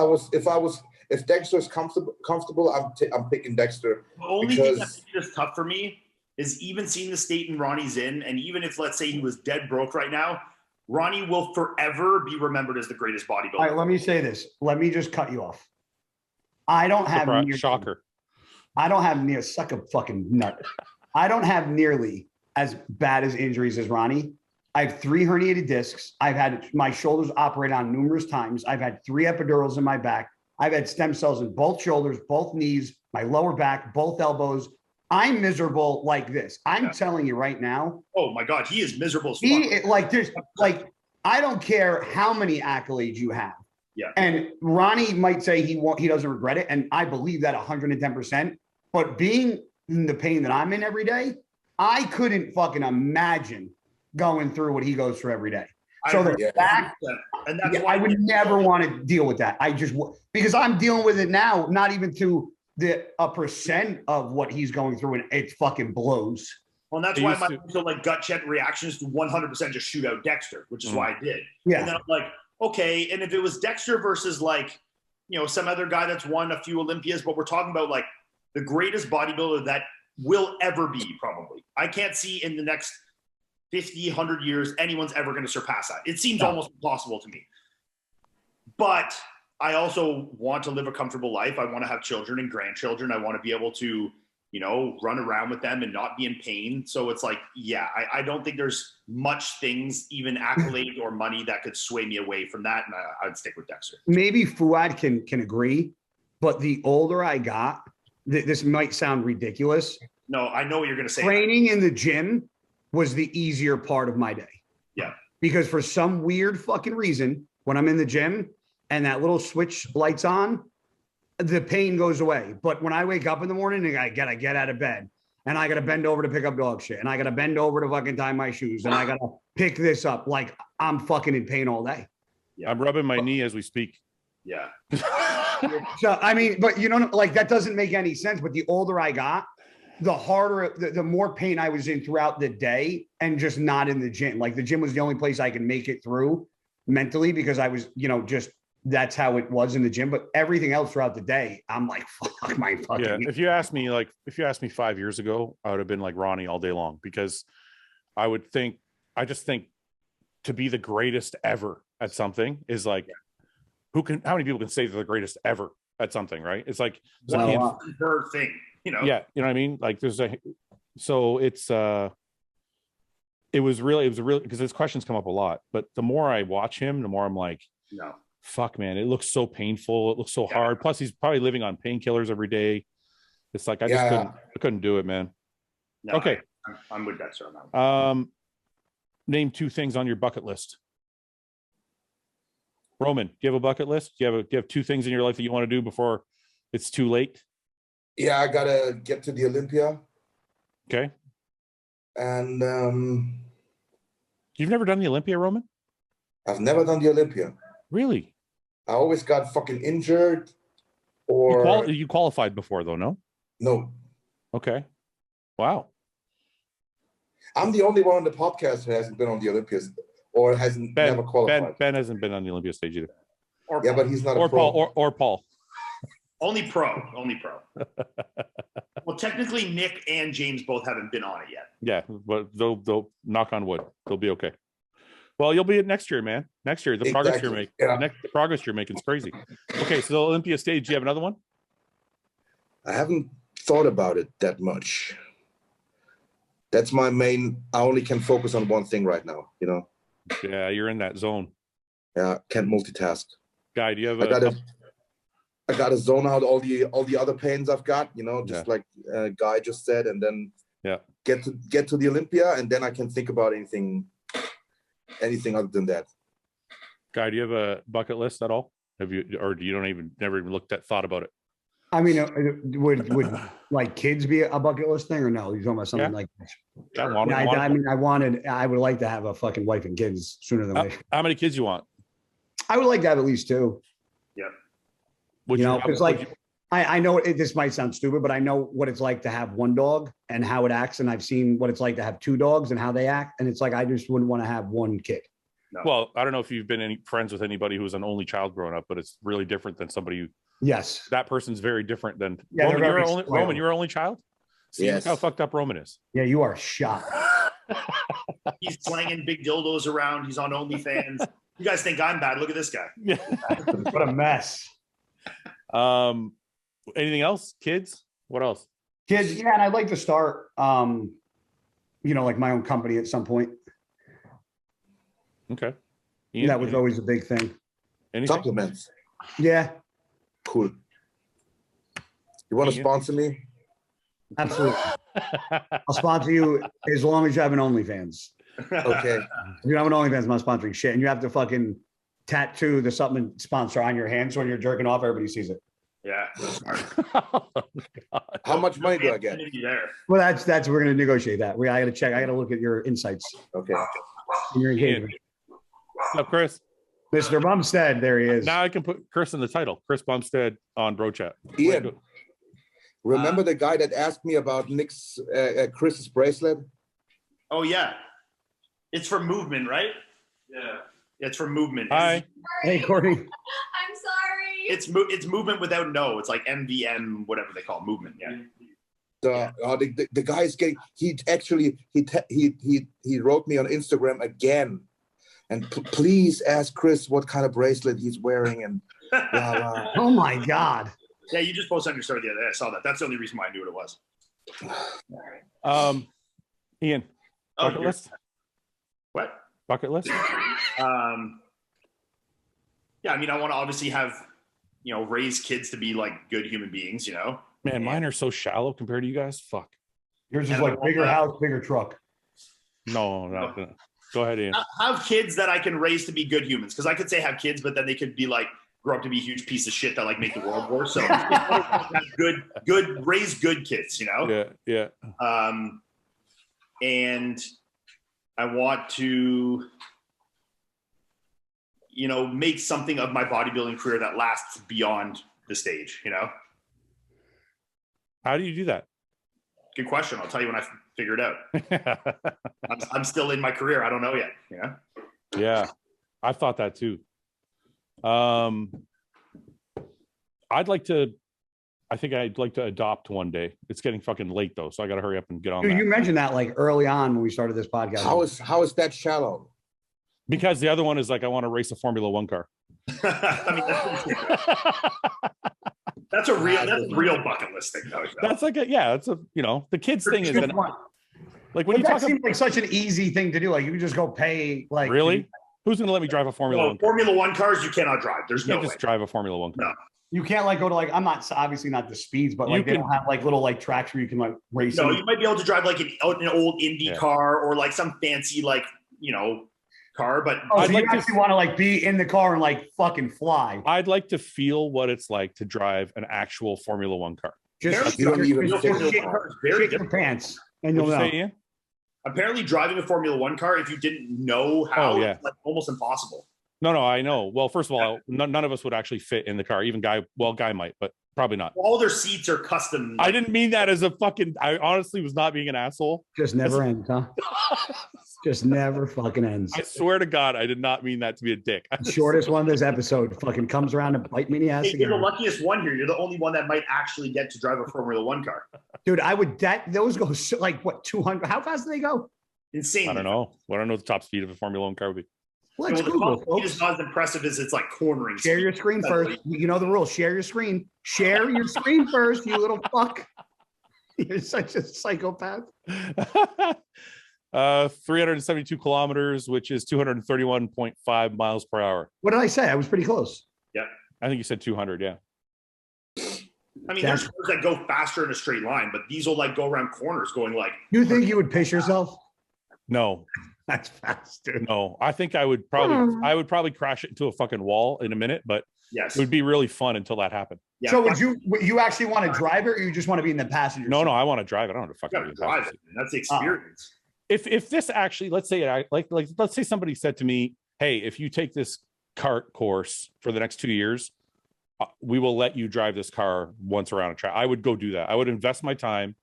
Dexter is comfortable, I'm picking Dexter. The only thing that's just tough for me is even seeing the state in Ronnie's in, and even if, let's say, he was dead broke right now, Ronnie will forever be remembered as the greatest bodybuilder. All right, let me say this. Let me just cut you off. I don't have shocker. I don't have suck a fucking nut. I don't have nearly as bad as injuries as Ronnie. I have 3 herniated discs. I've had my shoulders operated on numerous times. I've had 3 epidurals in my back. I've had stem cells in both shoulders, both knees, my lower back, both elbows. I'm miserable like this. I'm telling you right now. Oh my God, he is miserable as fuck. I don't care how many accolades you have. Yeah. And Ronnie might say he doesn't regret it. And I believe that 110%. But being in the pain that I'm in every day, I couldn't fucking imagine going through what he goes through every day. So the fact, and that's why I would never want to deal with that. Because I'm dealing with it now, not even to a percent of what he's going through, and it fucking blows. Well, and that's why my gut check reaction is to 100% just shoot out Dexter, which is why I did. Yeah. And then I'm like, okay, and if it was Dexter versus some other guy that's won a few Olympias, but we're talking about like the greatest bodybuilder that will ever be, probably. I can't see in the next 50, 100 years anyone's ever going to surpass that. It seems almost impossible to me. But I also want to live a comfortable life. I want to have children and grandchildren. I want to be able to, run around with them and not be in pain. So it's like, I don't think there's much things, even accolade or money, that could sway me away from that. And I'd stick with Dexter. Maybe Fouad can agree, but the older I got, this might sound ridiculous. No, I know what you're going to say. Training in the gym was the easier part of my day. Yeah. Because for some weird fucking reason, when I'm in the gym and that little switch lights on, the pain goes away. But when I wake up in the morning and I gotta get out of bed and I gotta bend over to pick up dog shit and I gotta bend over to fucking tie my shoes and I gotta pick this up, like I'm fucking in pain all day. Yeah. I'm rubbing my knee as we speak. Yeah. So, I mean, but that doesn't make any sense. But the older I got, the harder, the more pain I was in throughout the day, and just not in the gym. Like the gym was the only place I could make it through mentally, because I was, just that's how it was in the gym. But everything else throughout the day, I'm like, fuck my fucking. Yeah. If you asked me 5 years ago, I would have been like Ronnie all day long, because I just think to be the greatest ever at something is like, how many people can say they're the greatest ever at something, right? It's like her thing, Yeah, you know what I mean? Like it was really because this question's come up a lot, but the more I watch him, the more I'm like, no, fuck, man, it looks so painful. It looks so hard. Plus he's probably living on painkillers every day. It's like, I couldn't do it, man. No, okay. I'm with that, sir. Now. Name 2 things on your bucket list. Roman, do you have a bucket list? Do you have 2 things in your life that you want to do before it's too late? Yeah, I gotta get to the Olympia. Okay. And you've never done the Olympia, Roman? I've never done the Olympia. Really? I always got fucking injured. Or you qualified before, though, no? No. Okay. Wow. I'm the only one on the podcast who hasn't been on the Olympias or hasn't never qualified. Ben hasn't been on the Olympia stage either. But he's not a pro. Or Paul. Only pro. Well, technically, Nick and James both haven't been on it yet. Yeah, but they'll knock on wood. They'll be okay. Well, you'll be at next year, man. Next year, the progress you're making. Yeah. The progress you're making is crazy. Okay, so the Olympia stage. Do you have another one? I haven't thought about it that much. That's my main. I only can focus on one thing right now. Yeah, you're in that zone. Yeah, can't multitask. Guy, do you have I got to zone out all the other pains I've got, like Guy just said, and then get to the Olympia, and then I can think about anything other than that. Guy, do you have a bucket list at all? Have you, or do you never even thought about it? I mean, would like kids be a bucket list thing, or no? You're talking about something like this? I would like to have a fucking wife and kids sooner than later. How many kids you want? I would like to have at least 2. Yeah. Because I know this might sound stupid, but I know what it's like to have one dog and how it acts. And I've seen what it's like to have 2 dogs and how they act. And it's like, I just wouldn't want to have one kid. No. Well, I don't know if you've been friends with anybody who was an only child growing up, but it's really different than somebody who. Yes. That person's very different than Roman. Roman, you're only child? See, yes. Look how fucked up Roman is. Yeah, you are shot. He's slanging big dildos around. He's on OnlyFans. You guys think I'm bad? Look at this guy. What a mess. Anything else? Kids? What else? Kids, yeah, and I'd like to start like my own company at some point. Okay. That was always a big thing. Anything? Supplements. Yeah. Cool. You want to sponsor me? Absolutely. I'll sponsor you as long as you have an OnlyFans. Okay. If you have an OnlyFans, I'm not sponsoring shit. And you have to fucking tattoo the supplement sponsor on your hand so when you're jerking off, everybody sees it. Yeah. How much money do I get? Well, that's we're gonna negotiate that. I gotta check. I gotta look at your insights. Okay. And your engagement. What's up, Chris? Mr. Bumstead, there he is. Now I can put Chris in the title. Chris Bumstead on Bro Chat. Ian, remember the guy that asked me about Nick's Chris's bracelet? Oh yeah, it's for movement, right? Yeah, it's for movement. Hi. Hey, Courtney. I'm sorry. It's movement without no. It's like MVM, whatever they call it, movement. Yeah. The guy is getting. He wrote me on Instagram again, and please ask Chris what kind of bracelet he's wearing and blah, blah. Oh my God. Yeah, you just posted on your story the other day. I saw that. That's the only reason why I knew what it was. Ian, bucket list? What? Bucket list? Yeah, I mean, I want to obviously have, raise kids to be like good human beings, Man, mine are so shallow compared to you guys. Fuck. Yours is like bigger house, bigger truck. No. Go ahead, Ian. Have kids that I can raise to be good humans. Because I could say have kids, but then they could be like, grow up to be a huge piece of shit that like make the world worse. So raise good kids, Yeah. And I want to, make something of my bodybuilding career that lasts beyond the stage, How do you do that? Good question. I'll tell you when I figure it out. I'm still in my career. I don't know yet. Yeah, I thought that too. I think I'd like to adopt one day. It's getting fucking late though, so I got to hurry up and get on. Dude, that. You mentioned that like early on when we started this podcast. How is that shallow? Because the other one is like I want to race a Formula One car. I mean, that's a real bucket list thing though. That's like the kids thing is like when you talk seems like such an easy thing to do. Like you can just go pay like really. Who's going to let me drive a Formula One? Formula One cars you cannot drive. There's no way. Just drive a Formula One car. No. You can't like go to like I'm not obviously not the speeds, but like they don't have like little like tracks where you can like race. No, you might be able to drive like an old Indy car or like some fancy like car. But so you actually want to like be in the car and like fucking fly. I'd like to feel what it's like to drive an actual Formula One car. Just you don't even shit your pants and you'll know. Apparently, driving a Formula One car, if you didn't know how, it's like almost impossible. No, I know. Well, first of all, none of us would actually fit in the car. Even Guy might, but probably not. All their seats are custom. I didn't mean that as a fucking. I honestly was not being an asshole. Just never ends, huh? Just never fucking ends. I swear to God, I did not mean that to be a dick. Shortest one of this episode fucking comes around and bite me in the ass. You're the luckiest one here. You're the only one that might actually get to drive a Formula One car. Dude, those go like what 200? How fast do they go? Insane. I don't know. I don't know what the top speed of a Formula One car would be. Let's Google, the top speed is not as impressive as it's like cornering. Share your screen first. You know the rule. Share your screen. Share your screen first, you little fuck. You're such a psychopath. 372 kilometers, which is 231.5 miles per hour. What did I say? I was pretty close. Yeah. I think you said 200. Yeah. I mean, there's cars that go faster in a straight line, but these will like go around corners going like. You think you would piss yourself? No. That's fast, dude. No, I think I would probably crash it into a fucking wall in a minute, but yes, it would be really fun until that happened. Yeah. So would you actually want to drive it or you just want to be in the passenger seat? No, I want to drive it. I don't want to fucking drive it. That's the experience. If this actually, let's say somebody said to me, hey, if you take this kart course for the next 2 years, we will let you drive this car once around a track. I would go do that. I would invest my time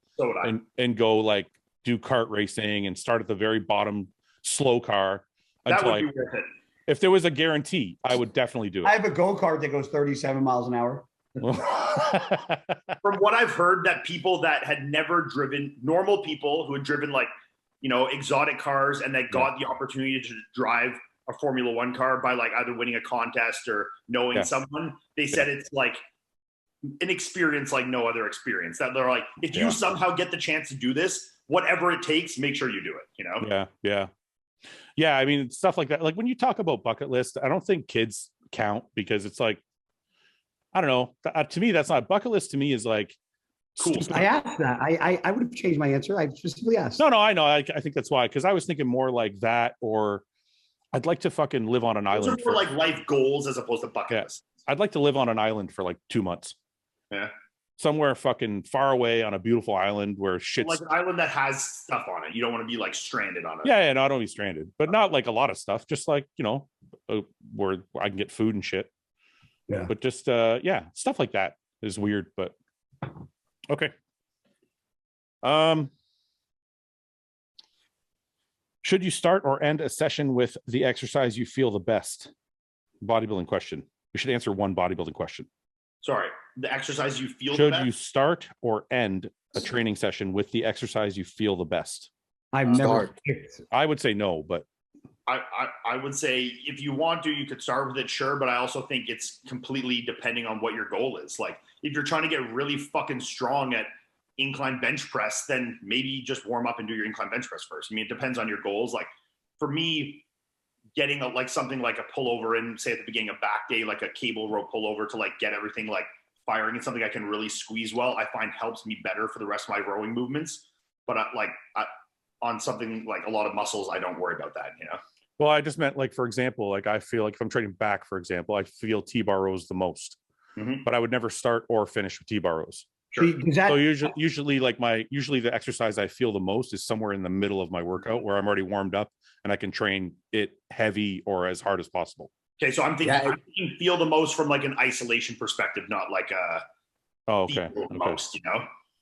and go like do kart racing and start at the very bottom slow car. That would be worth it. If there was a guarantee, I would definitely do it. I have a go-kart that goes 37 miles an hour. From what I've heard, that people that had never driven, normal people who had driven like, exotic cars and that got the opportunity to drive a Formula One car by like either winning a contest or knowing someone, they said it's like an experience like no other experience. That they're like, if you somehow get the chance to do this, whatever it takes, make sure you do it, Yeah, I mean, stuff like that. Like when you talk about bucket list, I don't think kids count because it's like I don't know. To me, that's not bucket list. To me is like Cool. I asked that. I would have changed my answer. I specifically asked. No, I know. I think that's why, because I was thinking more like that, or I'd like to fucking live on an Those island are more like life goals as opposed to bucket list. I'd like to live on an island for like 2 months. Yeah. Somewhere fucking far away on a beautiful island where shit's like an island that has stuff on it. You don't want to be like stranded on it. Yeah, no, I don't be stranded, but not like a lot of stuff. Just like, where I can get food and shit. Yeah. But just stuff like that is weird, but okay. Should you start or end a session with the exercise you feel the best? Bodybuilding question. We should answer one bodybuilding question. Sorry, the exercise you feel Should the best? you start or end a training session with the exercise you feel the best? I've never picked. I would say no, but I would say if you want to, you could start with it, sure. But I also think it's completely depending on what your goal is. Like if you're trying to get really fucking strong at incline bench press, then maybe just warm up and do your incline bench press first. I mean, it depends on your goals. Like for me, getting something like a pullover in, say at the beginning of back day, like a cable rope pullover to like get everything like firing and something I can really squeeze well, I find helps me better for the rest of my rowing movements. But on something like a lot of muscles, I don't worry about that, Well, I just meant like, for example, like I feel like if I'm training back, for example, I feel T-bar rows the most, but I would never start or finish with T-bar rows. Sure. So usually the exercise I feel the most is somewhere in the middle of my workout where I'm already warmed up and I can train it heavy or as hard as possible. Okay, so I'm thinking feel the most from like an isolation perspective, not like a okay. most,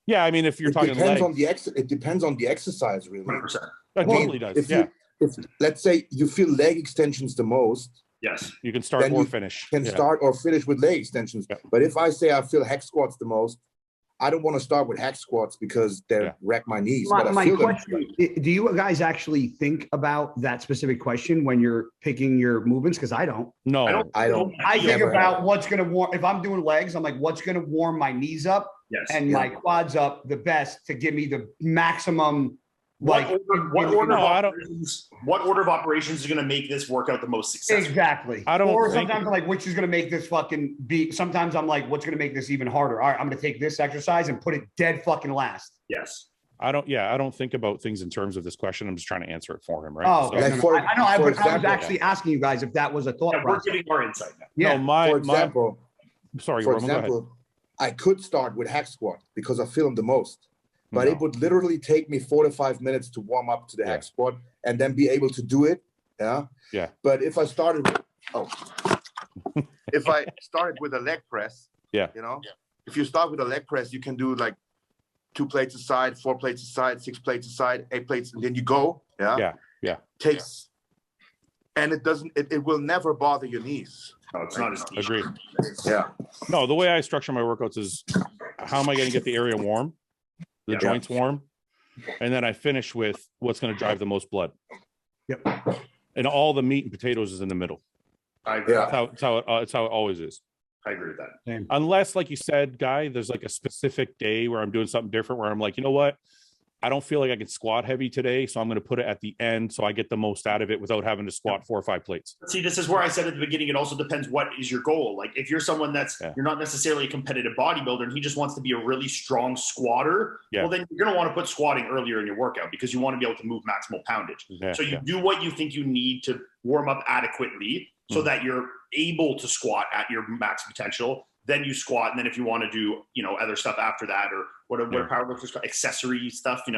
Yeah, I mean, if you're talking legs, it depends on the exercise, really. 100%. That totally does. If let's say you feel leg extensions the most, yes, you can start or finish. Start or finish with leg extensions. Yeah. But if I say I feel hack squats the most, I don't want to start with hack squats because they wreck my knees. My question, do you guys actually think about that specific question when you're picking your movements? Because I don't. No, I don't. I think about what's going to warm. If I'm doing legs, I'm like, what's going to warm my knees up and my quads up the best to give me the maximum. What order of operations is going to make this workout the most successful? Exactly. Sometimes I'm like, which is going to make this fucking beat. Sometimes I'm like, what's going to make this even harder? All right, I'm going to take this exercise and put it dead fucking last. Yes. I don't think about things in terms of this question. I'm just trying to answer it for him, right? Oh, I know. I was actually asking you guys if that was a thought process. We're getting our insight now. Yeah. No, for example, I could start with hack squat because I feel them the most. But it would literally take me 4 to 5 minutes to warm up to the hack squat and then be able to do it. Yeah. Yeah. But if I started with a leg press, if you start with a leg press, you can do like 2 plates aside, 4 plates aside, 6 plates aside, 8 plates, and then you go. Yeah. And it will never bother your knees. No, it's not as deep. Agreed. Yeah. No, the way I structure my workouts is how am I going to get the area warm? The joints warm, and then I finish with what's going to drive the most blood. Yep. And all the meat and potatoes is in the middle. I agree. It's how it always is. I agree with that. Same. Unless, like you said, Guy, there's like a specific day where I'm doing something different, where I'm like, you know what? I don't feel like I can squat heavy today, so I'm going to put it at the end so I get the most out of it without having to squat 4 or 5 plates. See, this is where I said at the beginning, it also depends what is your goal. Like if you're someone you're not necessarily a competitive bodybuilder and he just wants to be a really strong squatter, well, then you're going to want to put squatting earlier in your workout because you want to be able to move maximal poundage. So you do what you think you need to warm up adequately so that you're able to squat at your max potential. Then you squat, and then if you want to do, other stuff after that, or what powerlifters call accessory stuff, then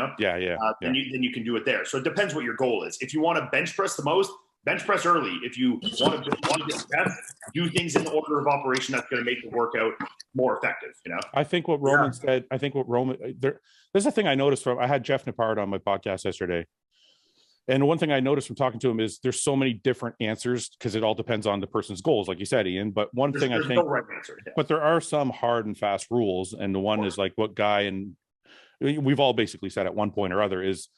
you can do it there. So it depends what your goal is. If you want to bench press the most, bench press early. If you want to get best, do things in the order of operation that's going to make the workout more effective. I think what Roman said. There's a thing I noticed I had Jeff Nippard on my podcast yesterday. And one thing I noticed from talking to him is there's so many different answers because it all depends on the person's goals, like you said, Ian. But there's I think, no right answer, but there are some hard and fast rules. And the one is like what Guy and we've all basically said at one point or other is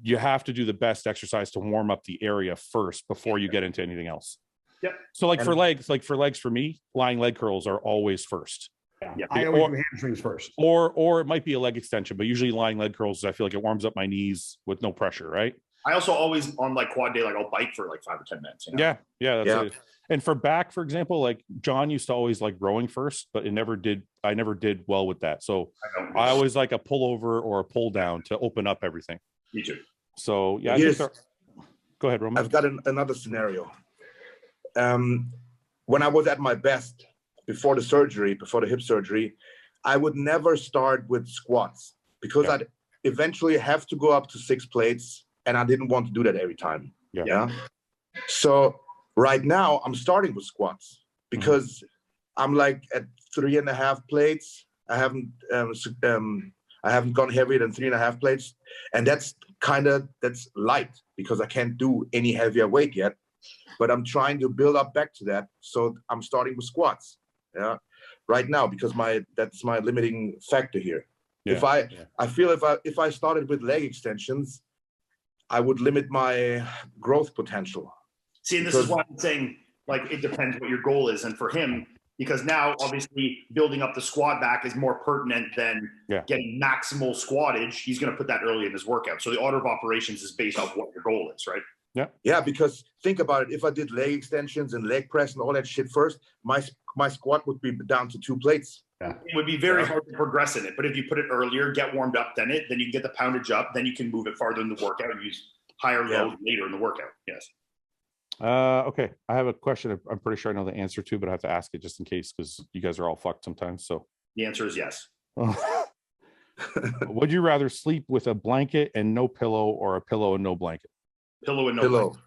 you have to do the best exercise to warm up the area first before you get into anything else. Yep. So for legs, for me, lying leg curls are always first. Yeah. I always do hamstrings first. Or it might be a leg extension, but usually lying leg curls, I feel like it warms up my knees with no pressure, right? I also always on like quad day, like I'll bike for like 5 or 10 minutes. Yeah. That's it. And for back, for example, like John used to always like rowing first, but I never did well with that. So I always like a pullover or a pull down to open up everything. Me too. So yeah, go ahead, Roman. I've got another scenario. When I was at my best before the hip surgery, I would never start with squats because I'd eventually have to go up to 6 plates, and I didn't want to do that every time. Yeah. So right now I'm starting with squats because I'm like at 3.5 plates. I haven't gone heavier than 3.5 plates, and that's light because I can't do any heavier weight yet. But I'm trying to build up back to that, so I'm starting with squats. Yeah, right now because that's my limiting factor here. Yeah. I feel if I started with leg extensions, I would limit my growth potential. See, and this is why I'm saying, like, it depends what your goal is. And for him, because now obviously building up the squat back is more pertinent than getting maximal squattage. He's going to put that early in his workout. So the order of operations is based off what your goal is, right? Yeah. Yeah, because think about it. If I did leg extensions and leg press and all that shit first, my squat would be down to 2 plates. Yeah. It would be very hard to progress in it. But if you put it earlier, get warmed up, then you can get the poundage up, then you can move it farther in the workout and use higher load later in the workout. Yes. Okay. I have a question I'm pretty sure I know the answer to, but I have to ask it just in case because you guys are all fucked sometimes. So the answer is yes. Would you rather sleep with a blanket and no pillow or a pillow and no blanket? Pillow and no blanket.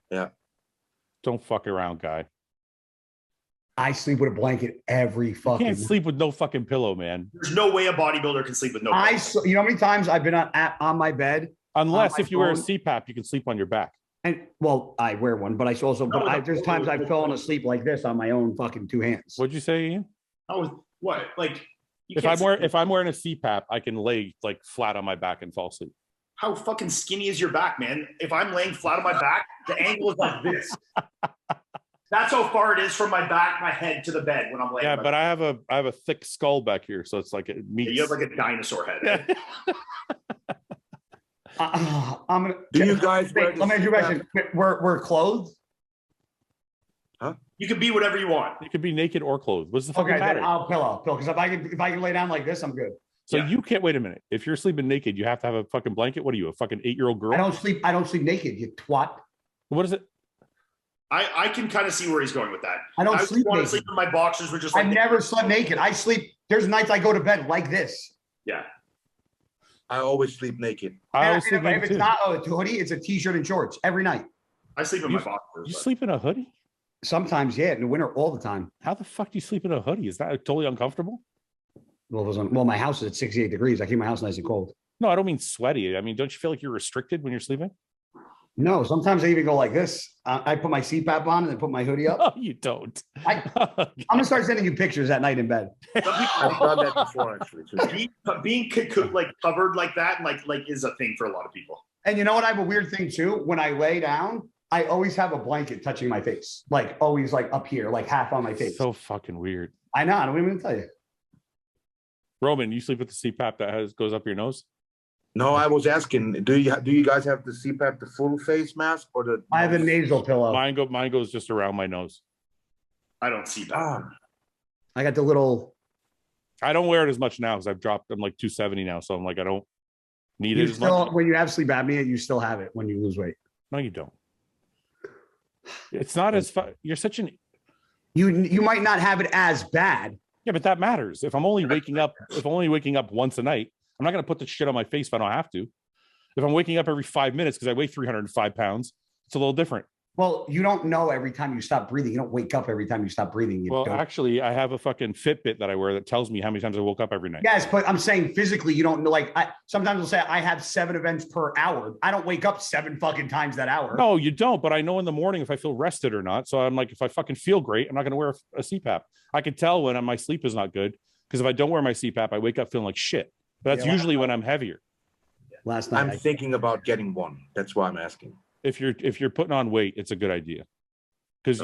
Yeah. Don't fuck around, guy. I sleep with a blanket every fucking. You can't sleep with no fucking pillow, man. There's no way a bodybuilder can sleep with no pillow. You know how many times I've been on my bed? Unless if you wear a CPAP, you can sleep on your back. And well, I wear one, but there's times I've fallen asleep like this on my own fucking 2 hands. What'd you say, Ian? What? Like if I'm wearing a CPAP, I can lay like flat on my back and fall asleep. How fucking skinny is your back, man? If I'm laying flat on my back, the angle is like this. That's how far it is from my back, my head to the bed when I'm laying. Yeah, but I have a thick skull back here, so it's like it meets. Yeah, you have like a dinosaur head. I'm gonna. Do you guys? Let me ask you a question. We're clothed. Huh? You can be whatever you want. You could be naked or clothed. What's the fucking matter? Then I'll pillow because if I can lay down like this, I'm good. So you can't wait a minute. If you're sleeping naked, you have to have a fucking blanket. What are you, a fucking 8-year-old girl? I don't sleep naked, you twat. What is it? I can kind of see where he's going with that. I don't sleep naked. Sleep in my boxers were just like. I've never slept naked. I sleep. There's nights I go to bed like this. Yeah. I always sleep naked. If it's not a hoodie, it's a t-shirt and shorts every night. I sleep in my boxers. You sleep in a hoodie? Sometimes, yeah. In the winter, all the time. How the fuck do you sleep in a hoodie? Is that totally uncomfortable? Well, my house is at 68 degrees. I keep my house nice and cold. No, I don't mean sweaty. I mean, don't you feel like you're restricted when you're sleeping? No, sometimes I even go like this. I put my CPAP on and then put my hoodie up. No, you don't. I'm gonna start sending you pictures at night in bed. I've done that before, actually. Being like covered like that, like is a thing for a lot of people. And you know what? I have a weird thing too. When I lay down, I always have a blanket touching my face, like always, like up here, like half on my face. So fucking weird. I know. I don't even tell you. Roman, you sleep with the CPAP that goes up your nose? No, I was asking, do you guys have the CPAP, the full face mask, or the? I have a nasal pillow. Mine goes just around my nose. I don't see that. I got the little. I don't wear it as much now because I've dropped. I'm like 270 now, so I'm like I don't need it as much. When you have sleep apnea, you still have it when you lose weight. No, you don't. It's not as fun. You're such an. You might not have it as bad. Yeah, but that matters. If I'm only waking up once a night, I'm not going to put the shit on my face if I don't have to. If I'm waking up every 5 minutes because I weigh 305 pounds, it's a little different. Well, you don't know every time you stop breathing. You don't wake up every time you stop breathing. Actually, I have a fucking Fitbit that I wear that tells me how many times I woke up every night. Yes, but I'm saying physically, you don't know. Like sometimes I'll say I have 7 events per hour. I don't wake up 7 fucking times that hour. No, you don't. But I know in the morning if I feel rested or not. So I'm like, if I fucking feel great, I'm not going to wear a CPAP. I can tell when my sleep is not good because if I don't wear my CPAP, I wake up feeling like shit. But that's usually when I'm heavier. Last night, I'm thinking about getting one. That's why I'm asking. If you're putting on weight, it's a good idea. Because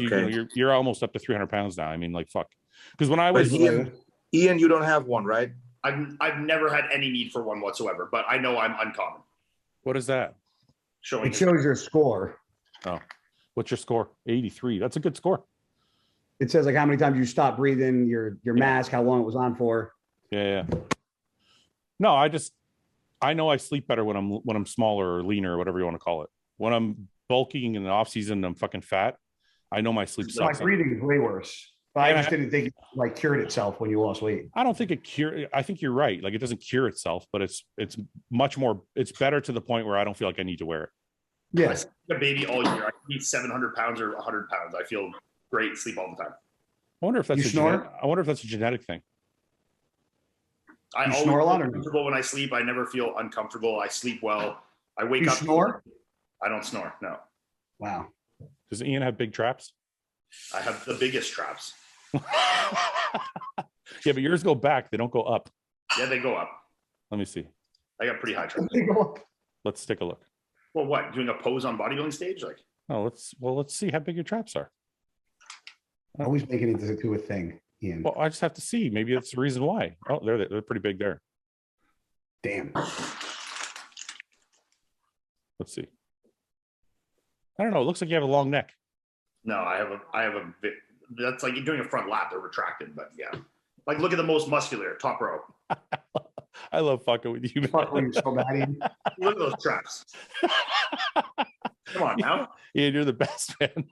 you're almost up to 300 pounds now. I mean, like fuck. Because when I was Ian, you don't have one, right? I've never had any need for one whatsoever, but I know I'm uncommon. What is that? It shows your score. Oh, what's your score? 83. That's a good score. It says like how many times you stopped breathing, your mask, how long it was on for. Yeah. No, I know I sleep better when I'm smaller or leaner or whatever you want to call it. When I'm bulking in the off season and I'm fucking fat, I know my sleep sucks. My breathing is way worse. But I just didn't think it like cured itself when you lost weight. I don't think it cured. I think you're right. Like it doesn't cure itself, but it's much more. It's better to the point where I don't feel like I need to wear it. Yes, a baby all year. I can eat 700 pounds or 100 pounds. I feel great, sleep all the time. I wonder if that's I wonder if that's a genetic thing. I always snore a lot feel comfortable when I sleep. I never feel uncomfortable. I sleep well. I wake up. Snore? I don't snore. No. Wow. Does Ian have big traps? I have the biggest traps. Yeah, but yours go back. They don't go up. Yeah, they go up. Let me see. I got pretty high traps. Let's take a look. Well, what? Doing a pose on bodybuilding stage? Like, oh, let's see how big your traps are. Always making it into a thing, Ian. Well, I just have to see. Maybe that's the reason why. Oh, they're pretty big there. Damn. Let's see. I don't know. It looks like you have a long neck. no, I have a bit. That's like you're doing a front lap. They're retracted, but yeah. Like, look at the most muscular top row. I love fucking with you. Fuck when you're so bad, Ian. Look at those traps. Come on now. Yeah, you're the best, man.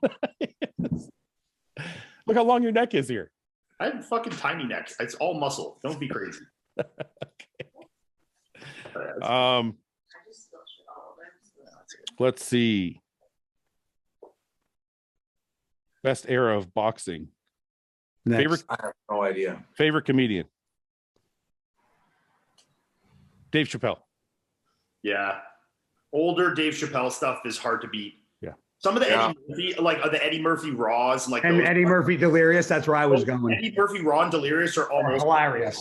Look how long your neck is here. I have a fucking tiny neck. It's all muscle. Don't be crazy. Okay. Let's see. Best era of boxing. Next. Favorite? I have no idea. Favorite comedian? Dave Chappelle. Yeah. Older Dave Chappelle stuff is hard to beat. Yeah. Some of the Eddie Murphy, like the Eddie Murphy Raws, like and Eddie Murphy Delirious. That's where I was going. Eddie Murphy Raw and Delirious are almost hilarious.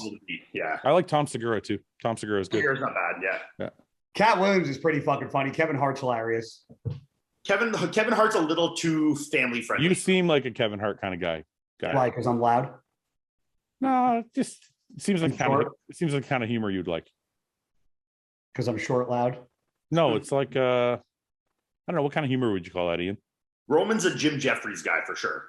Yeah. I like Tom Segura too. Tom Segura is good. Segura's not bad. Yeah. Cat Williams is pretty fucking funny. Kevin Hart's hilarious. Kevin Hart's a little too family friendly. You seem like a Kevin Hart kind of guy. Why? Because I'm loud. No, it just seems like kind of humor you'd like. Because I'm short, loud. No, it's like I don't know, what kind of humor would you call that, Ian? Roman's a Jim Jeffries guy for sure.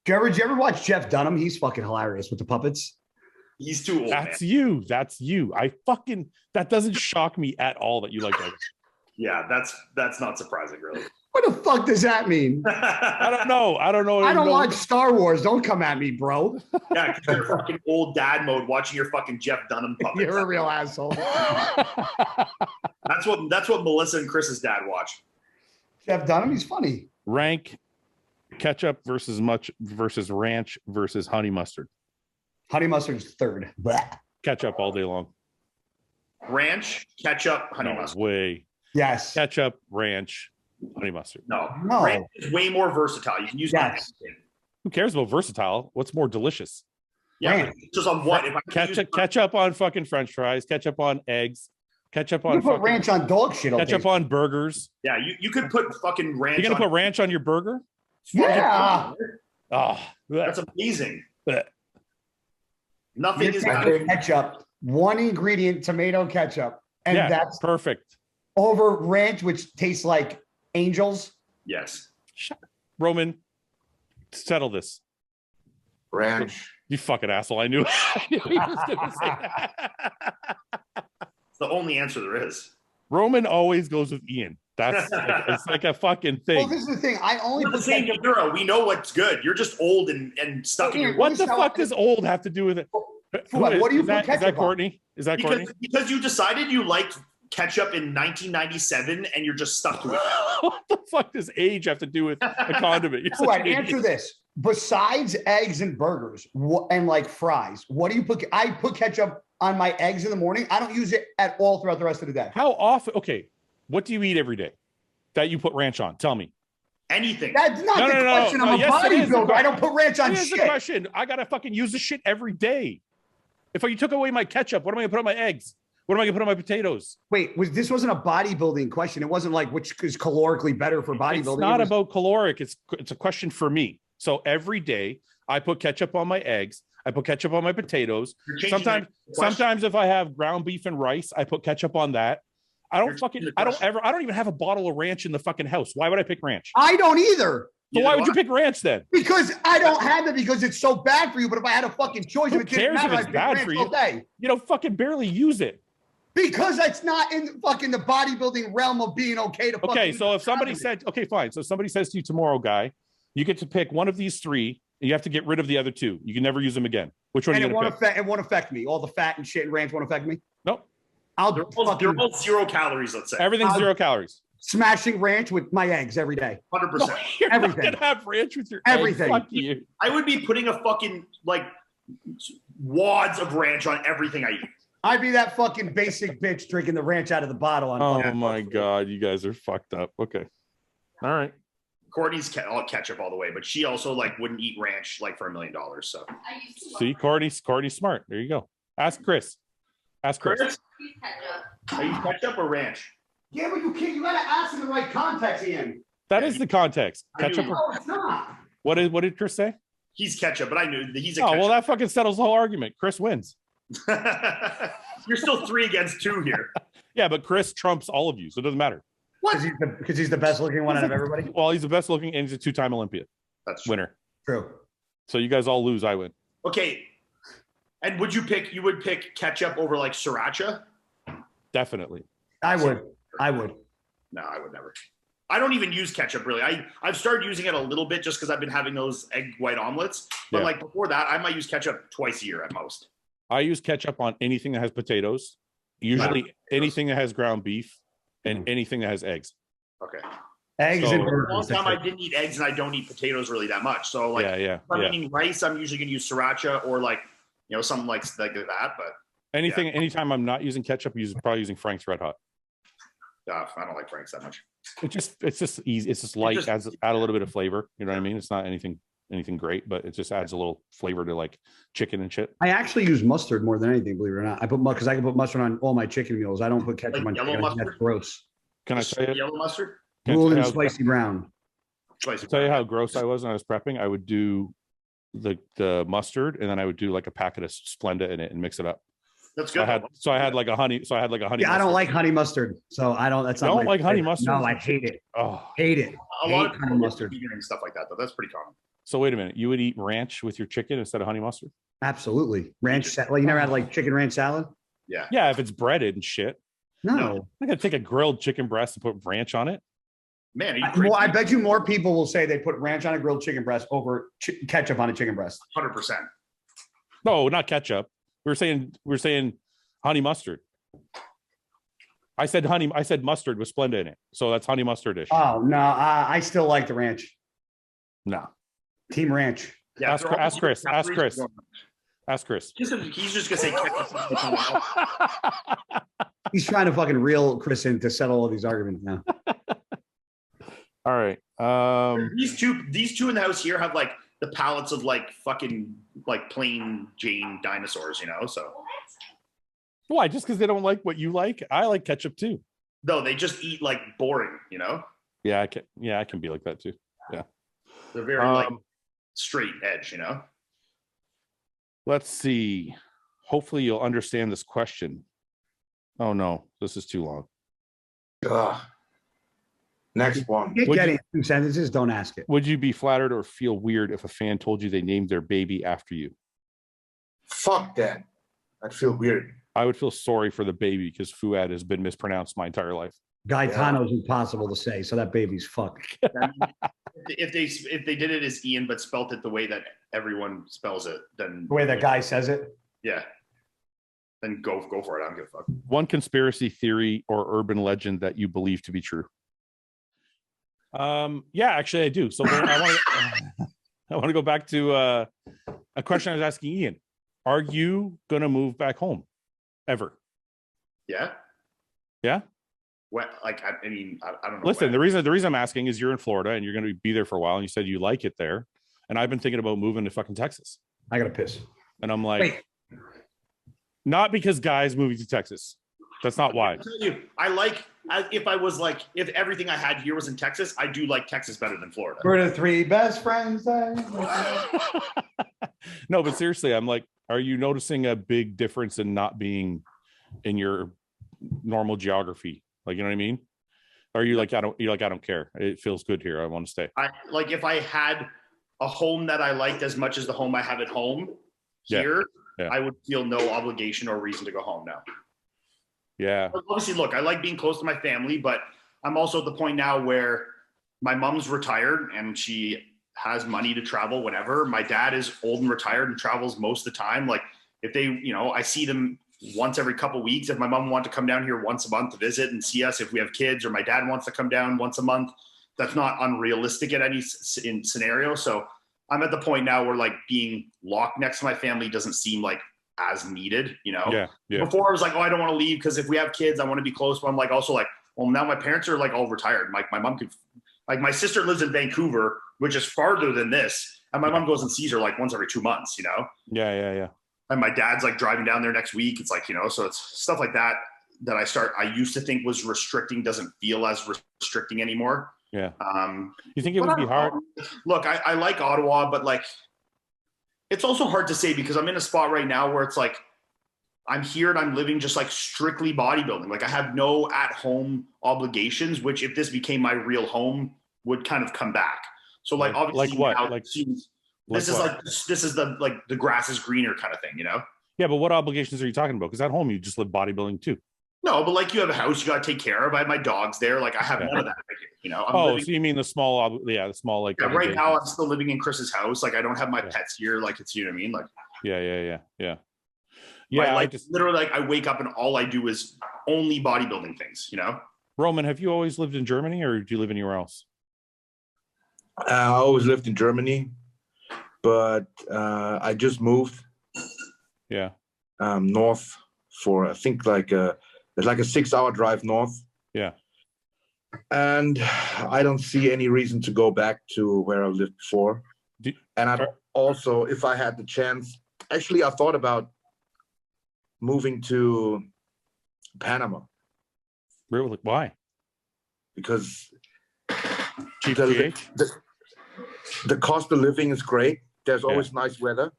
Did you ever watch Jeff Dunham? He's fucking hilarious with the puppets. He's too old. That's man. you. That's you. That doesn't shock me at all that you like that. Yeah, that's not surprising, really. What the fuck does that mean? I don't know. I don't watch Star Wars. Don't come at me, bro. Yeah, because you're fucking old dad mode watching your fucking Jeff Dunham puppets. You're a real asshole. That's what Melissa and Chris's dad watch. Jeff Dunham, he's funny. Rank ketchup versus ranch versus honey mustard. Honey mustard's third. Blah. Ketchup all day long. Ranch, ketchup, honey mustard. Way. Yes. Ketchup, ranch, honey mustard. No. No. Ranch is way more versatile. You can use Yes. Who cares about versatile? What's more delicious? Yeah, just on what? If I Ketchup on fucking French fries, ketchup on eggs, ketchup on you put ranch on dog shit. Ketchup on burgers. Yeah, you could put fucking ranch. You're gonna put ranch on your burger? Yeah. Oh, That's amazing. bleh. Nothing You is take better. ketchup, one ingredient, tomato ketchup, and Yeah, that's perfect. over ranch, which tastes like angels. Yes. Roman, settle this. Ranch. You fucking asshole. I knew he was gonna say that. It's the only answer there is. Roman always goes with Ian. That's it's like a fucking thing. Well, this is the thing. I only We're the put same ketchup. era. We know what's good. You're just old and stuck in your. What the fuck does old have to do with it? What do you Is put that ketchup on? Courtney? Is that Courtney? Because you decided you liked ketchup in 1997 and you're just stuck to it. What the fuck does age have to do with a condiment? You're such Right, an idiot. answer this. Besides eggs and burgers and like fries, what do you put? I put ketchup on my eggs in the morning. I don't use it at all throughout the rest of the day. How often? Okay, what do you eat every day that you put ranch on? Tell me. Anything. That's not No, the no, no, question. no. I'm a Yes, it is the bodybuilder. I don't put ranch on Here's the shit. question. I gotta fucking use this shit every day. If you took away my ketchup, what am I gonna put on my eggs? What am I gonna put on my potatoes? Wait, this wasn't a bodybuilding question. It wasn't like which is calorically better for bodybuilding. It's not It was- about caloric. It's a question for me. So every day I put ketchup on my eggs. I put ketchup on my potatoes. You're changing Sometimes the question. if I have ground beef and rice, I put ketchup on that. I don't even have a bottle of ranch in the fucking house. Why would I pick ranch? I don't either. So why would you pick ranch then? Because I don't have it because it's so bad for you. But if I had a fucking choice, Who cares if it's bad for you? You don't fucking barely use it. Because that's not in fucking the bodybuilding realm of being okay to. Okay, so if somebody said, okay, fine. So if somebody says to you tomorrow, Guy, you get to pick one of these three, and you have to get rid of the other two. You can never use them again. Which one? And it won't affect me. All the fat and shit and ranch won't affect me. Nope. They're all 0 calories. Let's say everything's 0 calories. Smashing ranch with my eggs every day. 100%. Everything. Not gonna have ranch with your everything. Eggs. Fuck you. I would be putting a fucking like wads of ranch on everything I eat. I'd be that fucking basic bitch drinking the ranch out of the bottle. Oh my god, you guys are fucked up. Okay, all right. Courtney's all ketchup all the way, but she also like wouldn't eat ranch like for $1 million. So see, Courtney's smart. There you go. Ask Chris. Ask Chris. Are you ketchup or ranch? Yeah, but you can't. You gotta ask in the right context, Ian. That is the context. Ketchup. No, it's not. What did Chris say? He's ketchup, but I knew he's a. Oh ketchup. well, that fucking settles the whole argument. Chris wins. You're still 3 against 2 here. Yeah, but Chris trumps all of you, so it doesn't matter. What? Because he's the best looking one out of everybody. Well, he's the best looking, and he's a 2-time Olympian. That's true. Winner. True. So you guys all lose. I win. Okay. And would you pick? You would pick ketchup over like sriracha? Definitely. I would. No, I would never. I don't even use ketchup really. I've started using it a little bit just because I've been having those egg white omelets. But like before that, I might use ketchup twice a year at most. I use ketchup on anything that has potatoes, usually anything that has ground beef, and anything that has eggs. Okay. Eggs and for a long time I didn't eat eggs and I don't eat potatoes really that much. So like if I'm eating rice, I'm usually gonna use sriracha or like something like that. But anytime I'm not using ketchup, probably using Frank's Red Hot. I don't like Frank's that much. It's just easy. It's just light, add a little bit of flavor. You know what I mean? It's not anything great, but it just adds a little flavor to like chicken and shit. I actually use mustard more than anything, believe it or not. I can put mustard on all my chicken meals. I don't put ketchup on yellow chicken. mustard? That's gross. Can I tell you? Yellow mustard? Golden and spicy brown. Tell you how gross I was when I was prepping. I would do the mustard, and then I would do like a packet of Splenda in it and mix it up. That's good. I had like a honey. Yeah, mustard. I don't like honey mustard, so I don't. That's not. I don't like honey mustard. No, I hate it. Oh, hate it. A lot of honey mustard and stuff like that, though. That's pretty common. So wait a minute. You would eat ranch with your chicken instead of honey mustard? Absolutely. Ranch. Like you never had like chicken ranch salad? Yeah. Yeah, if it's breaded and shit. No. I'm gonna take a grilled chicken breast and put ranch on it. Man, I bet you more people will say they put ranch on a grilled chicken breast over ketchup on a chicken breast. 100%. No, not ketchup. We're saying honey mustard. I said mustard with Splenda in it, so that's honey mustard-ish. Oh no, I still like the ranch. No, Team Ranch. Yeah, ask Chris. He's just gonna say ketchup. He's trying to fucking reel Chris in to settle all these arguments now. All right. These two in the house here have like the palates of like fucking like plain Jane dinosaurs, so. Why? Just because they don't like what you like? I like ketchup too. No, they just eat like boring, Yeah, I can be like that too. Yeah. They're very like straight edge, Let's see. Hopefully you'll understand this question. Oh no, this is too long. Next one. You get it in 2 sentences, don't ask it. Would you be flattered or feel weird if a fan told you they named their baby after you? Fuck that. I'd feel weird. I would feel sorry for the baby because Fouad has been mispronounced my entire life. Gaetano's impossible to say, so that baby's fucked. If they did it as Ian but spelt it the way that everyone spells it, then the way that guy says it. Yeah. Then go for it. I don't give a fuck. One conspiracy theory or urban legend that you believe to be true. Yeah, actually I do. So I want to go back to a question I was asking Ian. Are you gonna move back home ever? Yeah. Yeah. What? Like, I mean, I don't know. Listen, the reason I'm asking is you're in Florida and you're going to be there for a while, and you said you like it there, and I've been thinking about moving to fucking Texas. I gotta piss, and I'm like, not because guys moving to Texas. That's not why. If everything I had here was in Texas, I do like Texas better than Florida. We're the 3 best friends. No, but seriously, I'm like, are you noticing a big difference in not being in your normal geography Like, you know what I mean? Or are you like, I don't care. It feels good here. I want to stay. I like if I had a home that I liked as much as the home I have at home here, I would feel no obligation or reason to go home now. Yeah. But obviously, look, I like being close to my family, but I'm also at the point now where my mom's retired and she has money to travel whenever. My dad is old and retired and travels most of the time. Like if they, you know, I see them once every couple of weeks. If my mom wanted to come down here once a month to visit and see us, if we have kids, or my dad wants to come down once a month, that's not unrealistic in any scenario. So I'm at the point now where like being locked next to my family doesn't seem like as needed, you know? Yeah. Before I was like, oh, I don't want to leave because if we have kids, I want to be close. But I'm like, also like, well, now my parents are like all retired. Like my mom could, like my sister lives in Vancouver, which is farther than this. And my mom goes and sees her like once every 2 months, you know? Yeah. And my dad's like driving down there next week. It's like, you know, so it's stuff like that I used to think was restricting doesn't feel as restricting anymore. Yeah. You think it would be hard? Look, I like Ottawa, but like, it's also hard to say because I'm in a spot right now where it's like, I'm here and I'm living just like strictly bodybuilding. Like I have no at-home obligations, which if this became my real home would kind of come back. So like obviously like what? now Like this is the like the grass is greener kind of thing, you know? Yeah, but what obligations are you talking about? Because at home you just live bodybuilding too. No, but like you have a house you got to take care of. I have my dogs there. Like I have none of that. You know. So you mean the small? The small like. Yeah, right now I'm still living in Chris's house. Like I don't have my pets here. Like it's, you know what I mean? Like. Yeah. Like literally, like I wake up and all I do is only bodybuilding things. You know. Roman, have you always lived in Germany, or do you live anywhere else? I always lived in Germany, but I just moved. Yeah. North for I think it's like a 6-hour drive north. Yeah. And I don't see any reason to go back to where I lived before. And I also, if I had the chance, actually, I thought about moving to Panama. Really? Why? Because the cost of living is great. There's always nice weather.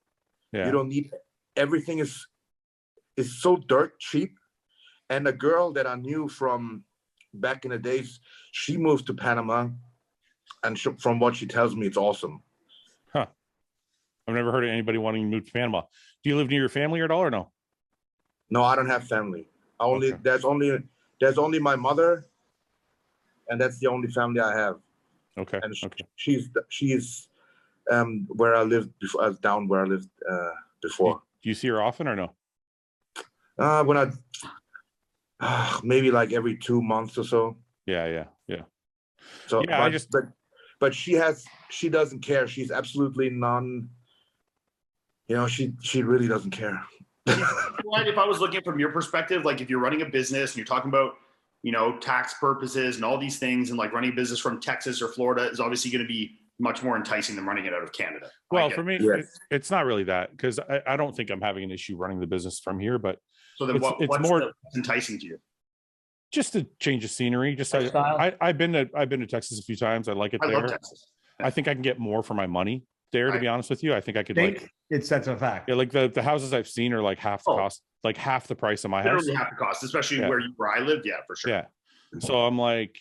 Yeah. You don't need everything is so dirt cheap. And a girl that I knew from back in the days, she moved to Panama, and from what she tells me, it's awesome. Huh. I've never heard of anybody wanting to move to Panama. Do you live near your family at all, or no? No, I don't have family. There's only my mother, and that's the only family I have. Okay. And she's where I lived before, down where I lived before. Do you see her often or no? When I maybe like every 2 months or so. Yeah. So yeah, but she doesn't care. She's absolutely none. You know, she really doesn't care. If I was looking from your perspective, like if you're running a business and you're talking about, you know, tax purposes and all these things, and like running a business from Texas or Florida is obviously going to be much more enticing than running it out of Canada. Well, for me, it's not really that, because I don't think I'm having an issue running the business from here, but so then what's more enticing to you? Just to change the scenery. Just I've been to Texas a few times. I like it there. Love Texas. I think I can get more for my money there, to be honest with you. I think I could that's a fact. Yeah, like the houses I've seen are like half the cost, like half the price of my house. Literally half the cost, especially where I live. Yeah, for sure. Yeah. So I'm like,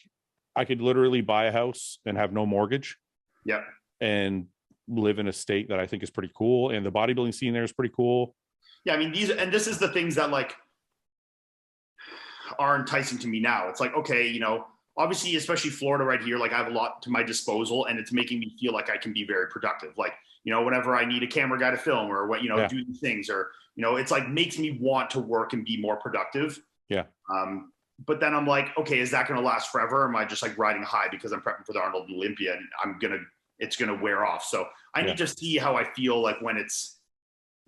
I could literally buy a house and have no mortgage. Yeah. And live in a state that I think is pretty cool. And the bodybuilding scene there is pretty cool. Yeah. I mean, this is the things that like are enticing to me now. It's like, okay, you know, obviously, especially Florida right here, like I have a lot to my disposal and it's making me feel like I can be very productive. Like, you know, whenever I need a camera guy to film or what, you know, do these things, or, you know, it's like makes me want to work and be more productive. Yeah. But then I'm like, okay, is that going to last forever? Or am I just like riding high because I'm prepping for the Arnold Olympia and it's going to wear off. So I need to see how I feel like when it's,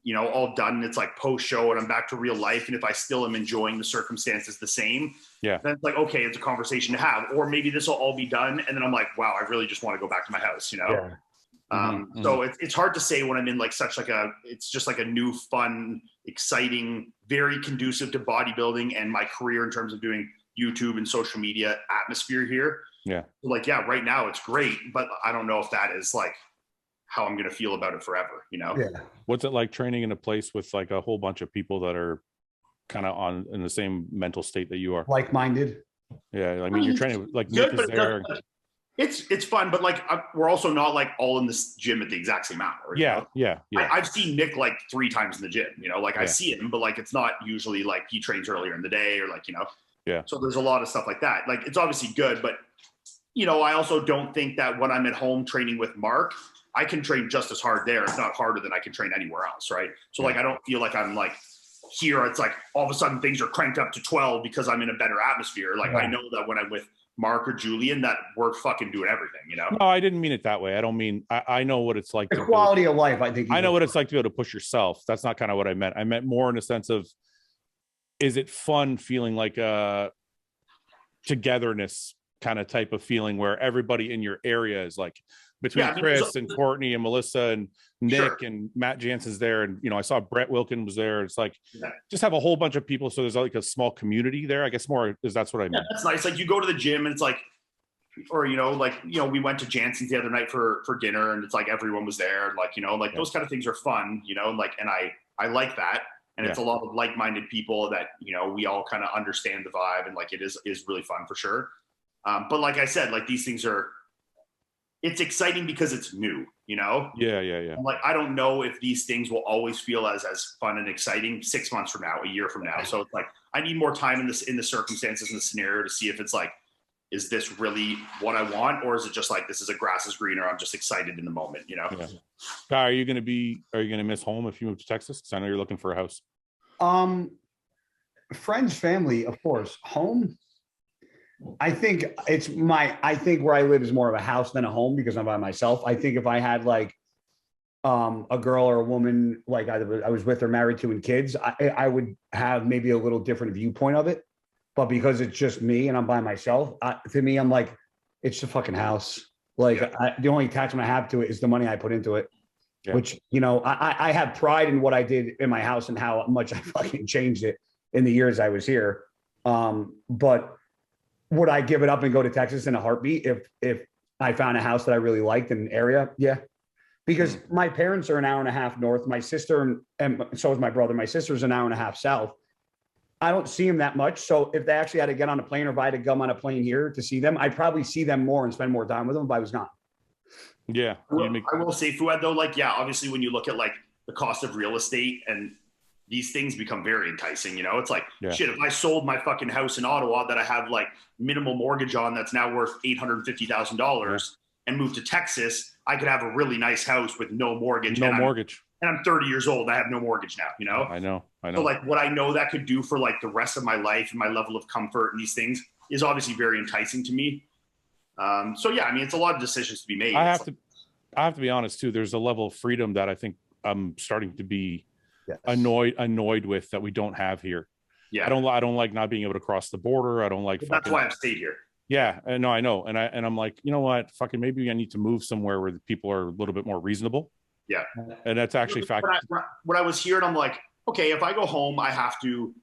you know, all done and it's like post show and I'm back to real life. And if I still am enjoying the circumstances the same, then it's like, okay, it's a conversation to have, or maybe this will all be done. And then I'm like, wow, I really just want to go back to my house, you know? Yeah. So it's hard to say when I'm in like such like it's just like a new, fun, exciting, very conducive to bodybuilding and my career in terms of doing YouTube and social media atmosphere here. Yeah. Like, yeah, right now it's great, but I don't know if that is like how I'm going to feel about it forever, you know? Yeah. What's it like training in a place with like a whole bunch of people that are kind of in the same mental state that you are? Like-minded. Yeah, I mean, you're training like good, Nick is there. It's fun, but like we're also not like all in this gym at the exact same hour. Yeah, yeah. I've seen Nick like 3 times in the gym. You know, like I see him, but like it's not usually like he trains earlier in the day or like, you know. Yeah. So there's a lot of stuff like that. Like it's obviously good, but you know, I also don't think that when I'm at home training with Mark, I can train just as hard there, if not harder than I can train anywhere else, right? So like I don't feel like I'm like here. It's like all of a sudden things are cranked up to 12 because I'm in a better atmosphere. Like I know that when I'm with Mark or Julian, that we're fucking doing everything, you know? No, I didn't mean it that way. I don't mean, I know what it's like. The quality of life, I think. I know what it's like to be able to push yourself. That's not kind of what I meant. I meant more in a sense of, is it fun feeling like a togetherness kind of type of feeling where everybody in your area is like between Chris and Courtney and Melissa and Nick and Matt Jansen's there. And, you know, I saw Brett Wilkin was there. It's like, just have a whole bunch of people. So there's like a small community there, I guess more is that's what I meant. That's nice. Like you go to the gym and it's like, or, you know, like, you know, we went to Jansen's the other night for dinner and it's like, everyone was there. Like, you know, like those kind of things are fun, you know, like, and I like that. And it's a lot of like-minded people that, you know, we all kind of understand the vibe and like, it is really fun for sure. But like I said, like these things it's exciting because it's new, you know? Yeah. Like, I don't know if these things will always feel as fun and exciting 6 months from now, a year from now. So it's like, I need more time in the circumstances and the scenario to see if it's like, is this really what I want? Or is it just like, this is a grass is greener. I'm just excited in the moment, you know? Yeah. Guy, are you going to miss home if you move to Texas? Cause I know you're looking for a house. Friends, family, of course. Home. I think where I live is more of a house than a home because I'm by myself. I think if I had like a girl or a woman like I was with or married to and kids, I would have maybe a little different viewpoint of it. But because it's just me and I'm by myself, to me, I'm like, it's a fucking house. Like the only attachment I have to it is the money I put into it, which, you know, I have pride in what I did in my house and how much I fucking changed it in the years I was here. But would I give it up and go to Texas in a heartbeat if I found a house that I really liked in an area? Yeah. Because my parents are an hour and a half north. My sister, and so is my brother, my sister's an hour and a half south. I don't see them that much. So if they actually had to get on a plane or if I had to come on a plane here to see them, I'd probably see them more and spend more time with them if I was gone. Yeah. I will say, Fouad, though, like, yeah, obviously when you look at like the cost of real estate and these things become very enticing, you know, it's like, shit, if I sold my fucking house in Ottawa that I have like minimal mortgage on, that's now worth $850,000 and moved to Texas, I could have a really nice house with no mortgage. And I'm 30 years old. I have no mortgage now, you know? I know. So like what I know that could do for like the rest of my life and my level of comfort and these things is obviously very enticing to me. So yeah, I mean, it's a lot of decisions to be made. I have to be honest too. There's a level of freedom that I think I'm starting to be annoyed with that we don't have here. Yeah. I don't like not being able to cross the border. I don't like. That's why I've stayed here. Yeah, no, I know, and I'm like, you know what, fucking maybe I need to move somewhere where the people are a little bit more reasonable. Yeah, and that's actually fact. When I was here, and I'm like, okay, if I go home, I have to,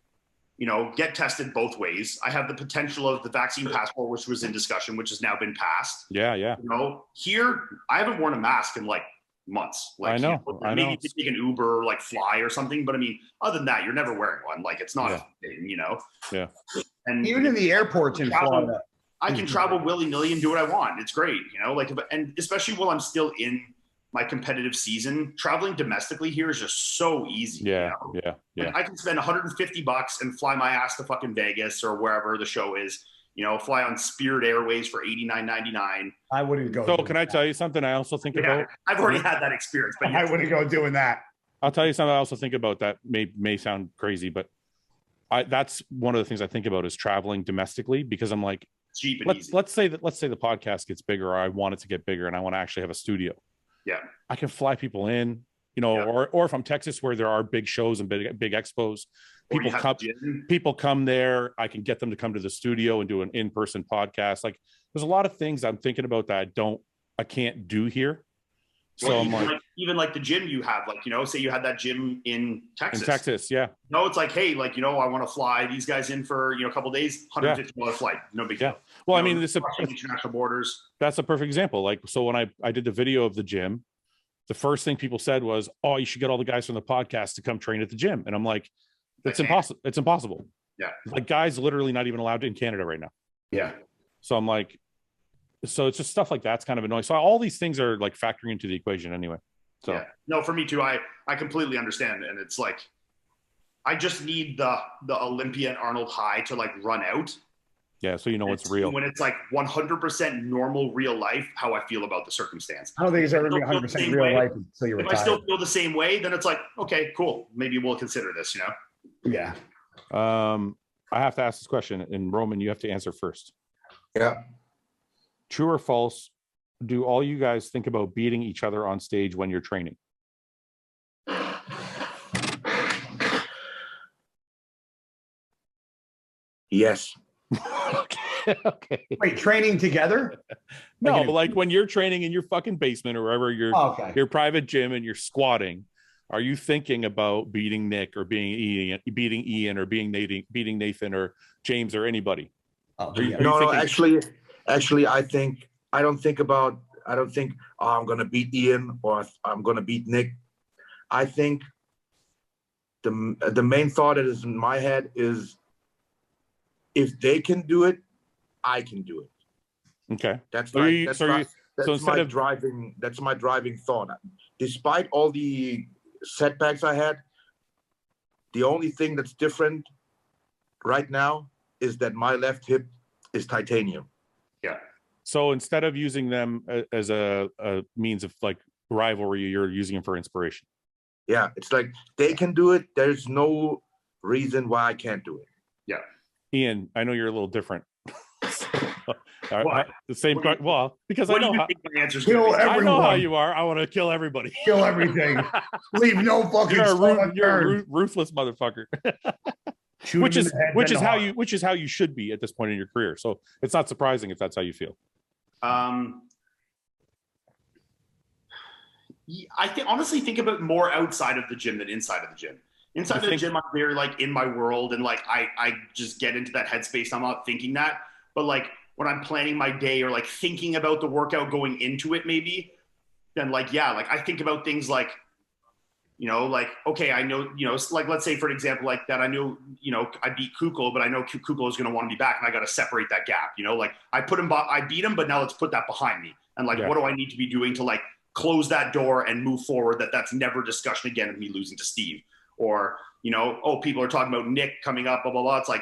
you know, get tested both ways. I have the potential of the vaccine passport, which was in discussion, which has now been passed. Yeah. You know, here I haven't worn a mask in like months. Like, I know. You know, maybe to take an Uber or like fly or something, but I mean, other than that, you're never wearing one. Like, it's not a thing, you know. Yeah. And even in the airports in Florida, I can travel willy-nilly and do what I want. It's great, you know, like, and especially while I'm still in my competitive season, traveling domestically here is just so easy. Yeah. You know? Yeah. I can spend $150 and fly my ass to fucking Vegas or wherever the show is, you know, fly on Spirit Airways for $89.99. I wouldn't go. So can I tell you something I also think about? I've already had that experience, but I wouldn't go doing that. I'll tell you something I also think about that may sound crazy, but that's one of the things I think about is traveling domestically, because I'm like, cheap and easy. Let's say the podcast gets bigger, or I want it to get bigger and I want to actually have a studio. Yeah. I can fly people in, you know, or if I'm Texas where there are big shows and big expos, people come there. I can get them to come to the studio and do an in-person podcast. Like, there's a lot of things I'm thinking about that I can't do here. So well, I'm even like the gym you have, like, you know, say you had that gym in Texas. Yeah. No, it's like, hey, like, you know, I want to fly these guys in for, you know, a couple of days, $150 flight, no big deal. Well, you I know, mean, international borders. That's a perfect example. Like, so when I did the video of the gym, the first thing people said was, "Oh, you should get all the guys from the podcast to come train at the gym." And I'm like, "That's impossible. It's impossible." Yeah. Like, guys literally not even allowed in Canada right now. Yeah. So I'm like, so it's just stuff like that's kind of annoying. So all these things are like factoring into the equation anyway. So yeah. No, for me too. I completely understand, and it's like I just need the Olympia and Arnold high to like run out. Yeah, so you know what's real. When it's like 100% normal real life, how I feel about the circumstance. I don't think it's ever going to be 100% real life until you're retired. If I still feel the same way, then it's like, okay, cool. Maybe we'll consider this, you know? Yeah. I have to ask this question, and Roman, you have to answer first. Yeah. True or false, do all you guys think about beating each other on stage when you're training? Yes. Okay. Wait, training together? No, like when you're training in your fucking basement or wherever your private gym and you're squatting, are you thinking about beating Nick or beating Ian or beating Nathan or James or anybody? No, actually, I don't think, oh, I'm going to beat Ian or I'm going to beat Nick. I think the main thought that is in my head is, if they can do it, I can do it. Okay. That's my driving thought. Despite all the setbacks I had, the only thing that's different right now is that my left hip is titanium. Yeah. So instead of using them as a means of like rivalry, you're using them for inspiration. Yeah, it's like they can do it. There's no reason why I can't do it. Yeah. Ian, I know you're a little different. What? The same question. Well, because I know how you are. I want to kill everybody. Kill everything. Leave no fucking you're a ruthless motherfucker. which is how you should be at this point in your career. So it's not surprising if that's how you feel. I honestly think about more outside of the gym than inside of the gym. Inside of the gym, I'm very like in my world, and like I just get into that headspace. I'm not thinking that, but like when I'm planning my day or like thinking about the workout going into it, maybe, then like, yeah, like I think about things like, you know, like, okay, I know, you know, like, let's say for an example, like that, I know, you know, I beat Kukul, but I know Kukul is going to want to be back and I got to separate that gap, you know, like I beat him, but now let's put that behind me. And like, what do I need to be doing to like close that door and move forward? That's never discussion again of me losing to Steve. Or, you know, oh, people are talking about Nick coming up, blah, blah, blah. It's like,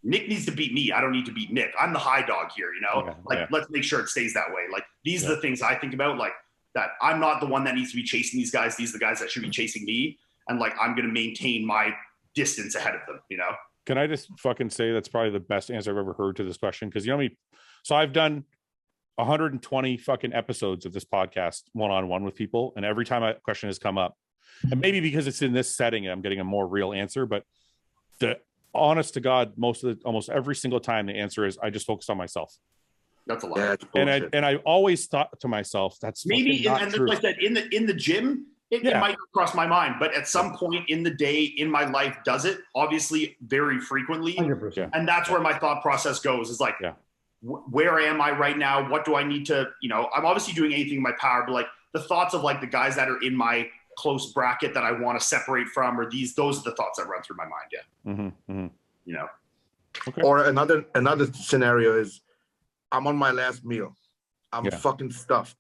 Nick needs to beat me. I don't need to beat Nick. I'm the high dog here, you know? Let's make sure it stays that way. Like, these are the things I think about, like, that I'm not the one that needs to be chasing these guys. These are the guys that should be chasing me. And, like, I'm going to maintain my distance ahead of them, you know? Can I just fucking say that's probably the best answer I've ever heard to this question? Because, you know what I mean? So I've done 120 fucking episodes of this podcast one-on-one with people. And every time a question has come up, and maybe because it's in this setting, I'm getting a more real answer, but the honest to God, almost every single time the answer is, I just focus on myself. That's a lot. Yeah, and I always thought to myself, that's maybe, not and true. like that in the gym, it might cross my mind, but at some point in the day in my life, does it? Obviously, very frequently. 100%. And that's where my thought process goes, is like, where am I right now? What do I need to, you know, I'm obviously doing anything in my power, but like the thoughts of like the guys that are in my close bracket that I want to separate from, or those are the thoughts that run through my mind. Yeah. You know. Okay. Or another scenario is, I'm on my last meal. I'm fucking stuffed.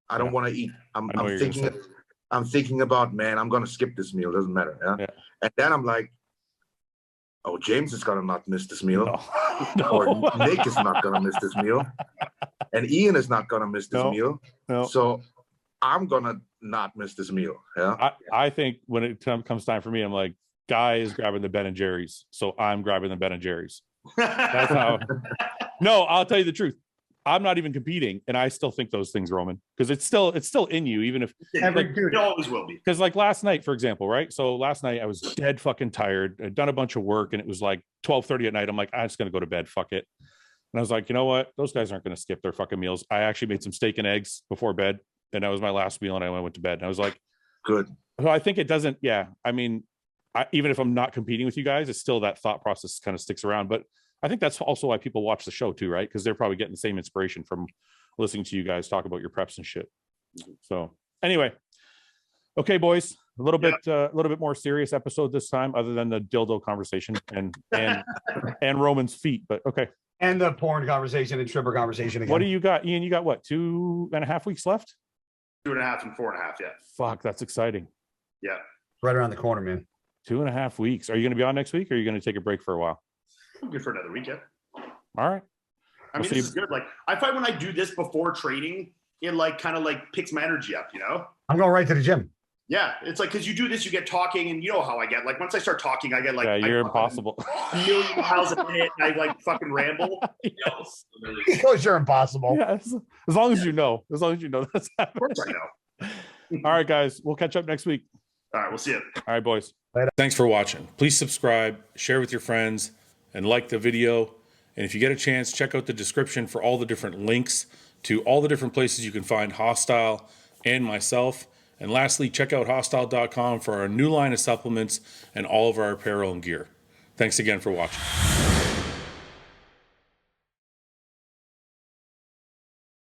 I don't want to eat. I'm thinking about, man, I'm gonna skip this meal. Doesn't matter. Yeah. And then I'm like, oh, James is gonna not miss this meal. No. Or Nick is not gonna miss this meal. And Ian is not gonna miss this meal. No. So I'm gonna not miss this meal. Yeah. I think when it comes time for me, I'm like, Guy is grabbing the Ben and Jerry's, so I'm grabbing the Ben and Jerry's. That's how. No, I'll tell you the truth. I'm not even competing, and I still think those things, Roman, because it's still in you, even if it always will be. Because like last night, for example, right? So last night I was dead fucking tired. I'd done a bunch of work, and it was like 12:30 at night. I'm like, I'm just gonna go to bed. Fuck it. And I was like, you know what? Those guys aren't gonna skip their fucking meals. I actually made some steak and eggs before bed, and that was my last meal, and I went to bed. And I was like, good. So I think it doesn't. Yeah, I mean, even if I'm not competing with you guys, it's still that thought process kind of sticks around. But I think that's also why people watch the show too, right? Because they're probably getting the same inspiration from listening to you guys talk about your preps and shit. So anyway, okay, boys, a little bit more serious episode this time, other than the dildo conversation and Roman's feet. But okay. And the porn conversation and stripper conversation again. What do you got, Ian? You got what, 2.5 weeks left? 2.5 and 4.5. Yeah. Fuck, that's exciting. Yeah. Right around the corner, man. 2.5 weeks. Are you going to be on next week, or are you going to take a break for a while? I'm good for another week. Yeah. All right. I mean, this is good. Like, I find when I do this before training, it like kind of like picks my energy up, you know? I'm going right to the gym. Yeah. It's like, because you do this, you get talking, and you know how I get. Like, once I start talking, I get like, yeah, you're impossible. A million miles a minute, and I like fucking ramble. Yes. Because you're impossible. Yes. As long as you know. As long as you know that's happening. Of course I know. All right, guys. We'll catch up next week. All right. We'll see you. All right, boys. Later. Thanks for watching. Please subscribe, share with your friends, and like the video. And if you get a chance, check out the description for all the different links to all the different places you can find Hostile and myself. And lastly, check out hostile.com for our new line of supplements and all of our apparel and gear. Thanks again for watching.